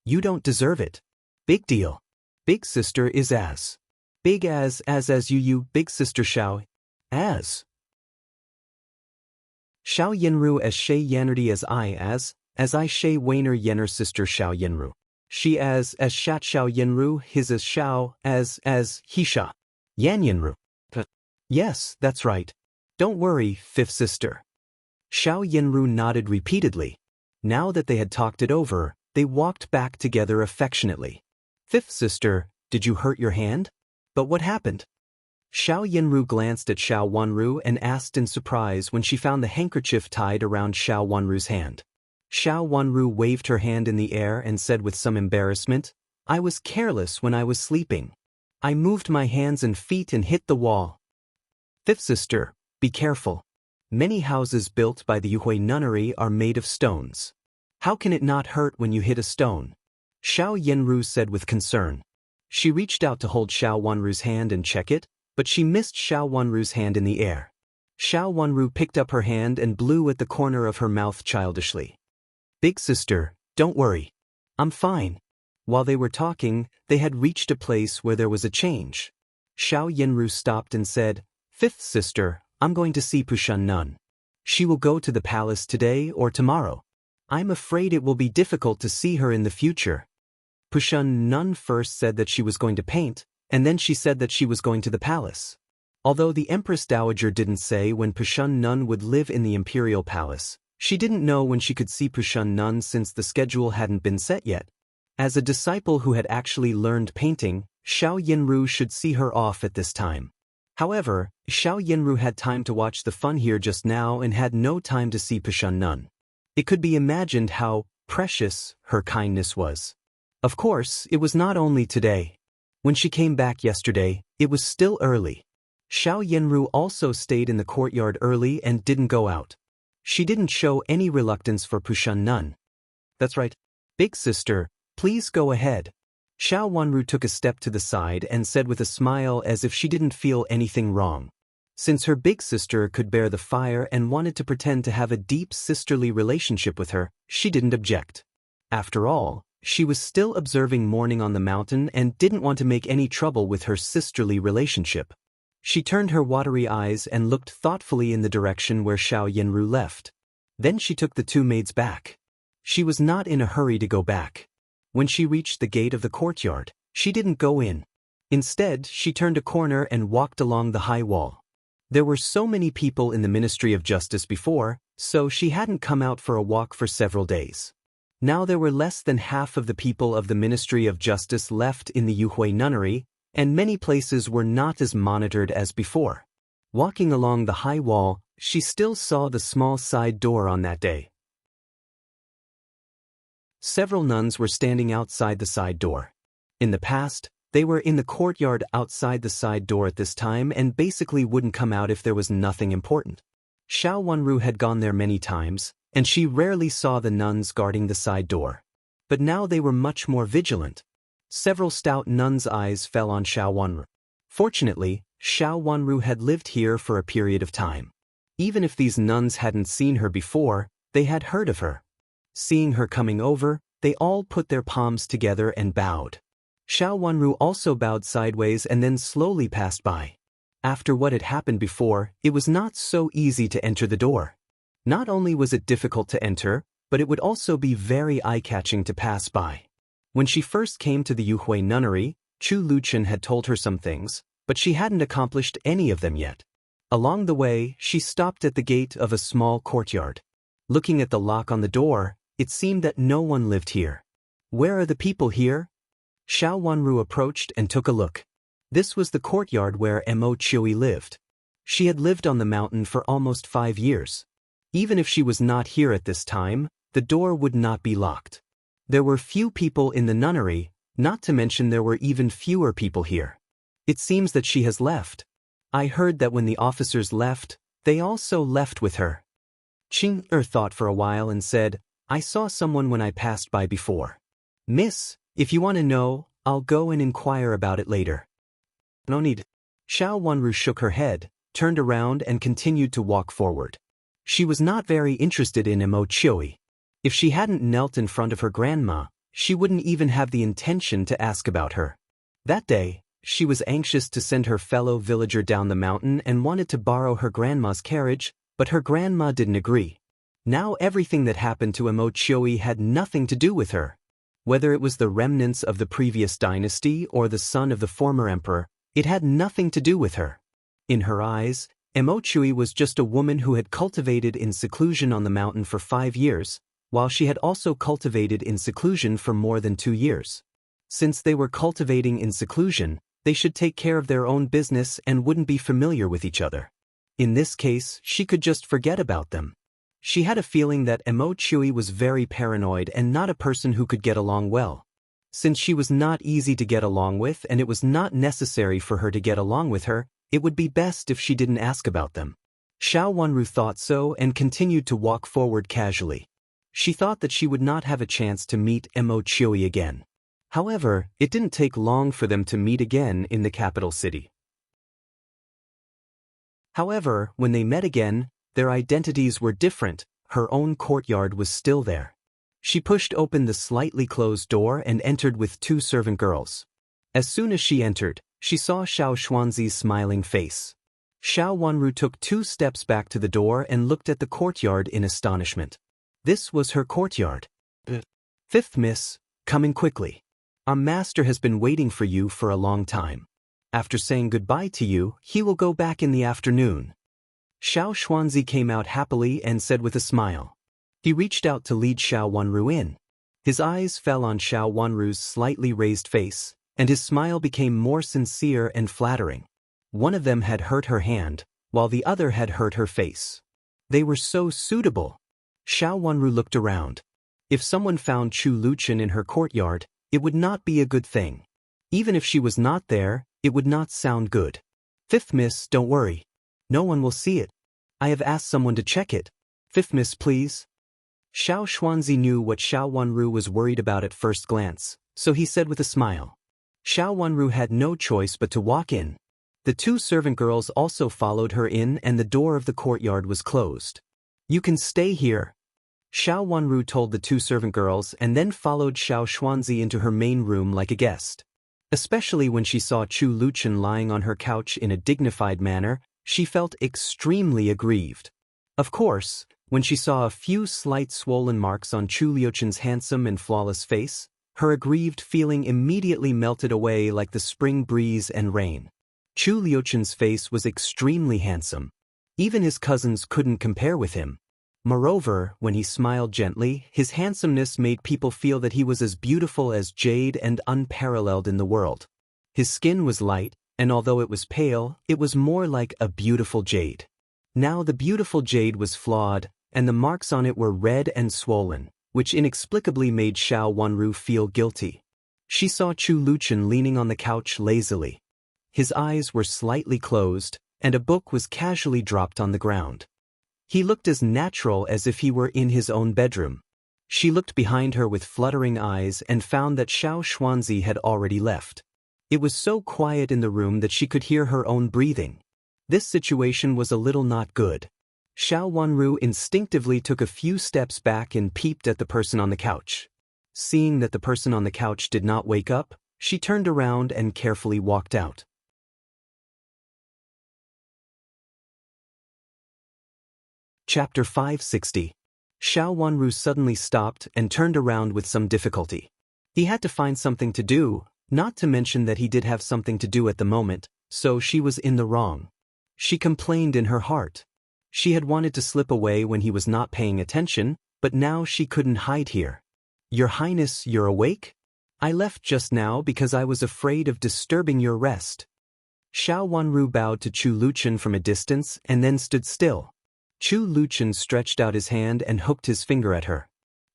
you don't deserve it. Big deal. Big sister is as big as you, big sister Xiao. As Xiao Yanru as Shay Yannerdi as I Shay Wainer Yenner sister Xiao Yanru. She as Shat Xiao Yanru, his as Xiao, as he Sha. Yan Yanru. Yes, that's right. Don't worry, fifth sister." Xiao Yanru nodded repeatedly. Now that they had talked it over, they walked back together affectionately. "Fifth sister, did you hurt your hand? But what happened?" Xiao Yinru glanced at Xiao Wanru and asked in surprise when she found the handkerchief tied around Xiao Wanru's hand. Xiao Wanru waved her hand in the air and said with some embarrassment, "I was careless when I was sleeping. I moved my hands and feet and hit the wall." Fifth sister, be careful. Many houses built by the Yuhui nunnery are made of stones. How can it not hurt when you hit a stone? Xiao Yinru said with concern. She reached out to hold Xiao Wanru's hand and check it, but she missed Xiao Wanru's hand in the air. Xiao Wanru picked up her hand and blew at the corner of her mouth childishly. "Big sister, don't worry. I'm fine." While they were talking, they had reached a place where there was a change. Xiao Yinru stopped and said, "Fifth sister, I'm going to see Pushun Nun. She will go to the palace today or tomorrow. I'm afraid it will be difficult to see her in the future." Pushun Nun first said that she was going to paint, and then she said that she was going to the palace. Although the Empress Dowager didn't say when Pushun Nun would live in the Imperial Palace, she didn't know when she could see Pushun Nun since the schedule hadn't been set yet. As a disciple who had actually learned painting, Xiao Yinru should see her off at this time. However, Xiao Yinru had time to watch the fun here just now and had no time to see Pushun Nun. It could be imagined how precious her kindness was. Of course, it was not only today. When she came back yesterday, it was still early. Xiao Yinru also stayed in the courtyard early and didn't go out. She didn't show any reluctance for Pushun Nun. "That's right. Big sister, please go ahead." Xiao Wanru took a step to the side and said with a smile as if she didn't feel anything wrong. Since her big sister could bear the fire and wanted to pretend to have a deep sisterly relationship with her, she didn't object. After all, she was still observing morning on the mountain and didn't want to make any trouble with her sisterly relationship. She turned her watery eyes and looked thoughtfully in the direction where Xiao Yinru left. Then she took the two maids back. She was not in a hurry to go back. When she reached the gate of the courtyard, she didn't go in. Instead, she turned a corner and walked along the high wall. There were so many people in the Ministry of Justice before, so she hadn't come out for a walk for several days. Now there were less than half of the people of the Ministry of Justice left in the Yuhui nunnery, and many places were not as monitored as before. Walking along the high wall, she still saw the small side door on that day. Several nuns were standing outside the side door. In the past, they were in the courtyard outside the side door at this time and basically wouldn't come out if there was nothing important. Xiao Wanru had gone there many times, and she rarely saw the nuns guarding the side door. But now they were much more vigilant. Several stout nuns' eyes fell on Xiao Wanru. Fortunately, Xiao Wanru had lived here for a period of time. Even if these nuns hadn't seen her before, they had heard of her. Seeing her coming over, they all put their palms together and bowed. Xiao Wanru also bowed sideways and then slowly passed by. After what had happened before, it was not so easy to enter the door. Not only was it difficult to enter, but it would also be very eye-catching to pass by. When she first came to the Yuhui nunnery, Chu Luchen had told her some things, but she hadn't accomplished any of them yet. Along the way, she stopped at the gate of a small courtyard. Looking at the lock on the door, it seemed that no one lived here. "Where are the people here?" Xiao Wanru approached and took a look. This was the courtyard where Mo Chui lived. She had lived on the mountain for almost 5 years. Even if she was not here at this time, the door would not be locked. There were few people in the nunnery, not to mention there were even fewer people here. It seems that she has left. I heard that when the officers left, they also left with her. Qing thought for a while and said, "I saw someone when I passed by before. Miss, if you want to know, I'll go and inquire about it later." "No need." Xiao Wanru shook her head, turned around and continued to walk forward. She was not very interested in Mo Chui. If she hadn't knelt in front of her grandma, she wouldn't even have the intention to ask about her. That day, she was anxious to send her fellow villager down the mountain and wanted to borrow her grandma's carriage, but her grandma didn't agree. Now everything that happened to Mo Chui had nothing to do with her. Whether it was the remnants of the previous dynasty or the son of the former emperor, it had nothing to do with her. In her eyes, Mo Chui was just a woman who had cultivated in seclusion on the mountain for 5 years, while she had also cultivated in seclusion for more than 2 years. Since they were cultivating in seclusion, They should take care of their own business and wouldn't be familiar with each other. In this case, she could just forget about them. She had a feeling that Emo Chui was very paranoid and not a person who could get along well. Since she was not easy to get along with and it was not necessary for her to get along with her, it would be best if she didn't ask about them. Xiao Wanru thought so and continued to walk forward casually. She thought that she would not have a chance to meet Emo Chui again. However, it didn't take long for them to meet again in the capital city. However, when they met again, their identities were different. Her own courtyard was still there. She pushed open the slightly closed door and entered with 2 servant girls. As soon as she entered, she saw Xiao Xuanzi's smiling face. Xiao Wanru took 2 steps back to the door and looked at the courtyard in astonishment. This was her courtyard. "Fifth miss, come in quickly. Our master has been waiting for you for a long time. After saying goodbye to you, he will go back in the afternoon." Xiao Xuanzi came out happily and said with a smile. He reached out to lead Xiao Wanru in. His eyes fell on Xiao Wanru's slightly raised face, and his smile became more sincere and flattering. One of them had hurt her hand, while the other had hurt her face. They were so suitable. Xiao Wanru looked around. If someone found Chu Luchan in her courtyard, it would not be a good thing. Even if she was not there, it would not sound good. "Fifth miss, don't worry. No one will see it. I have asked someone to check it. Fifth miss, please." Xiao Xuanzi knew what Xiao Wanru was worried about at first glance, so he said with a smile. Xiao Wanru had no choice but to walk in. The 2 servant girls also followed her in and the door of the courtyard was closed. "You can stay here," Xiao Wanru told the 2 servant girls and then followed Xiao Xuanzi into her main room like a guest. Especially when she saw Chu Luchan lying on her couch in a dignified manner, she felt extremely aggrieved. Of course, when she saw a few slight swollen marks on Chu Luchan's handsome and flawless face, her aggrieved feeling immediately melted away like the spring breeze and rain. Chu Luchan's face was extremely handsome. Even his cousins couldn't compare with him. Moreover, when he smiled gently, his handsomeness made people feel that he was as beautiful as jade and unparalleled in the world. His skin was light, and although it was pale, it was more like a beautiful jade. Now the beautiful jade was flawed, and the marks on it were red and swollen, which inexplicably made Xiao Wanru feel guilty. She saw Chu Luchan leaning on the couch lazily. His eyes were slightly closed, and a book was casually dropped on the ground. He looked as natural as if he were in his own bedroom. She looked behind her with fluttering eyes and found that Xiao Xuanzi had already left. It was so quiet in the room that she could hear her own breathing. This situation was a little not good. Xiao Wanru instinctively took a few steps back and peeped at the person on the couch. Seeing that the person on the couch did not wake up, she turned around and carefully walked out. Chapter 560. Xiao Wanru suddenly stopped and turned around with some difficulty. He had to find something to do, not to mention that he did have something to do at the moment, so she was in the wrong. She complained in her heart. She had wanted to slip away when he was not paying attention, but now she couldn't hide here. "Your Highness, you're awake? I left just now because I was afraid of disturbing your rest." Xiao Wanru bowed to Chu Luchan from a distance and then stood still. Chu Luchan stretched out his hand and hooked his finger at her.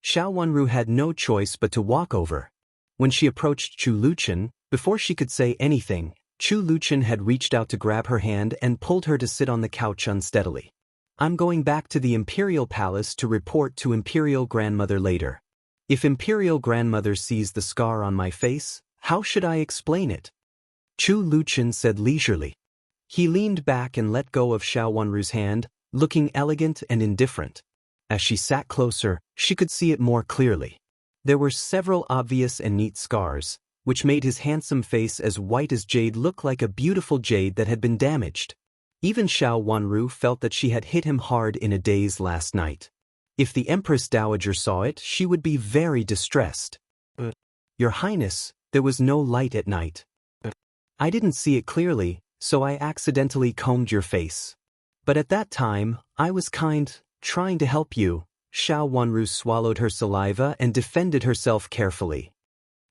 Xiao Wanru had no choice but to walk over. When she approached Chu Luchan, before she could say anything, Chu Luchan had reached out to grab her hand and pulled her to sit on the couch unsteadily. "I'm going back to the Imperial Palace to report to Imperial Grandmother later. If Imperial Grandmother sees the scar on my face, how should I explain it?" Chu Luchan said leisurely. He leaned back and let go of Xiao Wanru's hand, looking elegant and indifferent. As she sat closer, she could see it more clearly. There were several obvious and neat scars, which made his handsome face as white as jade look like a beautiful jade that had been damaged. Even Xiao Wanru felt that she had hit him hard in a daze last night. If the Empress Dowager saw it, she would be very distressed. "Your Highness, there was no light at night. I didn't see it clearly, so I accidentally combed your face. But at that time, I was trying to help you." Xiao Wanru swallowed her saliva and defended herself carefully.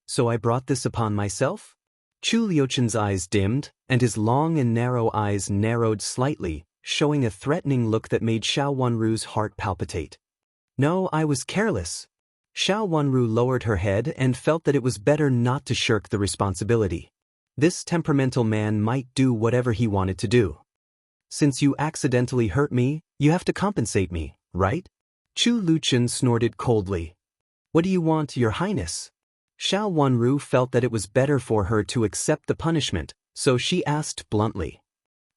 "So I brought this upon myself? Chu Liuchen's eyes dimmed, and his long and narrow eyes narrowed slightly, showing a threatening look that made Xiao Wanru's heart palpitate. No, I was careless. Xiao Wanru lowered her head and felt that it was better not to shirk the responsibility. This temperamental man might do whatever he wanted to do. Since you accidentally hurt me, you have to compensate me, right? Chu Liuchen snorted coldly. What do you want, Your Highness? Xiao Wanru felt that it was better for her to accept the punishment, so she asked bluntly.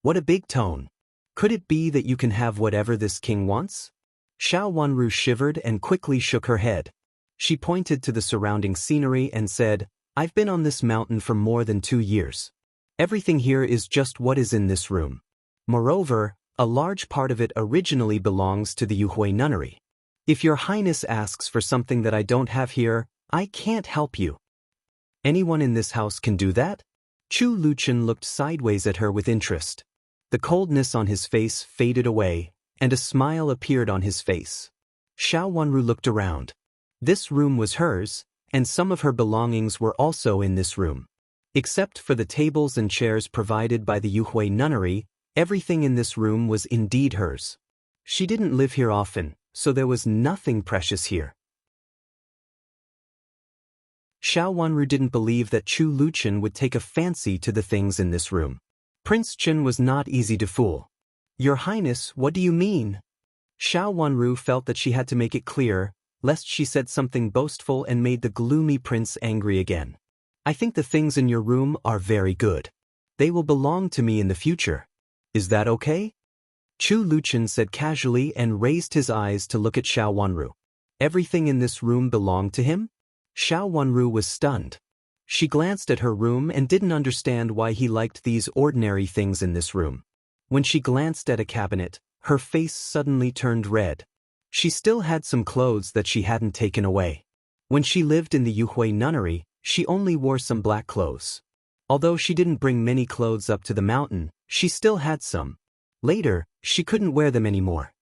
What a big tone. Could it be that you can have whatever this king wants? Xiao Wanru shivered and quickly shook her head. She pointed to the surrounding scenery and said, I've been on this mountain for more than 2 years. Everything here is just what is in this room. Moreover, a large part of it originally belongs to the Yuhui nunnery. If Your Highness asks for something that I don't have here, I can't help you. Anyone in this house can do that? Chu Liuchen looked sideways at her with interest. The coldness on his face faded away, and a smile appeared on his face. Xiao Wanru looked around. This room was hers, and some of her belongings were also in this room. Except for the tables and chairs provided by the Yuhui nunnery, everything in this room was indeed hers. She didn't live here often, so there was nothing precious here. Xiao Wanru didn't believe that Chu Liuchen would take a fancy to the things in this room. Prince Chen was not easy to fool. Your Highness, what do you mean? Xiao Wanru felt that she had to make it clear, lest she said something boastful and made the gloomy prince angry again. I think the things in your room are very good. They will belong to me in the future. Is that okay? Chu Liuchen said casually and raised his eyes to look at Xiao Wanru. Everything in this room belonged to him? Xiao Wanru was stunned. She glanced at her room and didn't understand why he liked these ordinary things in this room. When she glanced at a cabinet, her face suddenly turned red. She still had some clothes that she hadn't taken away. When she lived in the Yuhui nunnery, she only wore some black clothes. Although she didn't bring many clothes up to the mountain, she still had some. Later, she couldn't wear them anymore.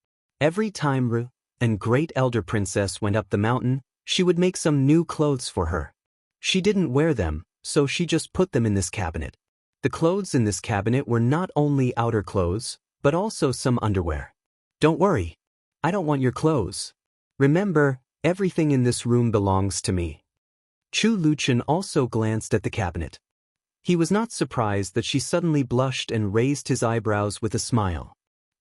Every time Ru and Great Elder Princess went up the mountain, she would make some new clothes for her. She didn't wear them, so she just put them in this cabinet. The clothes in this cabinet were not only outer clothes, but also some underwear. Don't worry. I don't want your clothes. Remember, everything in this room belongs to me. Chu Liuchen also glanced at the cabinet. He was not surprised that she suddenly blushed and raised his eyebrows with a smile.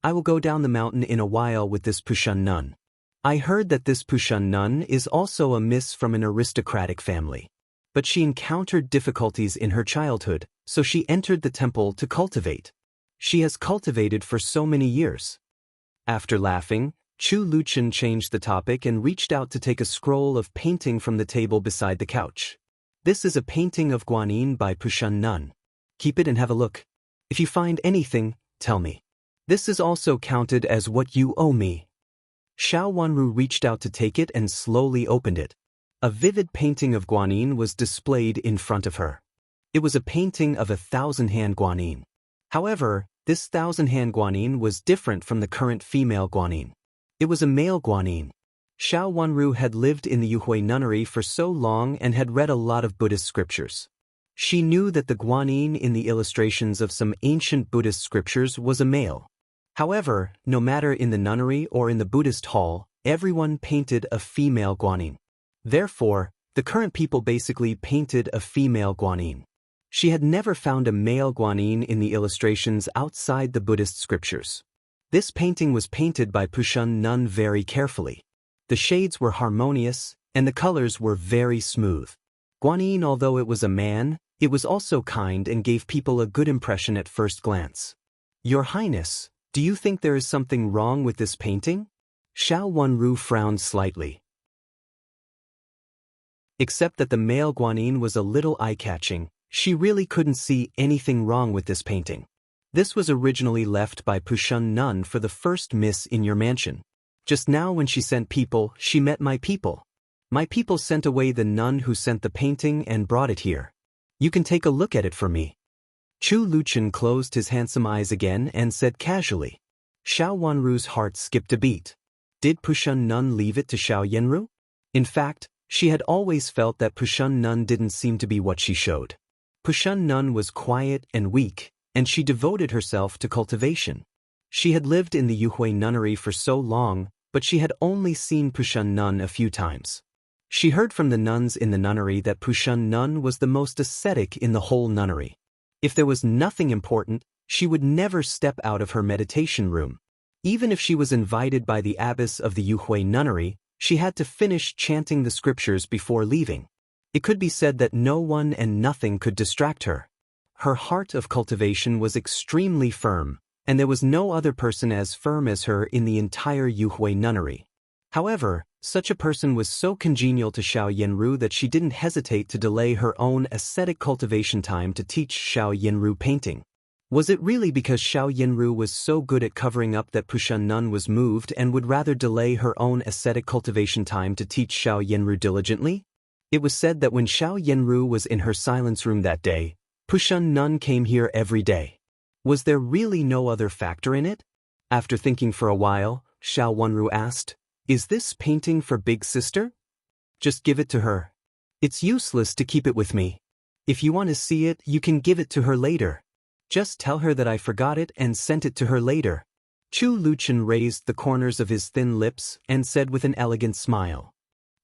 I will go down the mountain in a while with this Pushun nun. I heard that this Pushun nun is also a miss from an aristocratic family. But she encountered difficulties in her childhood, so she entered the temple to cultivate. She has cultivated for so many years. After laughing, Chu Liuchen changed the topic and reached out to take a scroll of painting from the table beside the couch. This is a painting of Guanyin by Pushun nun. Keep it and have a look. If you find anything, tell me. This is also counted as what you owe me. Xiao Wanru reached out to take it and slowly opened it. A vivid painting of Guanyin was displayed in front of her. It was a painting of a 1,000-hand Guanyin. However, this 1,000-hand Guanyin was different from the current female Guanyin. It was a male Guanyin. Xiao Wanru had lived in the Yuhui nunnery for so long and had read a lot of Buddhist scriptures. She knew that the Guanyin in the illustrations of some ancient Buddhist scriptures was a male. However, no matter in the nunnery or in the Buddhist hall, everyone painted a female Guanyin. Therefore, the current people basically painted a female Guanyin. She had never found a male Guanyin in the illustrations outside the Buddhist scriptures. This painting was painted by Pushun nun very carefully. The shades were harmonious, and the colors were very smooth. Guanyin, although it was a man, it was also kind and gave people a good impression at first glance. Your Highness, do you think there is something wrong with this painting? Xiao Wanru frowned slightly. Except that the male Guanyin was a little eye-catching, she really couldn't see anything wrong with this painting. This was originally left by Pushun nun for the first miss in your mansion. Just now when she sent people, she met my people. My people sent away the nun who sent the painting and brought it here. You can take a look at it for me. Chu Liuchen closed his handsome eyes again and said casually. Xiao Wanru's heart skipped a beat. Did Pushun nun leave it to Xiao Yanru? In fact, she had always felt that Pushun nun didn't seem to be what she showed. Pushun Nun was quiet and weak, and she devoted herself to cultivation. She had lived in the Yuhui nunnery for so long, but she had only seen Pushun Nun a few times. She heard from the nuns in the nunnery that Pushun Nun was the most ascetic in the whole nunnery. If there was nothing important, she would never step out of her meditation room. Even if she was invited by the abbess of the Yuhui nunnery, she had to finish chanting the scriptures before leaving. It could be said that no one and nothing could distract her. Her heart of cultivation was extremely firm, and there was no other person as firm as her in the entire Yuhui nunnery. However, such a person was so congenial to Xiao Yanru that she didn't hesitate to delay her own ascetic cultivation time to teach Xiao Yanru painting. Was it really because Xiao Yanru was so good at covering up that Pushun Nun was moved and would rather delay her own ascetic cultivation time to teach Xiao Yanru diligently? It was said that when Xiao Yanru was in her silence room that day, Pushun Nun came here every day. Was there really no other factor in it? After thinking for a while, Xiao Wanru asked, "Is this painting for Big Sister? Just give it to her. It's useless to keep it with me. If you want to see it, you can give it to her later. Just tell her that I forgot it and sent it to her later." Chu Luchen raised the corners of his thin lips and said with an elegant smile,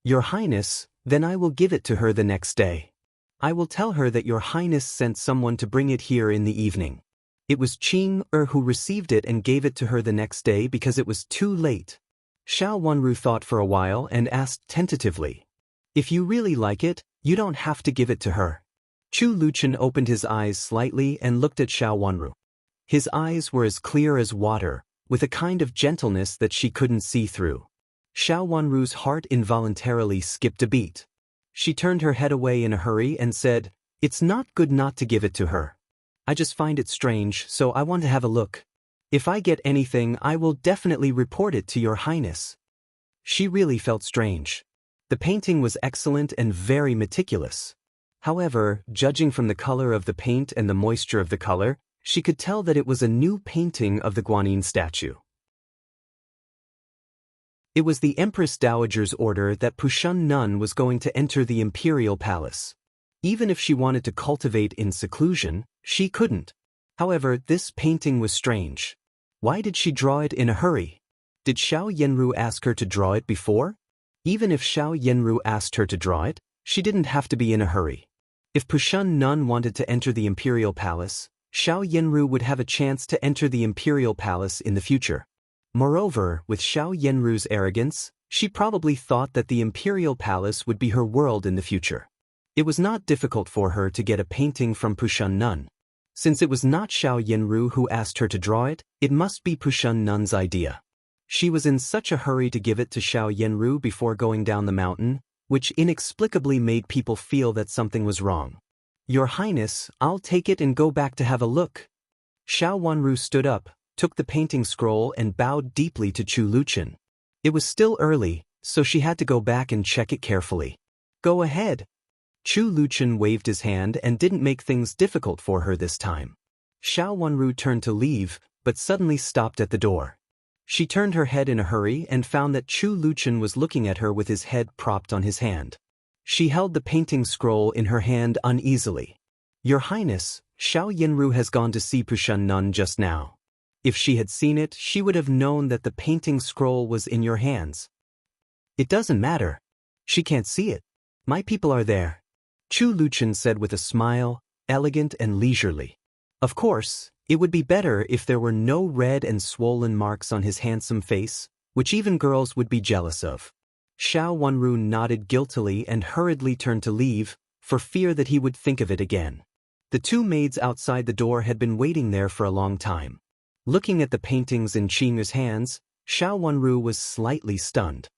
"Your Highness, then I will give it to her the next day. I will tell her that Your Highness sent someone to bring it here in the evening." It was Qing who received it and gave it to her the next day because it was too late. Xiao Wanru thought for a while and asked tentatively, "If you really like it, you don't have to give it to her." Chu Luchen opened his eyes slightly and looked at Xiao Wanru. His eyes were as clear as water, with a kind of gentleness that she couldn't see through. Xiao Wanru's heart involuntarily skipped a beat. She turned her head away in a hurry and said, "It's not good not to give it to her. I just find it strange, so I want to have a look. If I get anything, I will definitely report it to Your Highness." She really felt strange. The painting was excellent and very meticulous. However, judging from the color of the paint and the moisture of the color, she could tell that it was a new painting of the Guanyin statue. It was the Empress Dowager's order that Pushun Nun was going to enter the Imperial Palace. Even if she wanted to cultivate in seclusion, she couldn't. However, this painting was strange. Why did she draw it in a hurry? Did Xiao Yanru ask her to draw it before? Even if Xiao Yanru asked her to draw it, she didn't have to be in a hurry. If Pushun Nun wanted to enter the Imperial Palace, Xiao Yanru would have a chance to enter the Imperial Palace in the future. Moreover, with Xiao Yanru's arrogance, she probably thought that the Imperial Palace would be her world in the future. It was not difficult for her to get a painting from Pushun Nun. Since it was not Xiao Yanru who asked her to draw it, it must be Pushun Nun's idea. She was in such a hurry to give it to Xiao Yanru before going down the mountain, which inexplicably made people feel that something was wrong. "Your Highness, I'll take it and go back to have a look." Xiao Wanru stood up, took the painting scroll and bowed deeply to Chu Luchen. It was still early, so she had to go back and check it carefully. "Go ahead." Chu Luchen waved his hand and didn't make things difficult for her this time. Xiao Wanru turned to leave, but suddenly stopped at the door. She turned her head in a hurry and found that Chu Luchen was looking at her with his head propped on his hand. She held the painting scroll in her hand uneasily. "Your Highness, Xiao Yanru has gone to see Pushun Nun just now. If she had seen it, she would have known that the painting scroll was in your hands." "It doesn't matter. She can't see it. My people are there," Chu Luchen said with a smile, elegant and leisurely. Of course, it would be better if there were no red and swollen marks on his handsome face, which even girls would be jealous of. Xiao Wanru nodded guiltily and hurriedly turned to leave, for fear that he would think of it again. The two maids outside the door had been waiting there for a long time. Looking at the paintings in Qing's hands, Xiao Wanru was slightly stunned.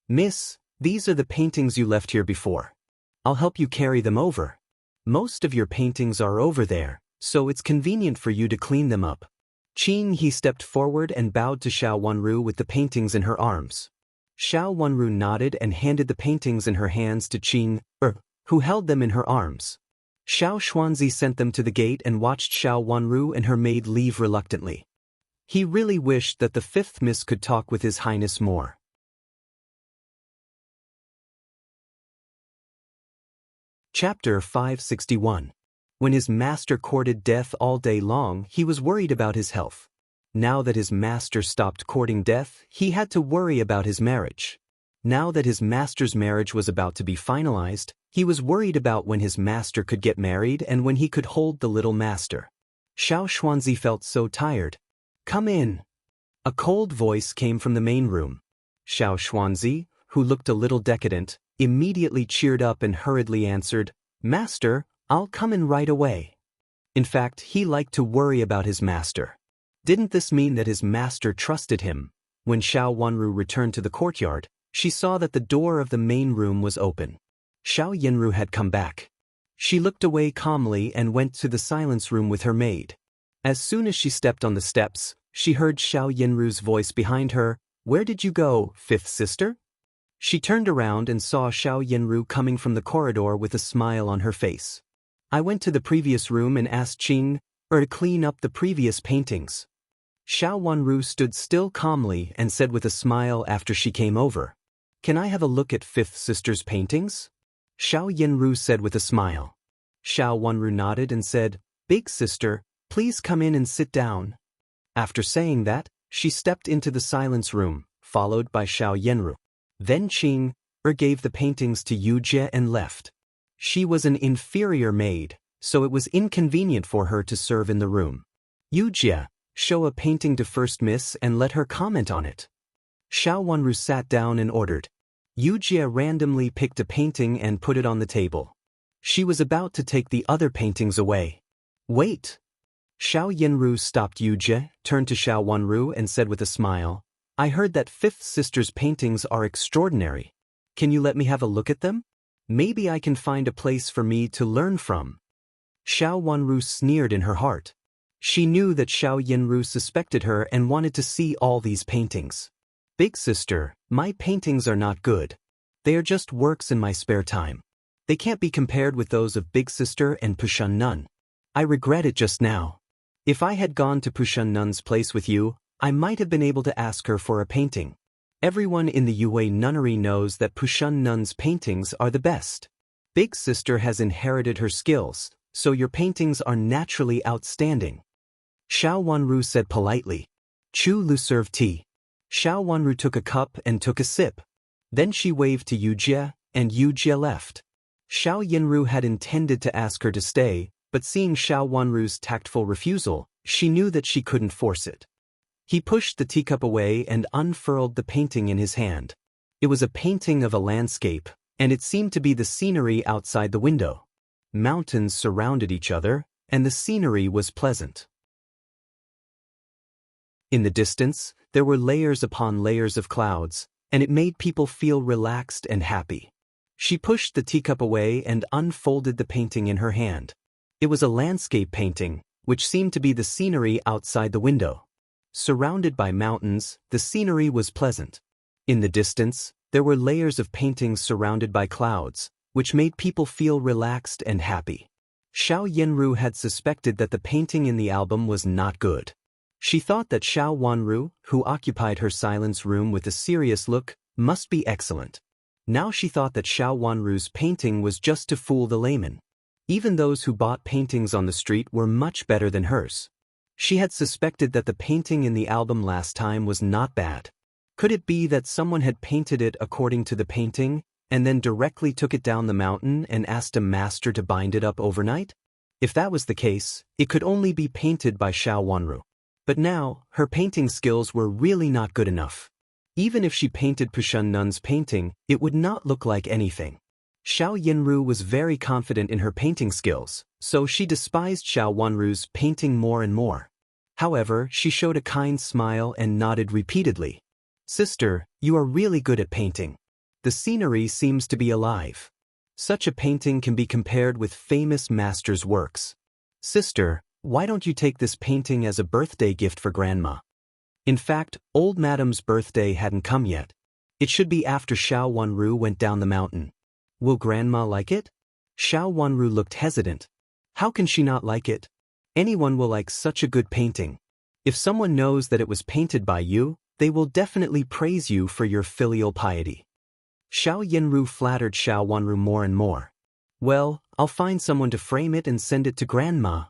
"Miss, these are the paintings you left here before. I'll help you carry them over. Most of your paintings are over there, so it's convenient for you to clean them up." He stepped forward and bowed to Xiao Wanru with the paintings in her arms. Xiao Wanru nodded and handed the paintings in her hands to Qing, who held them in her arms. Xiao Xuanzi sent them to the gate and watched Xiao Wanru and her maid leave reluctantly. He really wished that the fifth miss could talk with His Highness more. Chapter 561. When his master courted death all day long, he was worried about his health. Now that his master stopped courting death, he had to worry about his marriage. Now that his master's marriage was about to be finalized, he was worried about when his master could get married and when he could hold the little master. Xiao Xuanzi felt so tired. "Come in." A cold voice came from the main room. Xiao Xuanzi, who looked a little decadent, immediately cheered up and hurriedly answered, "Master, I'll come in right away." In fact, he liked to worry about his master. Didn't this mean that his master trusted him? When Xiao Wanru returned to the courtyard, she saw that the door of the main room was open. Xiao Yinru had come back. She looked away calmly and went to the silence room with her maid. As soon as she stepped on the steps, she heard Xiao Yinru's voice behind her, "Where did you go, fifth sister?" She turned around and saw Xiao Yinru coming from the corridor with a smile on her face. "I went to the previous room and asked Qing to clean up the previous paintings." Xiao Wanru stood still calmly and said with a smile after she came over, "Can I have a look at fifth sister's paintings?" Xiao Yinru said with a smile. Xiao Wanru nodded and said, "Big sister, please come in and sit down." After saying that, she stepped into the silence room, followed by Xiao Yinru. Then Qing gave the paintings to Yu Jie and left. She was an inferior maid, so it was inconvenient for her to serve in the room. "Yu Jie, show a painting to First Miss and let her comment on it." Xiao Wanru sat down and ordered. Yu Jie randomly picked a painting and put it on the table. She was about to take the other paintings away. "Wait." Xiao Yinru stopped Yu Jie, turned to Xiao Wanru and said with a smile, "I heard that fifth sister's paintings are extraordinary. Can you let me have a look at them? Maybe I can find a place for me to learn from." Xiao Wanru sneered in her heart. She knew that Xiao Yinru suspected her and wanted to see all these paintings. "Big sister, my paintings are not good. They are just works in my spare time. They can't be compared with those of Big Sister and Pushun Nun. I regret it just now. If I had gone to Pushun Nun's place with you, I might have been able to ask her for a painting. Everyone in the Yue nunnery knows that Pushun Nun's paintings are the best. Big Sister has inherited her skills, so your paintings are naturally outstanding." Xiao Wanru said politely. "Chu Lu serve tea." Xiao Wanru took a cup and took a sip. Then she waved to Yu Jie, and Yu Jie left. Xiao Yinru had intended to ask her to stay, but seeing Xiao Wanru's tactful refusal, she knew that she couldn't force it. He pushed the teacup away and unfurled the painting in his hand. It was a painting of a landscape, and it seemed to be the scenery outside the window. Mountains surrounded each other, and the scenery was pleasant. In the distance, there were layers upon layers of clouds, and it made people feel relaxed and happy. She pushed the teacup away and unfolded the painting in her hand. It was a landscape painting, which seemed to be the scenery outside the window. Surrounded by mountains, the scenery was pleasant. In the distance, there were layers of paintings surrounded by clouds, which made people feel relaxed and happy. Xiao Yinru had suspected that the painting in the album was not good. She thought that Xiao Wanru, who occupied her silence room with a serious look, must be excellent. Now she thought that Xiao Wanru's painting was just to fool the layman. Even those who bought paintings on the street were much better than hers. She had suspected that the painting in the album last time was not bad. Could it be that someone had painted it according to the painting, and then directly took it down the mountain and asked a master to bind it up overnight? If that was the case, it could only be painted by Xiao Wanru. But now, her painting skills were really not good enough. Even if she painted Pushun Nun's painting, it would not look like anything. Xiao Yinru was very confident in her painting skills, so she despised Xiao Wanru's painting more and more. However, she showed a kind smile and nodded repeatedly. "Sister, you are really good at painting. The scenery seems to be alive. Such a painting can be compared with famous masters' works. Sister, why don't you take this painting as a birthday gift for Grandma?" In fact, old Madam's birthday hadn't come yet. It should be after Xiao Wanru went down the mountain. Will Grandma like it? Xiao Wanru looked hesitant. How can she not like it? Anyone will like such a good painting. If someone knows that it was painted by you, they will definitely praise you for your filial piety. Xiao Yinru flattered Xiao Wanru more and more. "Well, I'll find someone to frame it and send it to Grandma.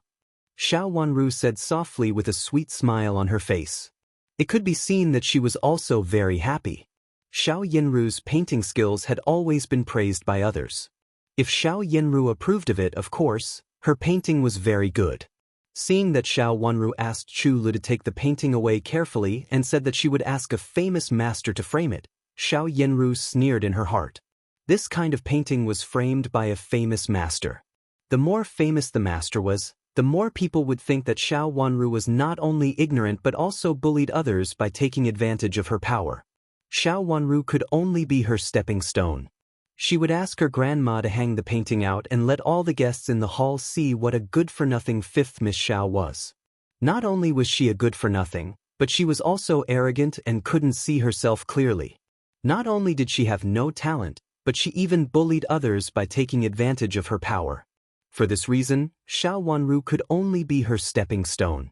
Xiao Wanru said softly with a sweet smile on her face. It could be seen that she was also very happy. Xiao Yinru's painting skills had always been praised by others. If Xiao Yinru approved of it, of course, her painting was very good. Seeing that Xiao Wanru asked Chu Lu to take the painting away carefully and said that she would ask a famous master to frame it, Xiao Yinru sneered in her heart. This kind of painting was framed by a famous master. The more famous the master was, the more people would think that Xiao Wanru was not only ignorant but also bullied others by taking advantage of her power. Xiao Wanru could only be her stepping stone. She would ask her grandma to hang the painting out and let all the guests in the hall see what a good-for-nothing fifth Miss Xiao was. Not only was she a good-for-nothing, but she was also arrogant and couldn't see herself clearly. Not only did she have no talent, but she even bullied others by taking advantage of her power. For this reason, Xiao Wanru could only be her stepping stone.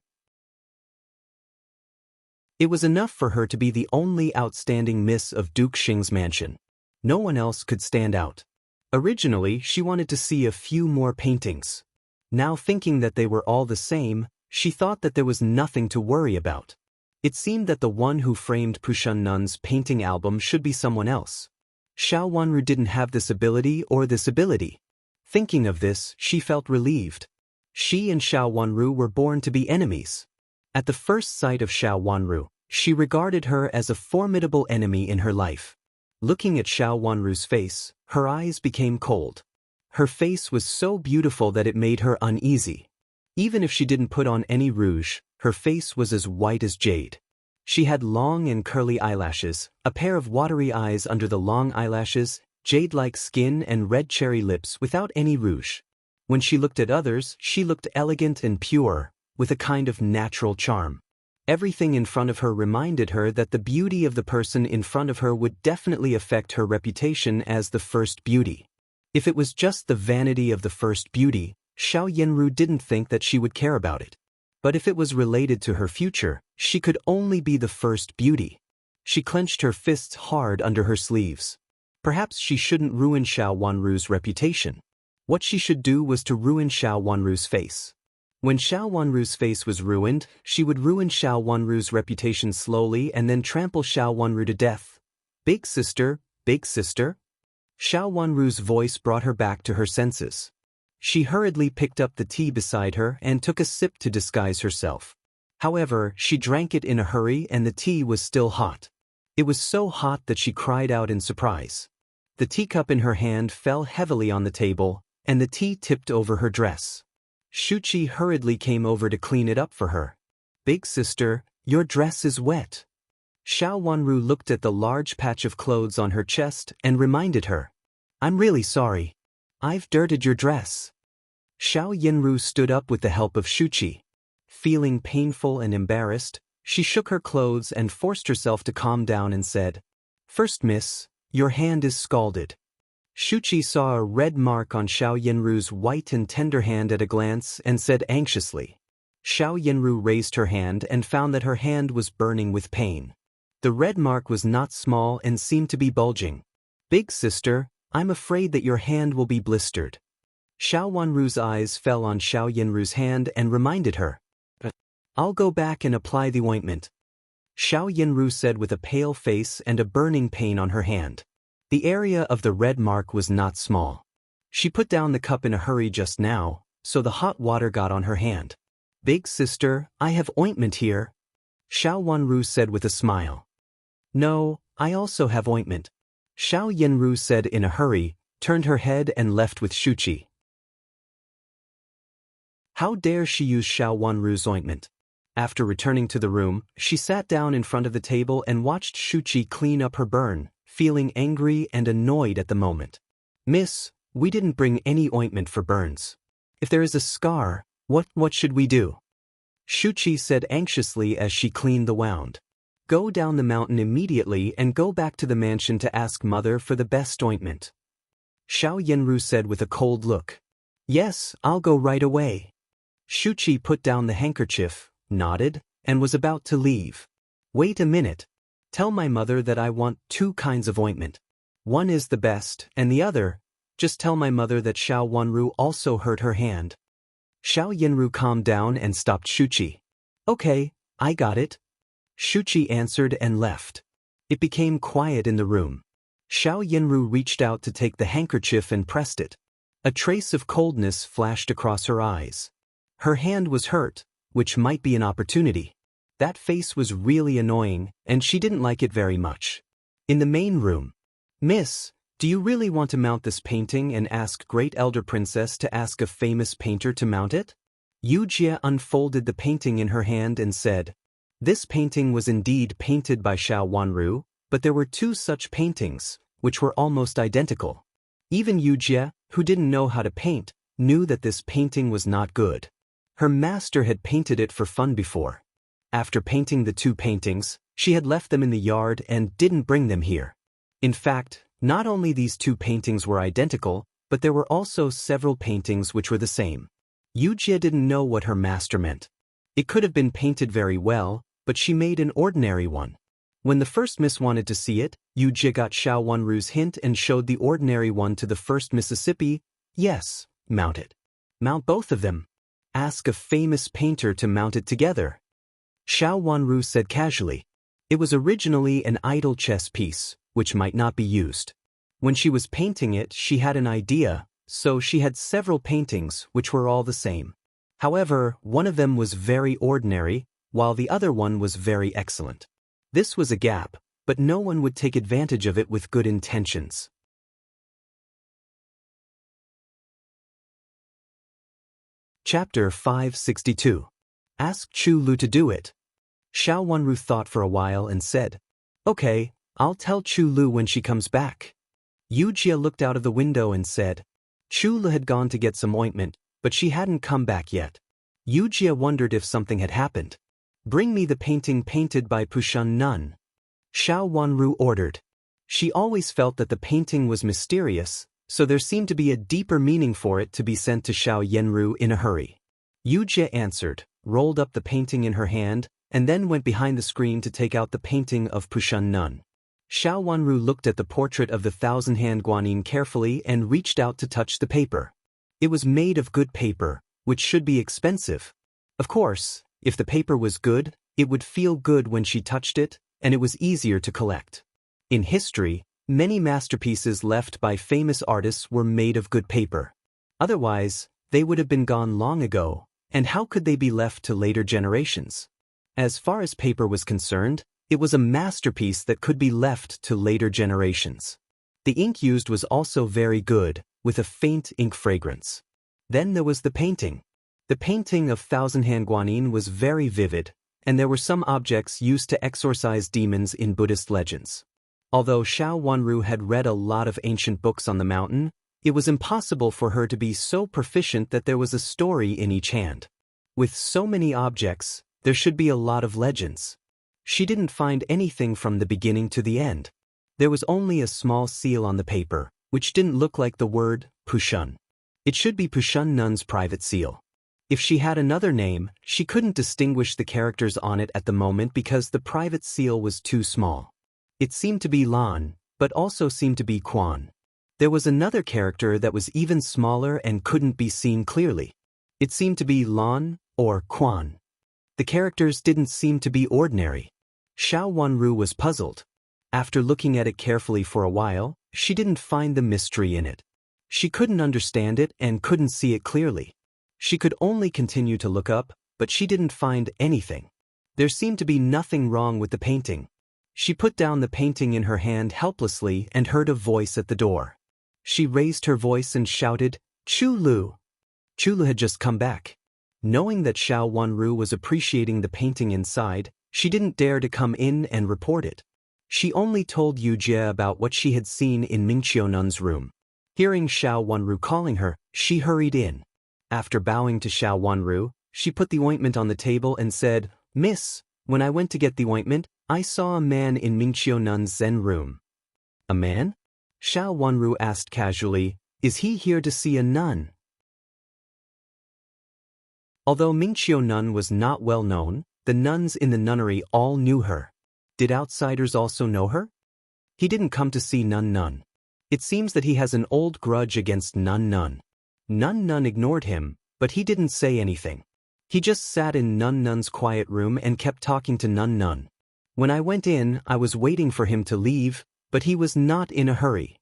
It was enough for her to be the only outstanding miss of Duke Xing's mansion. No one else could stand out. Originally, she wanted to see a few more paintings. Now thinking that they were all the same, she thought that there was nothing to worry about. It seemed that the one who framed Pushun Nun's painting album should be someone else. Xiao Wanru didn't have this ability or this ability. Thinking of this, she felt relieved. She and Xiao Wanru were born to be enemies. At the first sight of Xiao Wanru, she regarded her as a formidable enemy in her life. Looking at Xiao Wanru's face, her eyes became cold. Her face was so beautiful that it made her uneasy. Even if she didn't put on any rouge, her face was as white as jade. She had long and curly eyelashes, a pair of watery eyes under the long eyelashes, jade-like skin and red cherry lips without any rouge. When she looked at others, she looked elegant and pure, with a kind of natural charm. Everything in front of her reminded her that the beauty of the person in front of her would definitely affect her reputation as the first beauty. If it was just the vanity of the first beauty, Xiao Yinru didn't think that she would care about it. But if it was related to her future, she could only be the first beauty. She clenched her fists hard under her sleeves. Perhaps she shouldn't ruin Xiao Wanru's reputation. What she should do was to ruin Xiao Wanru's face. When Xiao Wanru's face was ruined, she would ruin Xiao Wanru's reputation slowly and then trample Xiao Wanru to death. Big sister, big sister? Xiao Wanru's voice brought her back to her senses. She hurriedly picked up the tea beside her and took a sip to disguise herself. However, she drank it in a hurry and the tea was still hot. It was so hot that she cried out in surprise. The teacup in her hand fell heavily on the table, and the tea tipped over her dress. Shuqi hurriedly came over to clean it up for her. Big sister, your dress is wet. Xiao Wanru looked at the large patch of clothes on her chest and reminded her. I'm really sorry. I've dirtied your dress. Xiao Yinru stood up with the help of Shuqi. Feeling painful and embarrassed, she shook her clothes and forced herself to calm down and said, First miss, your hand is scalded. Shuqi saw a red mark on Xiao Yinru's white and tender hand at a glance and said anxiously. Xiao Yinru raised her hand and found that her hand was burning with pain. The red mark was not small and seemed to be bulging. Big sister, I'm afraid that your hand will be blistered. Xiao Wanru's eyes fell on Xiao Yinru's hand and reminded her. I'll go back and apply the ointment. Xiao Yinru said with a pale face and a burning pain on her hand. The area of the red mark was not small. She put down the cup in a hurry just now, so the hot water got on her hand. Big sister, I have ointment here. Xiao Wanru said with a smile. No, I also have ointment. Xiao Yinru said in a hurry, turned her head and left with Shuqi. How dare she use Xiao Wanru's ointment? After returning to the room, she sat down in front of the table and watched Shuqi clean up her burn, feeling angry and annoyed at the moment. Miss, we didn't bring any ointment for burns. If there is a scar, what should we do? Shuqi said anxiously as she cleaned the wound. Go down the mountain immediately and go back to the mansion to ask mother for the best ointment. Xiao Yinru said with a cold look. Yes, I'll go right away. Shuqi put down the handkerchief, nodded, and was about to leave. Wait a minute. Tell my mother that I want 2 kinds of ointment. One is the best, and the other, Just tell my mother that Xiao Wanru also hurt her hand. Xiao Yanru calmed down and stopped Shuqi. Okay, I got it. Shuqi answered and left. It became quiet in the room. Xiao Yanru reached out to take the handkerchief and pressed it. A trace of coldness flashed across her eyes. Her hand was hurt, which might be an opportunity. That face was really annoying, and she didn't like it very much. In the main room. Miss, do you really want to mount this painting and ask Great Elder Princess to ask a famous painter to mount it? Yu Jie unfolded the painting in her hand and said, this painting was indeed painted by Xiao Wanru, but there were two such paintings, which were almost identical. Even Yu Jie, who didn't know how to paint, knew that this painting was not good. Her master had painted it for fun before. After painting the two paintings, she had left them in the yard and didn't bring them here. In fact, not only these two paintings were identical, but there were also several paintings which were the same. Yu Jie didn't know what her master meant. It could have been painted very well, but she made an ordinary one. When the first miss wanted to see it, Yu Jie got Xiao Wanru's hint and showed the ordinary one to the first Mississippi. Yes, mount it. Mount both of them. Ask a famous painter to mount it together. Xiao Wanru said casually. It was originally an idle chess piece, which might not be used. When she was painting it, she had an idea, so she had several paintings which were all the same. However, one of them was very ordinary, while the other one was very excellent. This was a gap, but no one would take advantage of it with good intentions. Chapter 562. Ask Chu Lu to do it. Xiao Wanru thought for a while and said, okay, I'll tell Chu Lu when she comes back. Yu Jie looked out of the window and said, Chu Lu had gone to get some ointment, but she hadn't come back yet. Yu Jie wondered if something had happened. Bring me the painting painted by Pushun Nun. Xiao Wanru ordered. She always felt that the painting was mysterious, so there seemed to be a deeper meaning for it to be sent to Xiao Yanru in a hurry. Yu Jie answered, rolled up the painting in her hand, and then went behind the screen to take out the painting of Pushun Nun. Xiao Wanru looked at the portrait of the thousand-hand guanyin carefully and reached out to touch the paper. It was made of good paper, which should be expensive. Of course, if the paper was good, it would feel good when she touched it, and it was easier to collect. In history, many masterpieces left by famous artists were made of good paper. Otherwise, they would have been gone long ago, and how could they be left to later generations? As far as paper was concerned, it was a masterpiece that could be left to later generations. The ink used was also very good, with a faint ink fragrance. Then there was the painting. The painting of thousand-hand guanyin was very vivid, and there were some objects used to exorcise demons in Buddhist legends. Although Xiao Wanru had read a lot of ancient books on the mountain, it was impossible for her to be so proficient that there was a story in each hand. With so many objects, there should be a lot of legends. She didn't find anything from the beginning to the end. There was only a small seal on the paper, which didn't look like the word Pushun. It should be Pushun Nun's private seal. If she had another name, she couldn't distinguish the characters on it at the moment because the private seal was too small. It seemed to be Lan, but also seemed to be Quan. There was another character that was even smaller and couldn't be seen clearly. It seemed to be Lan or Quan. The characters didn't seem to be ordinary. Xiao Wanru was puzzled. After looking at it carefully for a while, she didn't find the mystery in it. She couldn't understand it and couldn't see it clearly. She could only continue to look up, but she didn't find anything. There seemed to be nothing wrong with the painting. She put down the painting in her hand helplessly and heard a voice at the door. She raised her voice and shouted, Chu Lu. Chu Lu had just come back. Knowing that Xiao Wanru was appreciating the painting inside, she didn't dare to come in and report it. She only told Yu Jie about what she had seen in Mingqiu Nun's room. Hearing Xiao Wanru calling her, she hurried in. After bowing to Xiao Wanru, she put the ointment on the table and said, Miss, when I went to get the ointment, I saw a man in Mingqiu Nun's Zen room. A man? Xiao Wanru asked casually, is he here to see a nun? Although Mingqiu Nun was not well known, the nuns in the nunnery all knew her. Did outsiders also know her? He didn't come to see Nun Nun. It seems that he has an old grudge against Nun Nun. Nun Nun ignored him, but he didn't say anything. He just sat in Nun Nun's quiet room and kept talking to Nun Nun. When I went in, I was waiting for him to leave, but he was not in a hurry.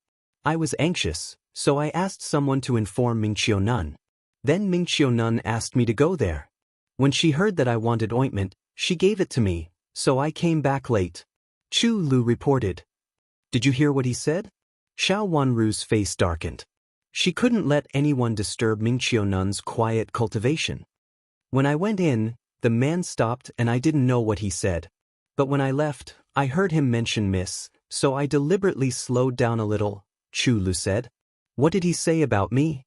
I was anxious, so I asked someone to inform Mingqiu Nun. Then Mingqiu Nun asked me to go there. When she heard that I wanted ointment, she gave it to me, so I came back late. Chu Lu reported. Did you hear what he said? Xiao Wanru's face darkened. She couldn't let anyone disturb Mingqiu Nun's quiet cultivation. When I went in, the man stopped and I didn't know what he said. But when I left, I heard him mention Miss, so I deliberately slowed down a little, Chu Lu said. What did he say about me?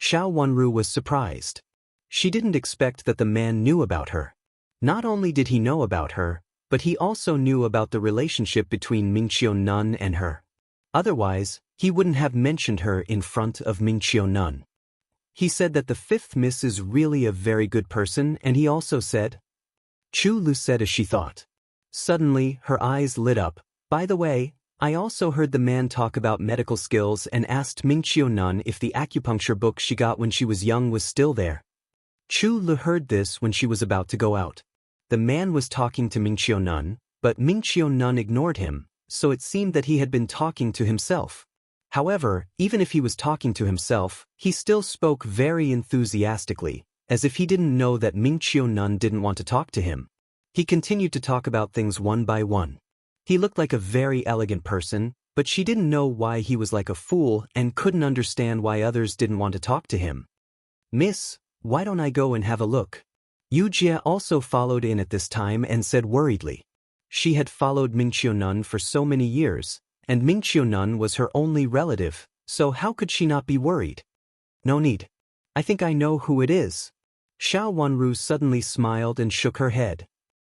Xiao Wanru was surprised. She didn't expect that the man knew about her. Not only did he know about her, but he also knew about the relationship between Mingqiu Nun and her. Otherwise, he wouldn't have mentioned her in front of Mingqiu Nun. He said that the fifth miss is really a very good person, and he also said. Chu Lu said as she thought. Suddenly, her eyes lit up. By the way, I also heard the man talk about medical skills and asked Mingqiu Nun if the acupuncture book she got when she was young was still there. Chu Lu heard this when she was about to go out. The man was talking to Mingqiu Nun, but Mingqiu Nun ignored him, so it seemed that he had been talking to himself. However, even if he was talking to himself, he still spoke very enthusiastically, as if he didn't know that Mingqiu Nun didn't want to talk to him. He continued to talk about things one by one. He looked like a very elegant person, but she didn't know why he was like a fool and couldn't understand why others didn't want to talk to him. Miss, why don't I go and have a look? Yu Jie also followed in at this time and said worriedly. She had followed Mingqiu Nun for so many years, and Mingqiu Nun was her only relative, so how could she not be worried? No need. I think I know who it is. Xiao Wanru suddenly smiled and shook her head.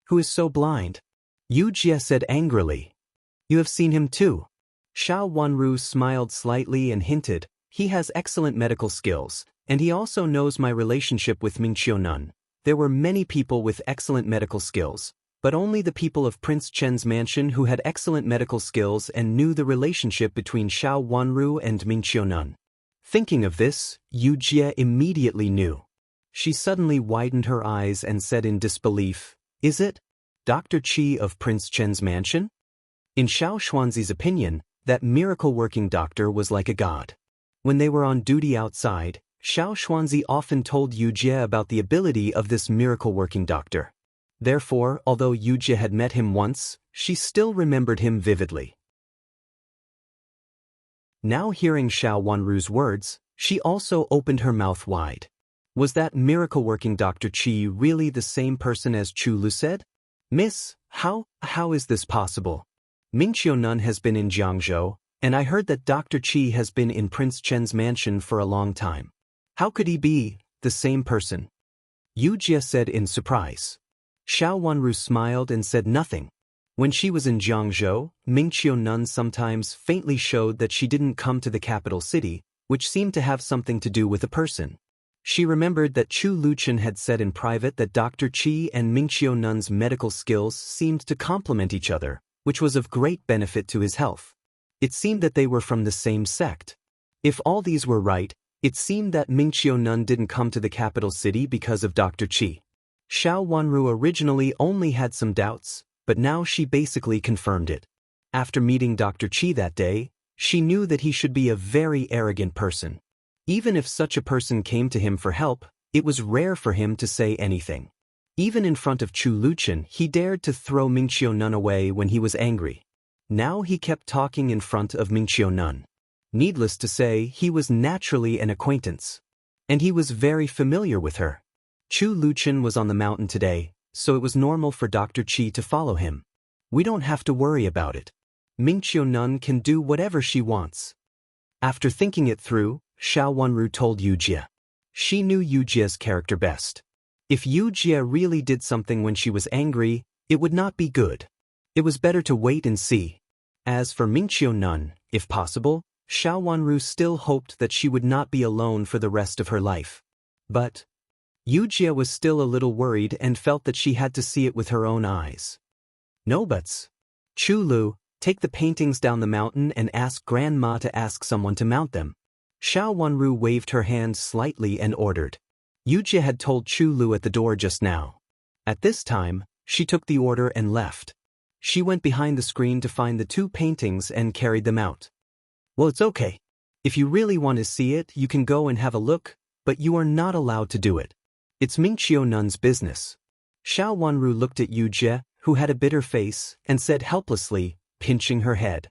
Who is so blind? Yu Jie said angrily. You have seen him too. Xiao Wanru smiled slightly and hinted, he has excellent medical skills, and he also knows my relationship with Mingqiu Nun. There were many people with excellent medical skills, but only the people of Prince Chen's mansion who had excellent medical skills and knew the relationship between Xiao Wanru and Mingqiu Nun. Thinking of this, Yu Jie immediately knew. She suddenly widened her eyes and said in disbelief, Is it Dr. Qi of Prince Chen's mansion? In Xiao Xuanzi's opinion, that miracle-working doctor was like a god. When they were on duty outside, Xiao Xuanzi often told Yu Jie about the ability of this miracle-working doctor. Therefore, although Yu Jie had met him once, she still remembered him vividly. Now hearing Xiao Wanru's words, she also opened her mouth wide. Was that miracle-working Dr. Qi really the same person as Chu Lu said? Miss, how is this possible? Mingqiu Nun has been in Jiangzhou, and I heard that Dr. Qi has been in Prince Chen's mansion for a long time. How could he be the same person? Yu Jie said in surprise. Xiao Wanru smiled and said nothing. When she was in Jiangzhou, Mingqiu Nun sometimes faintly showed that she didn't come to the capital city, which seemed to have something to do with a person. She remembered that Chu Luchen had said in private that Dr. Qi and Mingqiu Nun's medical skills seemed to complement each other, which was of great benefit to his health. It seemed that they were from the same sect. If all these were right, it seemed that Mingqiu Nun didn't come to the capital city because of Dr. Qi. Xiao Wanru originally only had some doubts, but now she basically confirmed it. After meeting Dr. Qi that day, she knew that he should be a very arrogant person. Even if such a person came to him for help, it was rare for him to say anything. Even in front of Chu Luchen, he dared to throw Mingqiu Nun away when he was angry. Now he kept talking in front of Mingqiu Nun. Needless to say, he was naturally an acquaintance. And he was very familiar with her. Chu Luchen was on the mountain today, so it was normal for Dr. Qi to follow him. We don't have to worry about it. Mingqiu Nun can do whatever she wants. After thinking it through, Xiao Wanru told Yu Jie. She knew Yu Jie's character best. If Yu Jie really did something when she was angry, it would not be good. It was better to wait and see. As for Mingqiu Nun, if possible, Xiao Wanru still hoped that she would not be alone for the rest of her life. But Yu Jie was still a little worried and felt that she had to see it with her own eyes. No buts. Chu Lu, Take the paintings down the mountain and ask Grandma to ask someone to mount them. Xiao Wanru waved her hand slightly and ordered. Yujie had told Chu Lu at the door just now. At this time, she took the order and left. She went behind the screen to find the 2 paintings and carried them out. Well, it's okay. If you really want to see it, you can go and have a look, but you are not allowed to do it. It's Mingqiu Nun's business. Xiao Wanru looked at Yujie, who had a bitter face, and said helplessly, pinching her head.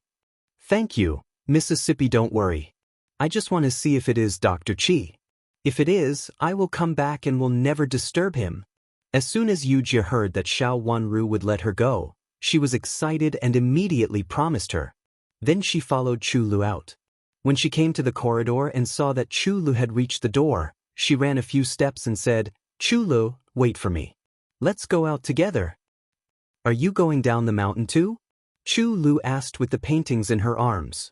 Thank you, Mississippi, don't worry. I just want to see if it is Dr. Qi. If it is, I will come back and will never disturb him. As soon as Yujie heard that Xiao Wanru would let her go, she was excited and immediately promised her. Then she followed Chu Lu out. When she came to the corridor and saw that Chu Lu had reached the door, she ran a few steps and said, Chu Lu, wait for me. Let's go out together. Are you going down the mountain too? Chu Lu asked with the paintings in her arms.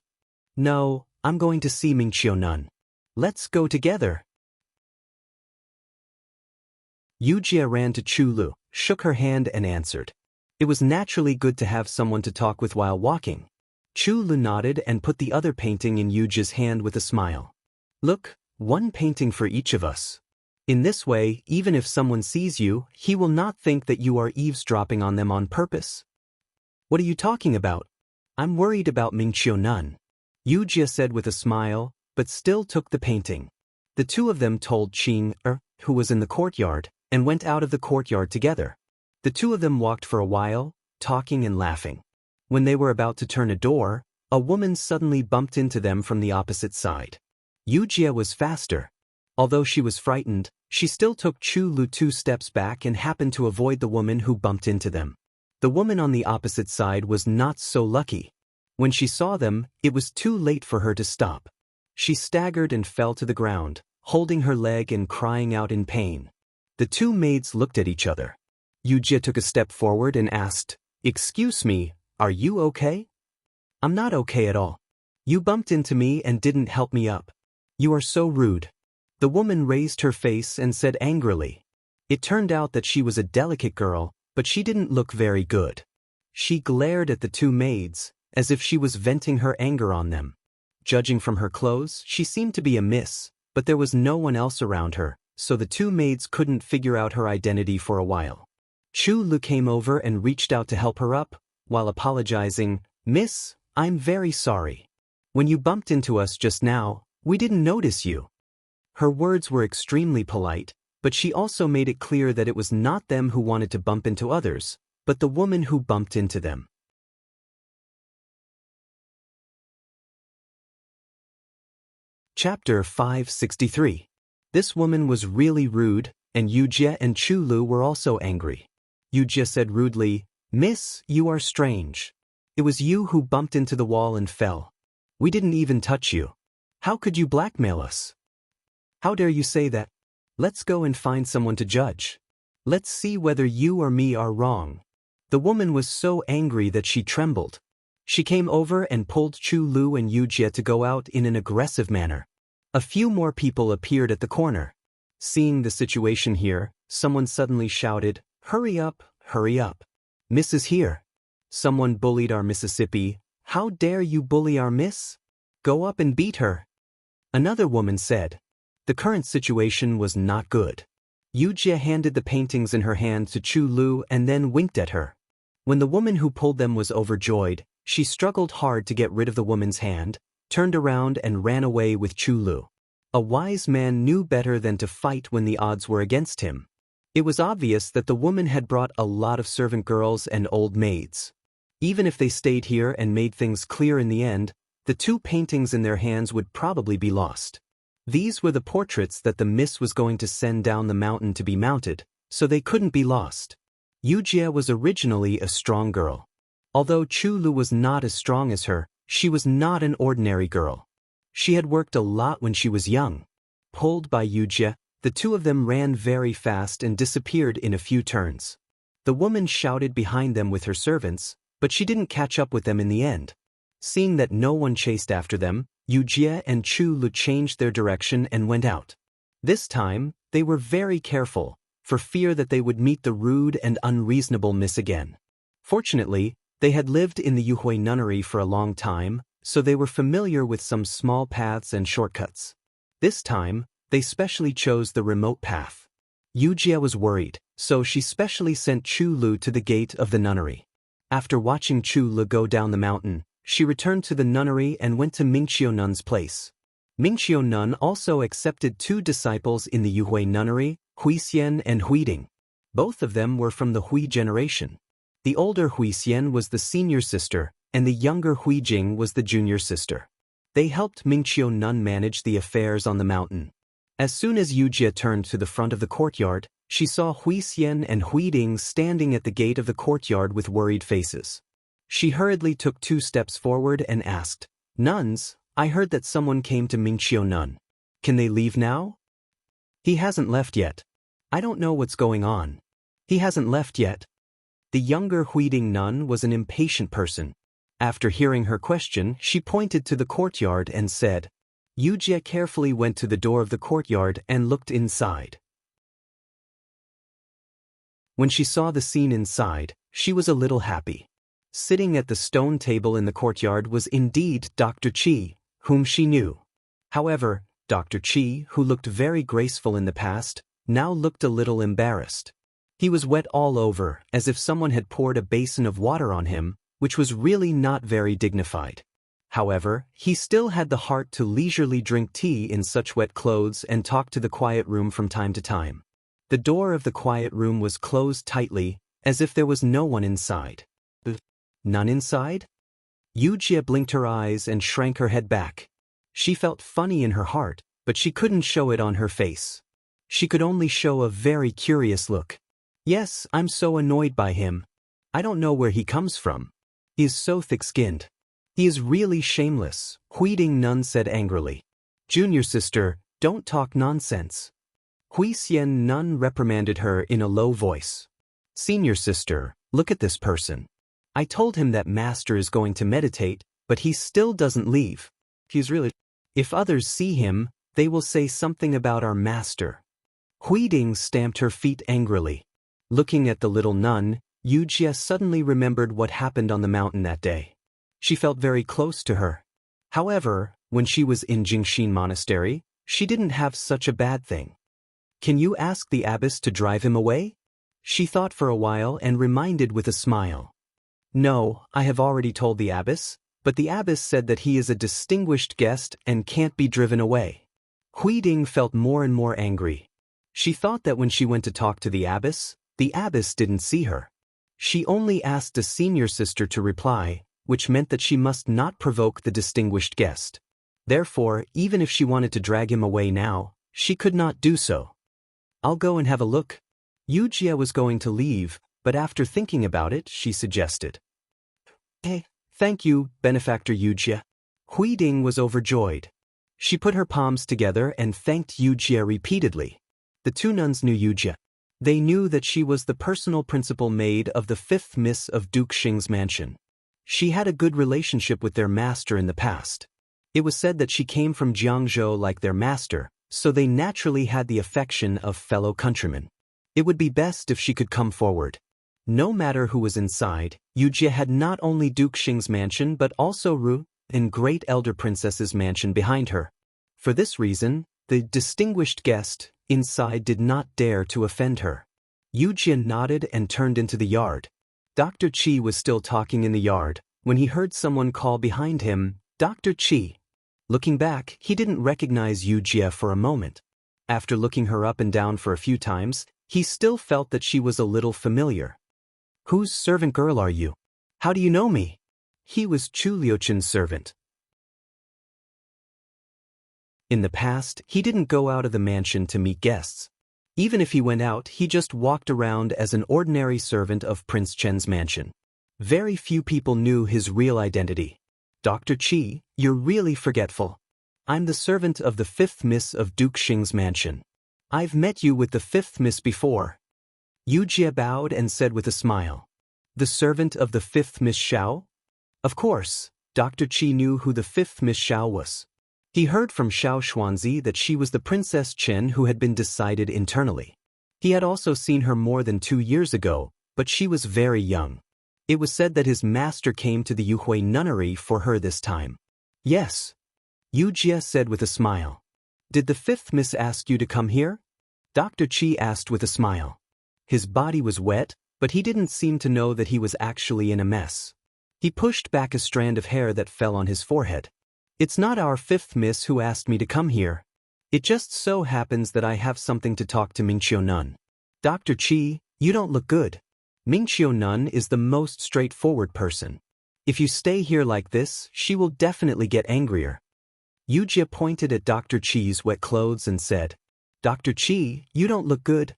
No, I'm going to see Mingqiu Nun. Let's go together. Yujie ran to Chu Lu, shook her hand and answered. It was naturally good to have someone to talk with while walking. Chu Lu nodded and put the other painting in Yujie's hand with a smile. Look, 1 painting for each of us. In this way, even if someone sees you, he will not think that you are eavesdropping on them on purpose. What are you talking about? I'm worried about Mingqiu Nun. Yujie said with a smile, but still took the painting. The 2 of them told Qing, who was in the courtyard, and went out of the courtyard together. The 2 of them walked for a while, talking and laughing. When they were about to turn a door, a woman suddenly bumped into them from the opposite side. Yujie was faster. Although she was frightened, she still took Chu Lu 2 steps back and happened to avoid the woman who bumped into them. The woman on the opposite side was not so lucky. When she saw them, it was too late for her to stop. She staggered and fell to the ground, holding her leg and crying out in pain. The 2 maids looked at each other. Yujie took a step forward and asked, Excuse me, are you okay? I'm not okay at all. You bumped into me and didn't help me up. You are so rude. The woman raised her face and said angrily. It turned out that she was a delicate girl, but she didn't look very good. She glared at the 2 maids, as if she was venting her anger on them. Judging from her clothes, she seemed to be a miss, but there was no one else around her, so the 2 maids couldn't figure out her identity for a while. Chu Lu came over and reached out to help her up, while apologizing, Miss, I'm very sorry. When you bumped into us just now, we didn't notice you. Her words were extremely polite, but she also made it clear that it was not them who wanted to bump into others, but the woman who bumped into them. Chapter 563. This woman was really rude, and Yujie and Chu Lu were also angry. Yujie said rudely, Miss, you are strange. It was you who bumped into the wall and fell. We didn't even touch you. How could you blackmail us? How dare you say that? Let's go and find someone to judge. Let's see whether you or me are wrong. The woman was so angry that she trembled. She came over and pulled Chu Lu and Yujie to go out in an aggressive manner. A few more people appeared at the corner. Seeing the situation here, someone suddenly shouted, Hurry up, hurry up. Miss is here. Someone bullied our Mississippi. How dare you bully our miss? Go up and beat her. Another woman said. The current situation was not good. Yujie handed the paintings in her hand to Chu Lu and then winked at her. When the woman who pulled them was overjoyed, she struggled hard to get rid of the woman's hand, turned around and ran away with Chu Lu. A wise man knew better than to fight when the odds were against him. It was obvious that the woman had brought a lot of servant girls and old maids. Even if they stayed here and made things clear in the end, the 2 paintings in their hands would probably be lost. These were the portraits that the miss was going to send down the mountain to be mounted, so they couldn't be lost. Yujie was originally a strong girl. Although Chu Lu was not as strong as her, she was not an ordinary girl. She had worked a lot when she was young. Pulled by Yujie, the 2 of them ran very fast and disappeared in a few turns. The woman shouted behind them with her servants, but she didn't catch up with them in the end. Seeing that no one chased after them, Yujie and Chu Lu changed their direction and went out. This time, they were very careful, for fear that they would meet the rude and unreasonable miss again. Fortunately, They had lived in the Yuhui nunnery for a long time, so they were familiar with some small paths and shortcuts. This time, they specially chose the remote path. Yujie was worried, so she specially sent Chu Lu to the gate of the nunnery. After watching Chu Lu go down the mountain, she returned to the nunnery and went to Mingqiu Nun's place. Mingqiu Nun also accepted 2 disciples in the Yuhui nunnery, Huixian and Huiding. Both of them were from the Hui generation. The older Huixian was the senior sister, and the younger Huijing was the junior sister. They helped Mingqiu Nun manage the affairs on the mountain. As soon as Yujie turned to the front of the courtyard, she saw Huixian and Huiding standing at the gate of the courtyard with worried faces. She hurriedly took 2 steps forward and asked, "Nuns, I heard that someone came to Mingqiu Nun. Can they leave now?" "He hasn't left yet. I don't know what's going on. He hasn't left yet." The younger Huiding nun was an impatient person. After hearing her question, she pointed to the courtyard and said. Yujie carefully went to the door of the courtyard and looked inside. When she saw the scene inside, she was a little happy. Sitting at the stone table in the courtyard was indeed Dr. Qi, whom she knew. However, Dr. Qi, who looked very graceful in the past, now looked a little embarrassed. He was wet all over, as if someone had poured a basin of water on him, which was really not very dignified. However, he still had the heart to leisurely drink tea in such wet clothes and talk to the quiet room from time to time. The door of the quiet room was closed tightly, as if there was no one inside. None inside? Yujie blinked her eyes and shrank her head back. She felt funny in her heart, but she couldn't show it on her face. She could only show a very curious look. "Yes, I'm so annoyed by him. I don't know where he comes from. He is so thick-skinned. He is really shameless," Huiding Nun said angrily. "Junior sister, don't talk nonsense." Huixian Nun reprimanded her in a low voice. "Senior sister, look at this person. I told him that master is going to meditate, but he still doesn't leave. He's really... If others see him, they will say something about our master." Huiding stamped her feet angrily. Looking at the little nun, Yujie suddenly remembered what happened on the mountain that day. She felt very close to her. However, when she was in Jingxin Monastery, she didn't have such a bad thing. "Can you ask the abbess to drive him away?" She thought for a while and reminded with a smile. "No, I have already told the abbess, but the abbess said that he is a distinguished guest and can't be driven away." Huiding felt more and more angry. She thought that when she went to talk to the abbess didn't see her. She only asked a senior sister to reply, which meant that she must not provoke the distinguished guest. Therefore, even if she wanted to drag him away now, she could not do so. "I'll go and have a look." Yujie was going to leave, but after thinking about it, she suggested. "Hey, thank you, benefactor Yujie." Huiding was overjoyed. She put her palms together and thanked Yujie repeatedly. The 2 nuns knew Yujie. They knew that she was the personal principal maid of the 5th Miss of Duke Xing's mansion. She had a good relationship with their master in the past. It was said that she came from Jiangzhou like their master, so they naturally had the affection of fellow countrymen. It would be best if she could come forward. No matter who was inside, Yujie had not only Duke Xing's mansion but also Ru and Great Elder Princess's mansion behind her. For this reason, the distinguished guest inside did not dare to offend her. Yujie nodded and turned into the yard. Dr. Qi was still talking in the yard when he heard someone call behind him, "Dr. Qi." Looking back, he didn't recognize Yujie for a moment. After looking her up and down for a few times, he still felt that she was a little familiar. "Whose servant girl are you? How do you know me?" He was Chu Liuchen's servant. In the past, he didn't go out of the mansion to meet guests. Even if he went out, he just walked around as an ordinary servant of Prince Chen's mansion. Very few people knew his real identity. "Dr. Qi, you're really forgetful. I'm the servant of the 5th Miss of Duke Xing's mansion. I've met you with the 5th Miss before." Yujie bowed and said with a smile. "The servant of the 5th Miss Xiao?" Of course, Dr. Qi knew who the 5th Miss Xiao was. He heard from Xiao Xuanzi that she was the Princess Chen who had been decided internally. He had also seen her more than 2 years ago, but she was very young. It was said that his master came to the Yuhui nunnery for her this time. Yes, Yu Jie said with a smile. Did the fifth miss ask you to come here? Dr. Chi asked with a smile. His body was wet, but he didn't seem to know that he was actually in a mess. He pushed back a strand of hair that fell on his forehead. It's not our fifth miss who asked me to come here. It just so happens that I have something to talk to Mingqiu Nun. Dr. Chi, you don't look good. Mingqiu Nun is the most straightforward person. If you stay here like this, she will definitely get angrier. Yu Jie pointed at Dr. Chi's wet clothes and said, Dr. Chi, you don't look good.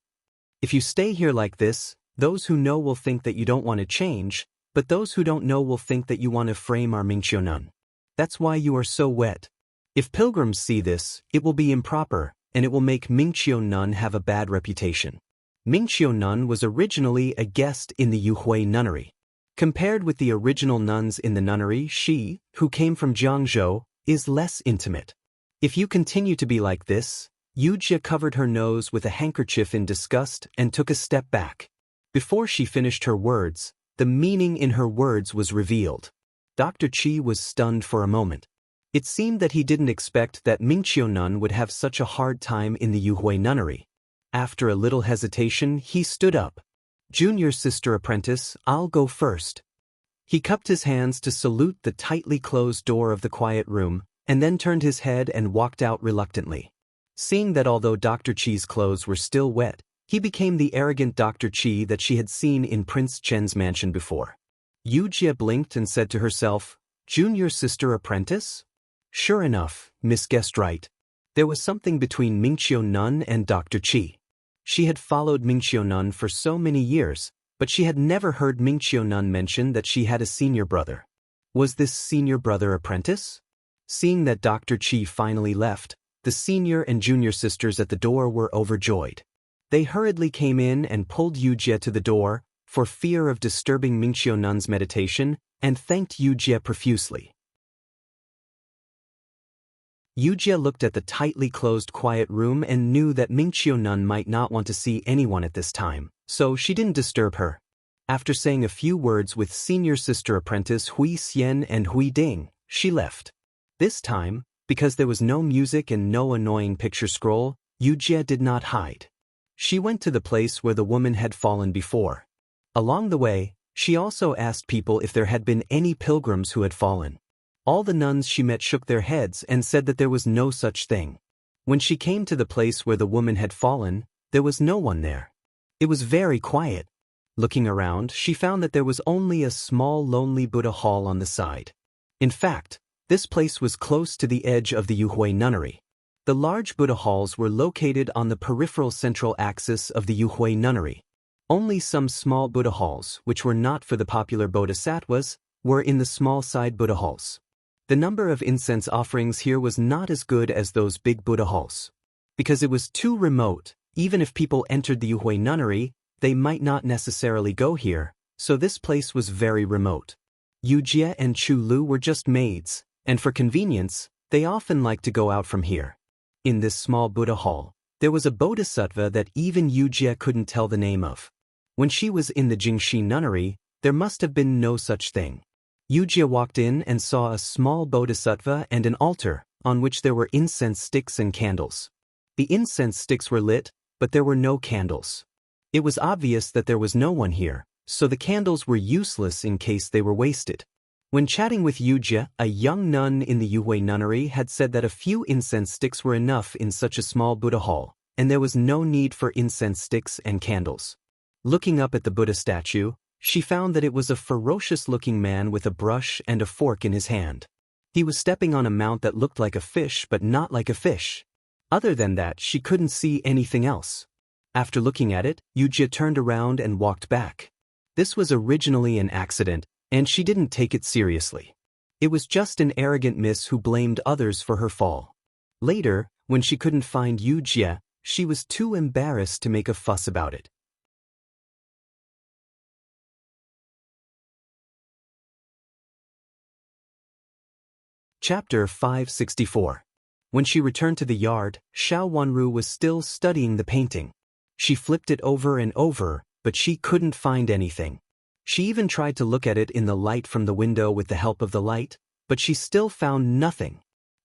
If you stay here like this, those who know will think that you don't want to change, but those who don't know will think that you want to frame our Mingqiu Nun. That's why you are so wet. If pilgrims see this, it will be improper, and it will make Mingqiu Nun have a bad reputation. Mingqiu Nun was originally a guest in the Yuhui nunnery. Compared with the original nuns in the nunnery, she, who came from Jiangzhou, is less intimate. If you continue to be like this, Yu Jie covered her nose with a handkerchief in disgust and took a step back. Before she finished her words, the meaning in her words was revealed. Dr. Chi was stunned for a moment. It seemed that he didn't expect that Mingqiu Nun would have such a hard time in the Yuhui nunnery. After a little hesitation, he stood up. Junior sister apprentice, I'll go first. He cupped his hands to salute the tightly closed door of the quiet room, and then turned his head and walked out reluctantly. Seeing that although Dr. Chi's clothes were still wet, he became the arrogant Dr. Chi that she had seen in Prince Chen's mansion before. Yu Jie blinked and said to herself, Junior sister apprentice? Sure enough, Miss guessed right. There was something between Mingqiu Nun and Dr. Chi. She had followed Mingqiu Nun for so many years, but she had never heard Mingqiu Nun mention that she had a senior brother. Was this senior brother apprentice? Seeing that Dr. Chi finally left, the senior and junior sisters at the door were overjoyed. They hurriedly came in and pulled Yu Jie to the door, for fear of disturbing Mingqiu Nun's meditation, and thanked Yu Jie profusely. Yu Jie looked at the tightly closed quiet room and knew that Mingqiu Nun might not want to see anyone at this time, so she didn't disturb her. After saying a few words with senior sister apprentice Hui Xian and Hui Ding, she left. This time, because there was no music and no annoying picture scroll, Yu Jie did not hide. She went to the place where the woman had fallen before. Along the way, she also asked people if there had been any pilgrims who had fallen. All the nuns she met shook their heads and said that there was no such thing. When she came to the place where the woman had fallen, there was no one there. It was very quiet. Looking around, she found that there was only a small lonely Buddha hall on the side. In fact, this place was close to the edge of the Yuhui nunnery. The large Buddha halls were located on the peripheral central axis of the Yuhui nunnery. Only some small Buddha halls, which were not for the popular bodhisattvas, were in the small side Buddha halls. The number of incense offerings here was not as good as those big Buddha halls. Because it was too remote, even if people entered the Yuhui nunnery, they might not necessarily go here, so this place was very remote. Yu Jie and Chu Lu were just maids, and for convenience, they often liked to go out from here. In this small Buddha hall, there was a bodhisattva that even Yu Jie couldn't tell the name of. When she was in the Jingxi nunnery, there must have been no such thing. Yu Jie walked in and saw a small bodhisattva and an altar, on which there were incense sticks and candles. The incense sticks were lit, but there were no candles. It was obvious that there was no one here, so the candles were useless in case they were wasted. When chatting with Yu Jie, a young nun in the Yuhui nunnery had said that a few incense sticks were enough in such a small Buddha hall, and there was no need for incense sticks and candles. Looking up at the Buddha statue, she found that it was a ferocious-looking man with a brush and a fork in his hand. He was stepping on a mount that looked like a fish but not like a fish. Other than that, she couldn't see anything else. After looking at it, Yu Jie turned around and walked back. This was originally an accident, and she didn't take it seriously. It was just an arrogant miss who blamed others for her fall. Later, when she couldn't find Yu Jie, she was too embarrassed to make a fuss about it. Chapter 564. When she returned to the yard, Xiao Wanru was still studying the painting. She flipped it over and over, but she couldn't find anything. She even tried to look at it in the light from the window with the help of the light, but she still found nothing.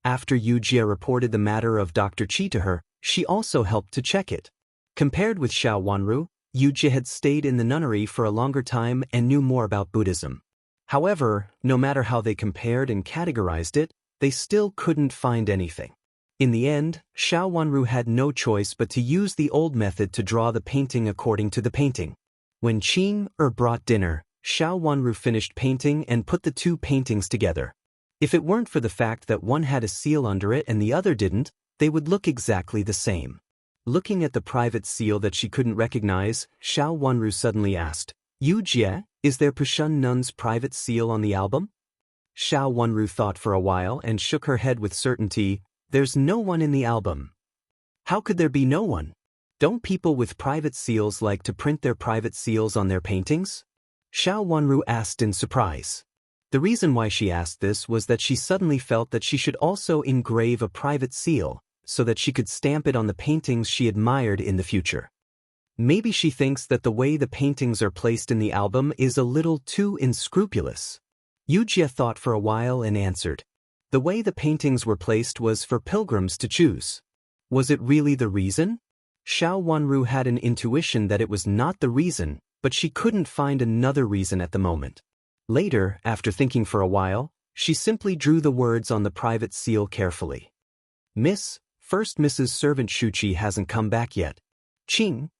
After Yu Jie reported the matter of Dr. Qi to her, she also helped to check it. Compared with Xiao Wanru, Yu Jie had stayed in the nunnery for a longer time and knew more about Buddhism. However, no matter how they compared and categorized it, they still couldn't find anything. In the end, Xiao Wanru had no choice but to use the old method to draw the painting according to the painting. When Qing brought dinner, Xiao Wanru finished painting and put the two paintings together. If it weren't for the fact that one had a seal under it and the other didn't, they would look exactly the same. Looking at the private seal that she couldn't recognize, Xiao Wanru suddenly asked, "Yu Jie, is there Pushun Nun's private seal on the album?" Xiao Wanru thought for a while and shook her head with certainty. "There's no one in the album." "How could there be no one? Don't people with private seals like to print their private seals on their paintings?" Xiao Wanru asked in surprise. The reason why she asked this was that she suddenly felt that she should also engrave a private seal, so that she could stamp it on the paintings she admired in the future. Maybe she thinks that the way the paintings are placed in the album is a little too unscrupulous. Yu Jie thought for a while and answered, "The way the paintings were placed was for pilgrims to choose." Was it really the reason? Xiao Wanru had an intuition that it was not the reason, but she couldn't find another reason at the moment. Later, after thinking for a while, she simply drew the words on the private seal carefully. First Mrs. Servant Shuqi hasn't come back yet." Qing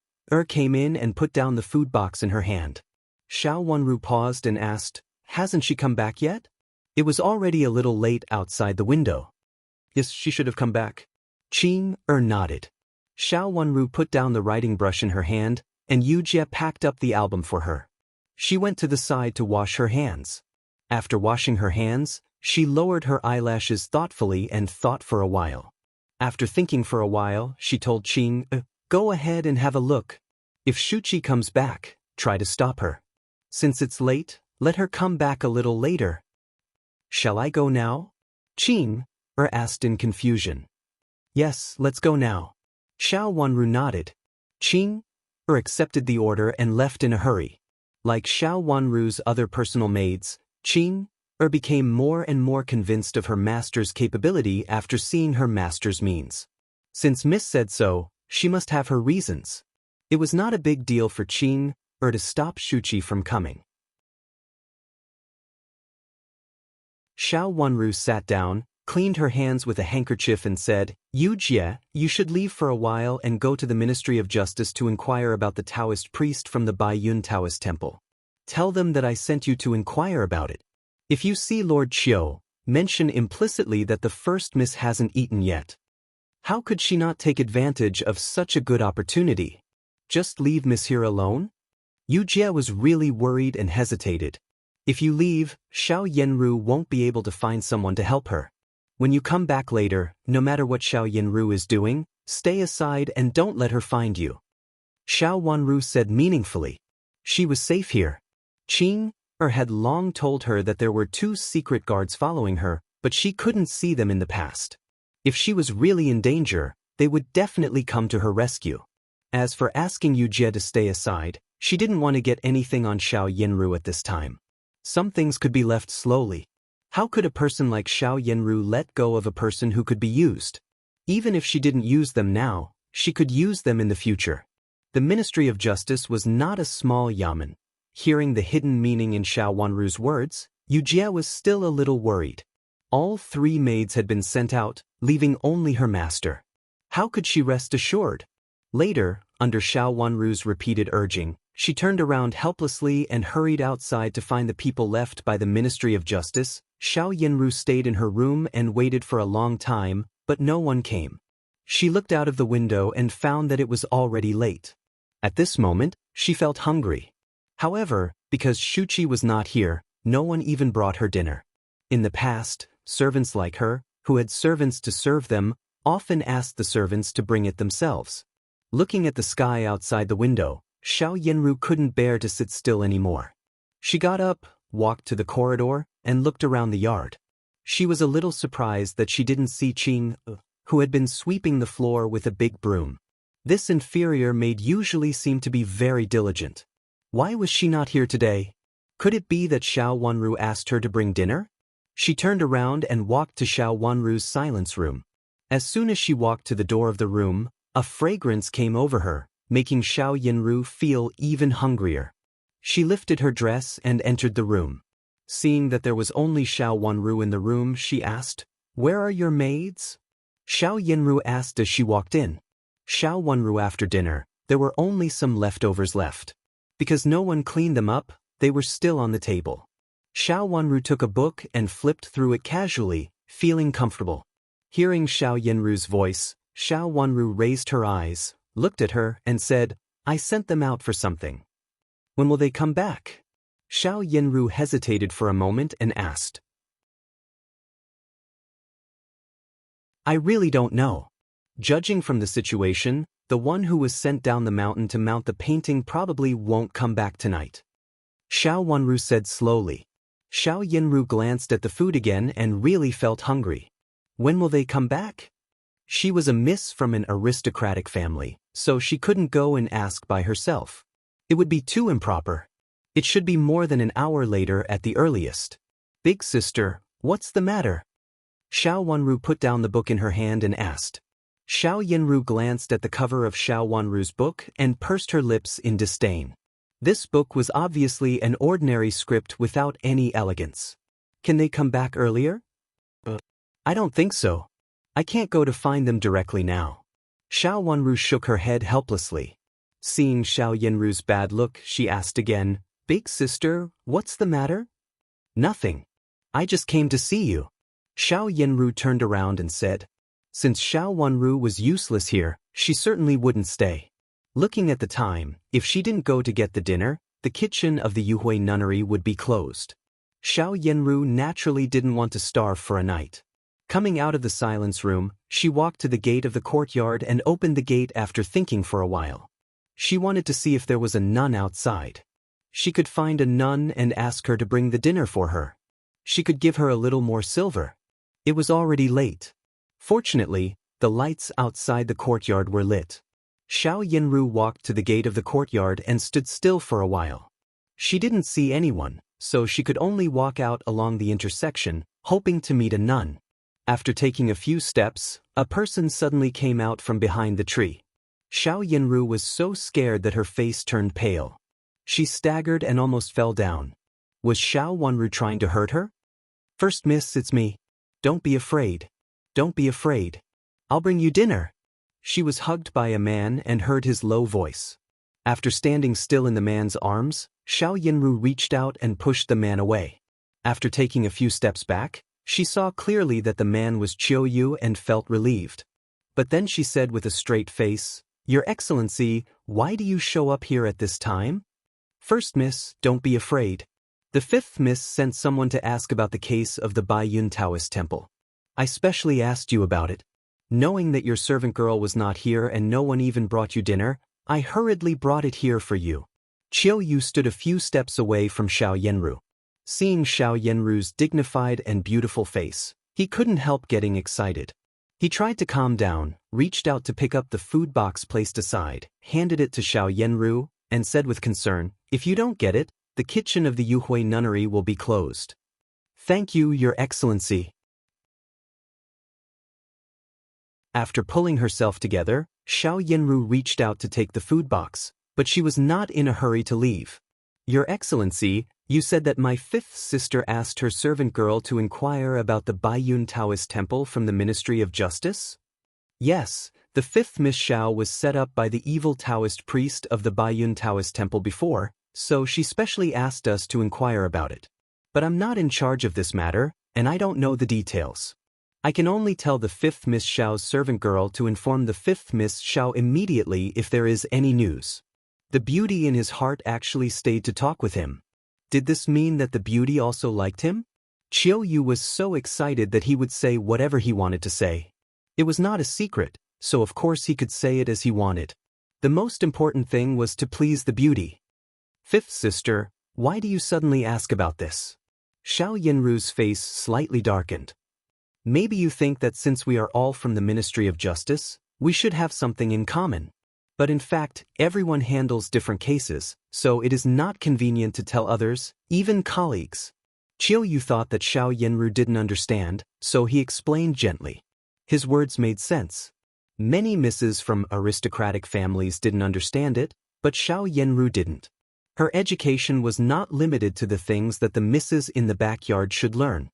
came in and put down the food box in her hand. Xiao Wanru paused and asked, "Hasn't she come back yet?" It was already a little late outside the window. "Yes, she should have come back." Qing nodded. Xiao Wanru put down the writing brush in her hand, and Yu Jie packed up the album for her. She went to the side to wash her hands. After washing her hands, she lowered her eyelashes thoughtfully and thought for a while. After thinking for a while, she told Qing, "Go ahead and have a look. If Shuqi comes back, try to stop her. Since it's late, let her come back a little later." "Shall I go now?" Qing asked in confusion. "Yes, let's go now." Xiao Wanru nodded. Qing accepted the order and left in a hurry. Like Xiao Wanru's other personal maids, Qing became more and more convinced of her master's capability after seeing her master's means. Since Miss said so, she must have her reasons. It was not a big deal for Qing to stop Shuqi from coming. Xiao Wanru sat down, cleaned her hands with a handkerchief and said, "Yu Jie, you should leave for a while and go to the Ministry of Justice to inquire about the Taoist priest from the Baiyun Taoist temple. Tell them that I sent you to inquire about it. If you see Lord Qiu, mention implicitly that the first miss hasn't eaten yet." How could she not take advantage of such a good opportunity? Just leave Miss here alone? Yu Jie was really worried and hesitated. If you leave, Xiao Yenru won't be able to find someone to help her. When you come back later, no matter what Xiao Yenru is doing, stay aside and don't let her find you. Xiao Wanru said meaningfully. She was safe here. Qing had long told her that there were 2 secret guards following her, but she couldn't see them in the past. If she was really in danger, they would definitely come to her rescue. As for asking Yu Jie to stay aside, she didn't want to get anything on Xiao Yenru at this time. Some things could be left slowly. How could a person like Xiao Yenru let go of a person who could be used? Even if she didn't use them now, she could use them in the future. The Ministry of Justice was not a small yamen. Hearing the hidden meaning in Xiao Wanru's words, Yu Jie was still a little worried. All 3 maids had been sent out, leaving only her master. How could she rest assured? Later, under Xiao Wanru's repeated urging, she turned around helplessly and hurried outside to find the people left by the Ministry of Justice. Xiao Yenru stayed in her room and waited for a long time, but no one came. She looked out of the window and found that it was already late. At this moment, she felt hungry. However, because Shuqi was not here, no one even brought her dinner. In the past, servants like her, who had servants to serve them, often asked the servants to bring it themselves. Looking at the sky outside the window, Xiao Yenru couldn't bear to sit still anymore. She got up, walked to the corridor, and looked around the yard. She was a little surprised that she didn't see Qing, who had been sweeping the floor with a big broom. This inferior maid usually seemed to be very diligent. Why was she not here today? Could it be that Xiao Wanru asked her to bring dinner? She turned around and walked to Xiao Wanru's silence room. As soon as she walked to the door of the room, a fragrance came over her, making Xiao Yinru feel even hungrier. She lifted her dress and entered the room. Seeing that there was only Xiao Wanru in the room, she asked, "Where are your maids?" Xiao Yinru asked as she walked in. Xiao Wanru, after dinner, there were only some leftovers left. Because no one cleaned them up, they were still on the table. Xiao Wanru took a book and flipped through it casually, feeling comfortable. Hearing Xiao Yinru's voice, Xiao Wanru raised her eyes, looked at her, and said, "I sent them out for something. When will they come back?" Xiao Yinru hesitated for a moment and asked, "I really don't know. Judging from the situation, the one who was sent down the mountain to mount the painting probably won't come back tonight," Xiao Wanru said slowly. Xiao Yinru glanced at the food again and really felt hungry. When will they come back? She was a miss from an aristocratic family, so she couldn't go and ask by herself. It would be too improper. It should be more than an hour later at the earliest. "Big sister, what's the matter?" Xiao Wanru put down the book in her hand and asked. Xiao Yinru glanced at the cover of Xiao Wanru's book and pursed her lips in disdain. This book was obviously an ordinary script without any elegance. "Can they come back earlier?" "I don't think so. I can't go to find them directly now." Xiao Wanru shook her head helplessly. Seeing Xiao Yinru's bad look, she asked again, "Big sister, what's the matter?" "Nothing. I just came to see you." Xiao Yinru turned around and said. Since Xiao Wanru was useless here, she certainly wouldn't stay. Looking at the time, if she didn't go to get the dinner, the kitchen of the Yuhui nunnery would be closed. Xiao Yinru naturally didn't want to starve for a night. Coming out of the silence room, she walked to the gate of the courtyard and opened the gate after thinking for a while. She wanted to see if there was a nun outside. She could find a nun and ask her to bring the dinner for her. She could give her a little more silver. It was already late. Fortunately, the lights outside the courtyard were lit. Xiao Yinru walked to the gate of the courtyard and stood still for a while. She didn't see anyone, so she could only walk out along the intersection, hoping to meet a nun. After taking a few steps, a person suddenly came out from behind the tree. Xiao Yinru was so scared that her face turned pale. She staggered and almost fell down. Was Xiao Wanru trying to hurt her? "First miss, it's me. Don't be afraid. Don't be afraid. I'll bring you dinner." She was hugged by a man and heard his low voice. After standing still in the man's arms, Xiao Yinru reached out and pushed the man away. After taking a few steps back, she saw clearly that the man was Qiu Yu and felt relieved. But then she said with a straight face, "Your Excellency, why do you show up here at this time?" "First miss, don't be afraid. The fifth miss sent someone to ask about the case of the Baiyun Taoist temple. I specially asked you about it. Knowing that your servant girl was not here and no one even brought you dinner, I hurriedly brought it here for you." Qiu Yu stood a few steps away from Xiao Yinru. Seeing Xiao Yinru's dignified and beautiful face, he couldn't help getting excited. He tried to calm down, reached out to pick up the food box placed aside, handed it to Xiao Yinru, and said with concern, "If you don't get it, the kitchen of the Yuhui nunnery will be closed." "Thank you, Your Excellency." After pulling herself together, Xiao Yinru reached out to take the food box, but she was not in a hurry to leave. "Your Excellency, you said that my fifth sister asked her servant girl to inquire about the Baiyun Taoist temple from the Ministry of Justice?" "Yes, the fifth Miss Xiao was set up by the evil Taoist priest of the Baiyun Taoist temple before, so she specially asked us to inquire about it. But I'm not in charge of this matter, and I don't know the details. I can only tell the fifth Miss Xiao's servant girl to inform the fifth Miss Xiao immediately if there is any news." The beauty in his heart actually stayed to talk with him. Did this mean that the beauty also liked him? Qiu Yu was so excited that he would say whatever he wanted to say. It was not a secret, so of course he could say it as he wanted. The most important thing was to please the beauty. "Fifth sister, why do you suddenly ask about this?" Xiao Yinru's face slightly darkened. "Maybe you think that since we are all from the Ministry of Justice, we should have something in common. But in fact, everyone handles different cases, so it is not convenient to tell others, even colleagues. Qiu Yu thought that Xiao Yanru didn't understand, so he explained gently. His words made sense. Many misses from aristocratic families didn't understand it, but Xiao Yanru didn't. Her education was not limited to the things that the misses in the backyard should learn.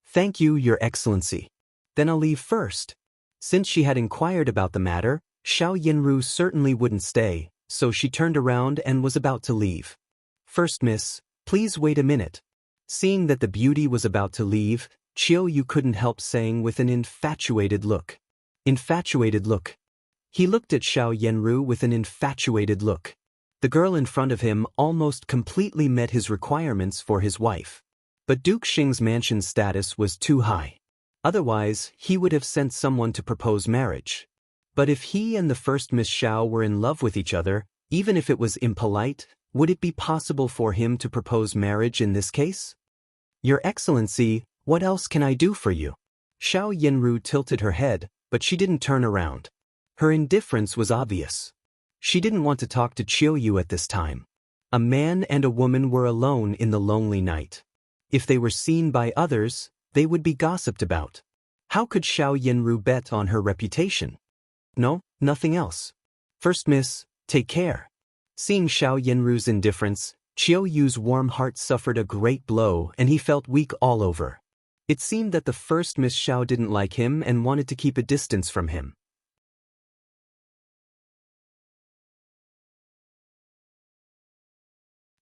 Thank you, Your Excellency. Then I'll leave first. Since she had inquired about the matter, Xiao Yanru certainly wouldn't stay, so she turned around and was about to leave. First miss, please wait a minute. Seeing that the beauty was about to leave, Qiu Yu couldn't help saying with an infatuated look. Infatuated look. He looked at Xiao Yanru with an infatuated look. The girl in front of him almost completely met his requirements for his wife. But Duke Xing's mansion status was too high. Otherwise, he would have sent someone to propose marriage. But if he and the first Miss Xiao were in love with each other, even if it was impolite, would it be possible for him to propose marriage in this case? Your Excellency, what else can I do for you? Xiao Yanru tilted her head, but she didn't turn around. Her indifference was obvious. She didn't want to talk to Qiu Yu at this time. A man and a woman were alone in the lonely night. If they were seen by others, they would be gossiped about. How could Xiao Yanru bet on her reputation? No, nothing else. First miss, take care. Seeing Xiao Yanru's indifference, Qiu Yu's warm heart suffered a great blow and he felt weak all over. It seemed that the first Miss Xiao didn't like him and wanted to keep a distance from him.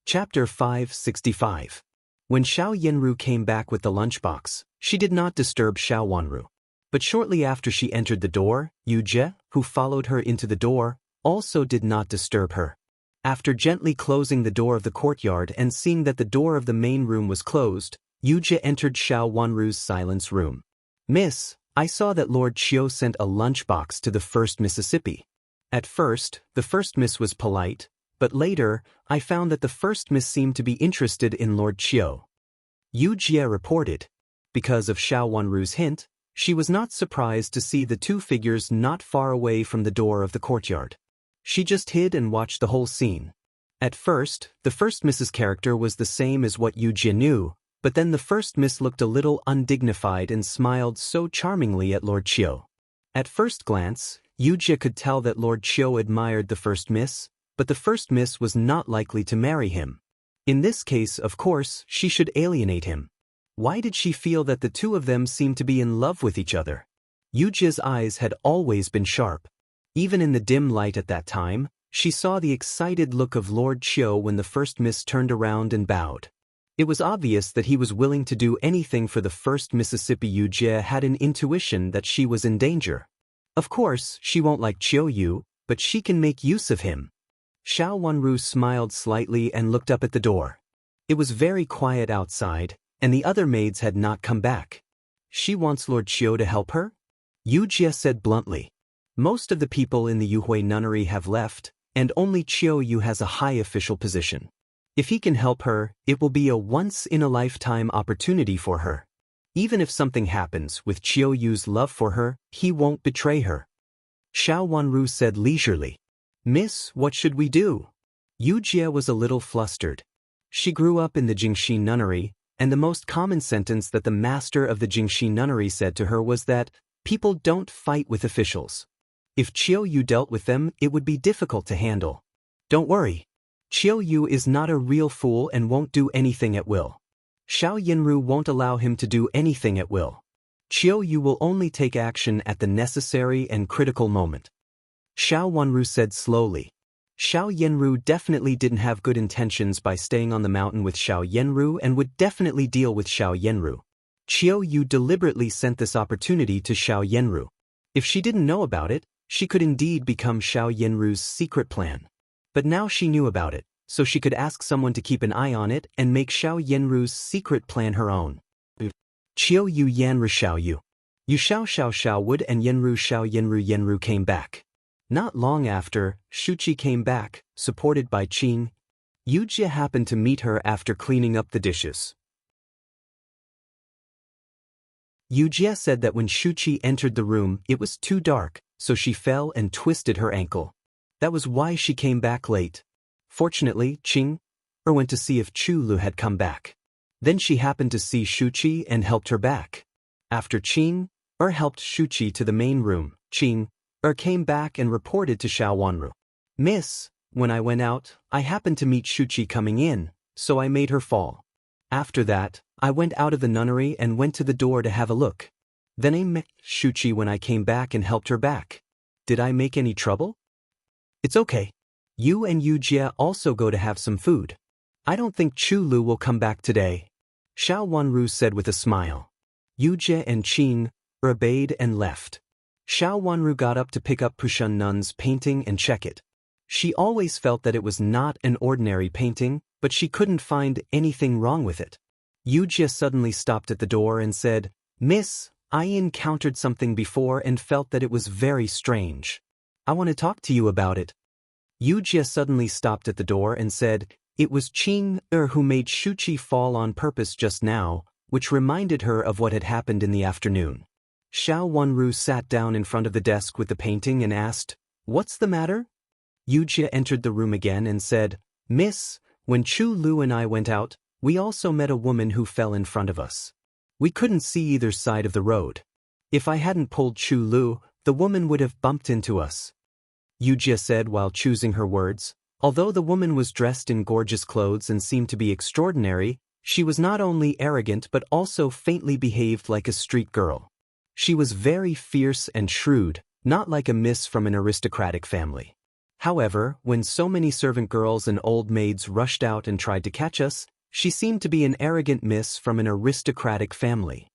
Chapter 565. When Xiao Yanru came back with the lunchbox, she did not disturb Xiao Wanru. But shortly after she entered the door, Yu Jie, who followed her into the door, also did not disturb her. After gently closing the door of the courtyard and seeing that the door of the main room was closed, Yu Jie entered Xiao Wanru's silence room. Miss, I saw that Lord Qiu sent a lunchbox to the first Mississippi. At first, the first miss was polite, but later, I found that the first miss seemed to be interested in Lord Qiu. Yu Jie reported. Because of Xiao Wanru's hint, she was not surprised to see the two figures not far away from the door of the courtyard. She just hid and watched the whole scene. At first, the first miss's character was the same as what Yu Jie knew, but then the first miss looked a little undignified and smiled so charmingly at Lord Qiu. At first glance, Yu Jie could tell that Lord Qiu admired the first miss, but the first miss was not likely to marry him. In this case, of course, she should alienate him. Why did she feel that the two of them seemed to be in love with each other? Yu Jie's eyes had always been sharp. Even in the dim light at that time, she saw the excited look of Lord Qiu when the first miss turned around and bowed. It was obvious that he was willing to do anything for the first Mississippi. Yu Jie had an intuition that she was in danger. Of course, she won't like Qiu Yu, but she can make use of him. Xiao Wanru smiled slightly and looked up at the door. It was very quiet outside, and the other maids had not come back. She wants Lord Qiu to help her? Yu Jie said bluntly. Most of the people in the Yuhui nunnery have left, and only Qiu Yu has a high official position. If he can help her, it will be a once-in-a-lifetime opportunity for her. Even if something happens with Qiu Yu's love for her, he won't betray her. Xiao Wanru said leisurely. Miss, what should we do? Yu Jie was a little flustered. She grew up in the Jingxi nunnery, and the most common sentence that the master of the Jingxi nunnery said to her was that, people don't fight with officials. If Qiu Yu dealt with them, it would be difficult to handle. Don't worry. Qiu Yu is not a real fool and won't do anything at will. Xiao Yanru won't allow him to do anything at will. Qiu Yu will only take action at the necessary and critical moment. Xiao Wanru said slowly. Xiao Yanru definitely didn't have good intentions by staying on the mountain with Xiao Yanru and would definitely deal with Xiao Yanru. Qiu Yu deliberately sent this opportunity to Xiao Yanru. If she didn't know about it, she could indeed become Xiao Yanru's secret plan. But now she knew about it, so she could ask someone to keep an eye on it and make Xiao Yanru's secret plan her own. Qiu Yu Yanru Xiao Yu. Yu Xiao Xiao Xiao Wood and Yanru Xiao Yanru Yanru came back. Not long after, Shuqi came back, supported by Qing. Yu Jie happened to meet her after cleaning up the dishes. Yu Jie said that when Shuqi entered the room, it was too dark, so she fell and twisted her ankle. That was why she came back late. Fortunately, Qing went to see if Chu Lu had come back. Then she happened to see Shuqi and helped her back. After Qing helped Shuqi to the main room, Qing came back and reported to Xiao Wanru. Miss, when I went out, I happened to meet Shuqi coming in, so I made her fall. After that, I went out of the nunnery and went to the door to have a look. Then I met Shuqi when I came back and helped her back. Did I make any trouble? It's okay. You and Yu Jie also go to have some food. I don't think Chu Lu will come back today, Xiao Wanru said with a smile. Yu Jie and Qing obeyed and left. Xiao Wanru got up to pick up Pushun Nun's painting and check it. She always felt that it was not an ordinary painting, but she couldn't find anything wrong with it. Yu Jie suddenly stopped at the door and said, Miss, I encountered something before and felt that it was very strange. I want to talk to you about it. Yu Jie suddenly stopped at the door and said, It was Qing who made Shuqi fall on purpose just now, which reminded her of what had happened in the afternoon. Xiao Wanru sat down in front of the desk with the painting and asked, What's the matter? Yu Jie entered the room again and said, Miss, when Chu Lu and I went out, we also met a woman who fell in front of us. We couldn't see either side of the road. If I hadn't pulled Chu Lu, the woman would have bumped into us. Yu Jie said while choosing her words. Although the woman was dressed in gorgeous clothes and seemed to be extraordinary, she was not only arrogant but also faintly behaved like a street girl. She was very fierce and shrewd, not like a miss from an aristocratic family. However, when so many servant girls and old maids rushed out and tried to catch us, she seemed to be an arrogant miss from an aristocratic family.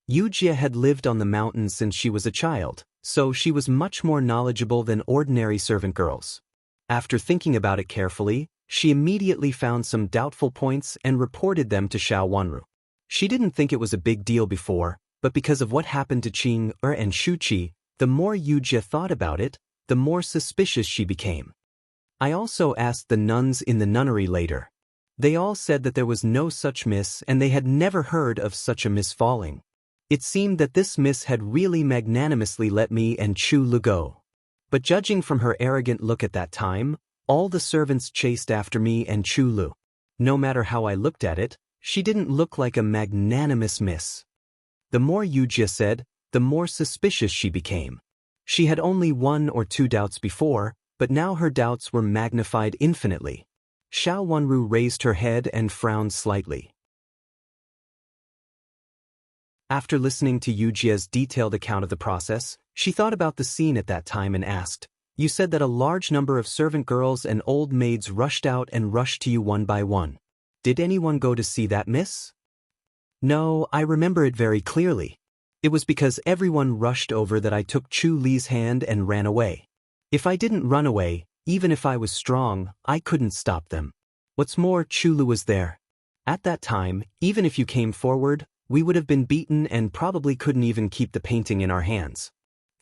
Yu Jie had lived on the mountains since she was a child, so she was much more knowledgeable than ordinary servant girls. After thinking about it carefully, she immediately found some doubtful points and reported them to Xiao Wanru. She didn't think it was a big deal before, but because of what happened to Qing and Shuqi, the more Yu Jie thought about it, the more suspicious she became. I also asked the nuns in the nunnery later. They all said that there was no such miss and they had never heard of such a miss falling. It seemed that this miss had really magnanimously let me and Chu Lu go. But judging from her arrogant look at that time, all the servants chased after me and Chu Lu. No matter how I looked at it, she didn't look like a magnanimous miss. The more Yu Jie said, the more suspicious she became. She had only 1 or 2 doubts before, but now her doubts were magnified infinitely. Xiao Wanru raised her head and frowned slightly. After listening to Yu Jie's detailed account of the process, she thought about the scene at that time and asked, You said that a large number of servant girls and old maids rushed out and rushed to you one by one. Did anyone go to see that, miss? No, I remember it very clearly. It was because everyone rushed over that I took Chu Li's hand and ran away. If I didn't run away, even if I was strong, I couldn't stop them. What's more, Chu Lu was there. At that time, even if you came forward, we would have been beaten and probably couldn't even keep the painting in our hands.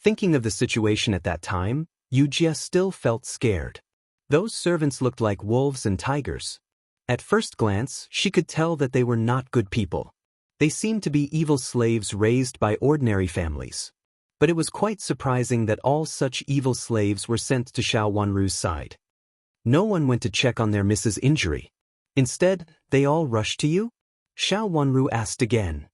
Thinking of the situation at that time, Yu Jie still felt scared. Those servants looked like wolves and tigers. At first glance, she could tell that they were not good people. They seemed to be evil slaves raised by ordinary families. But it was quite surprising that all such evil slaves were sent to Xiao Wanru's side. No one went to check on their miss's injury. Instead, they all rushed to you? Xiao Wanru asked again.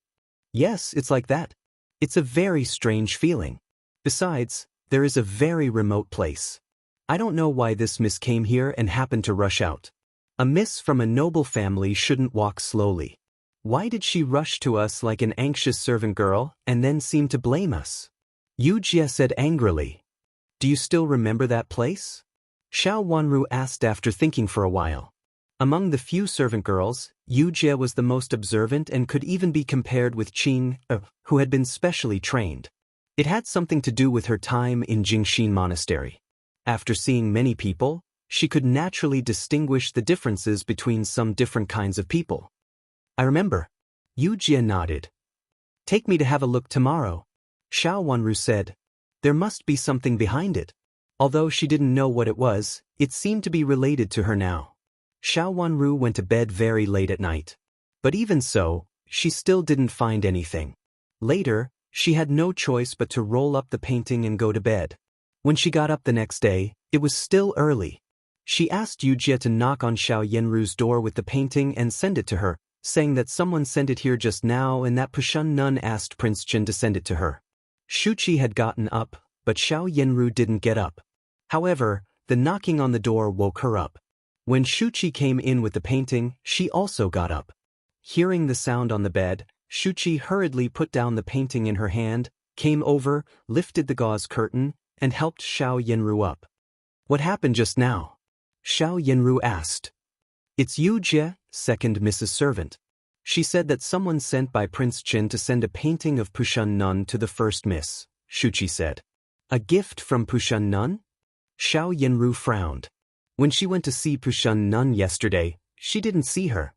Yes, it's like that. It's a very strange feeling. Besides, there is a very remote place. I don't know why this miss came here and happened to rush out. A miss from a noble family shouldn't walk slowly. Why did she rush to us like an anxious servant girl and then seem to blame us? Yu Jie said angrily. Do you still remember that place? Xiao Wanru asked after thinking for a while. Among the few servant girls, Yu Jie was the most observant and could even be compared with Qing, who had been specially trained. It had something to do with her time in Jingxin Monastery. After seeing many people, she could naturally distinguish the differences between some different kinds of people. I remember. Yu Jie nodded. Take me to have a look tomorrow, Xiao Wanru said. There must be something behind it. Although she didn't know what it was, it seemed to be related to her now. Xiao Wanru went to bed very late at night. But even so, she still didn't find anything. Later, she had no choice but to roll up the painting and go to bed. When she got up the next day, it was still early. She asked Yujie to knock on Xiao Yenru's door with the painting and send it to her, saying that someone sent it here just now and that Pushun Nun asked Prince Chen to send it to her. Shuqi had gotten up, but Xiao Yenru didn't get up. However, the knocking on the door woke her up. When Shuqi came in with the painting, she also got up. Hearing the sound on the bed, Shuqi hurriedly put down the painting in her hand, came over, lifted the gauze curtain, and helped Xiao Yenru up. "What happened just now?" Xiao Yenru asked. "It's you, Jie," second Mrs. Servant. "She said that someone sent by Prince Chen to send a painting of Pushun Nun to the first miss," Shuqi said. "A gift from Pushun Nun?" Xiao Yenru frowned. "When she went to see Pushun Nun yesterday, she didn't see her."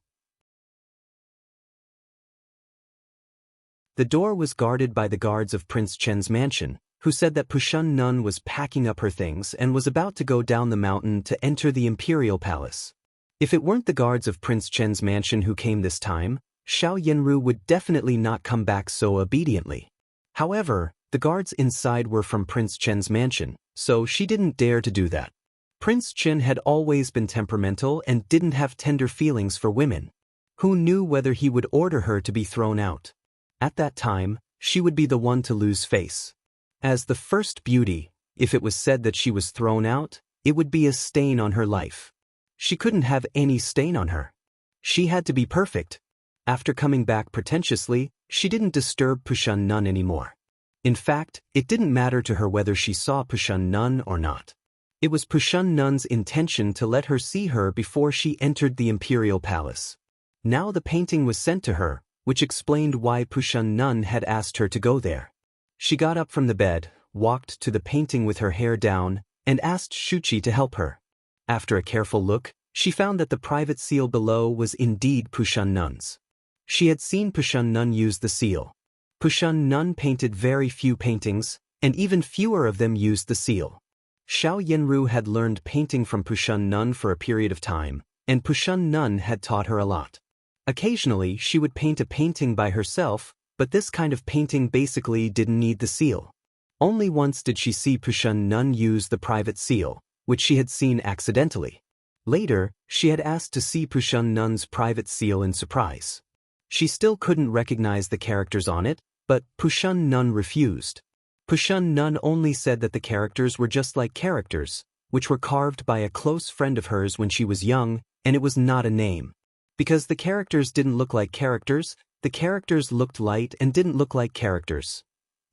The door was guarded by the guards of Prince Chen's mansion, who said that Pushun Nun was packing up her things and was about to go down the mountain to enter the Imperial Palace. If it weren't the guards of Prince Chen's mansion who came this time, Xiao Yenru would definitely not come back so obediently. However, the guards inside were from Prince Chen's mansion, so she didn't dare to do that. Prince Chen had always been temperamental and didn't have tender feelings for women. Who knew whether he would order her to be thrown out? At that time, she would be the one to lose face. As the first beauty, if it was said that she was thrown out, it would be a stain on her life. She couldn't have any stain on her. She had to be perfect. After coming back pretentiously, she didn't disturb Pushun Nun anymore. In fact, it didn't matter to her whether she saw Pushun Nun or not. It was Pushun Nun's intention to let her see her before she entered the Imperial Palace. Now the painting was sent to her, which explained why Pushun Nun had asked her to go there. She got up from the bed, walked to the painting with her hair down, and asked Shuqi to help her. After a careful look, she found that the private seal below was indeed Pushun Nun's. She had seen Pushun Nun use the seal. Pushun Nun painted very few paintings, and even fewer of them used the seal. Xiao Yenru had learned painting from Pushun Nun for a period of time, and Pushun Nun had taught her a lot. Occasionally, she would paint a painting by herself, but this kind of painting basically didn't need the seal. Only once did she see Pushun Nun use the private seal, which she had seen accidentally. Later, she had asked to see Pushun Nun's private seal in surprise. She still couldn't recognize the characters on it, but Pushun Nun refused. Pushun Nun only said that the characters were just like characters, which were carved by a close friend of hers when she was young, and it was not a name. Because the characters didn't look like characters, the characters looked light and didn't look like characters.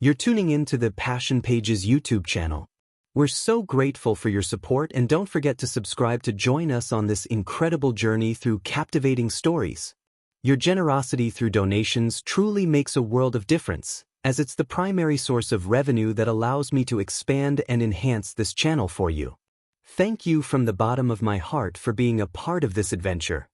You're tuning in to the Passion Pages YouTube channel. We're so grateful for your support, and don't forget to subscribe to join us on this incredible journey through captivating stories. Your generosity through donations truly makes a world of difference, as it's the primary source of revenue that allows me to expand and enhance this channel for you. Thank you from the bottom of my heart for being a part of this adventure.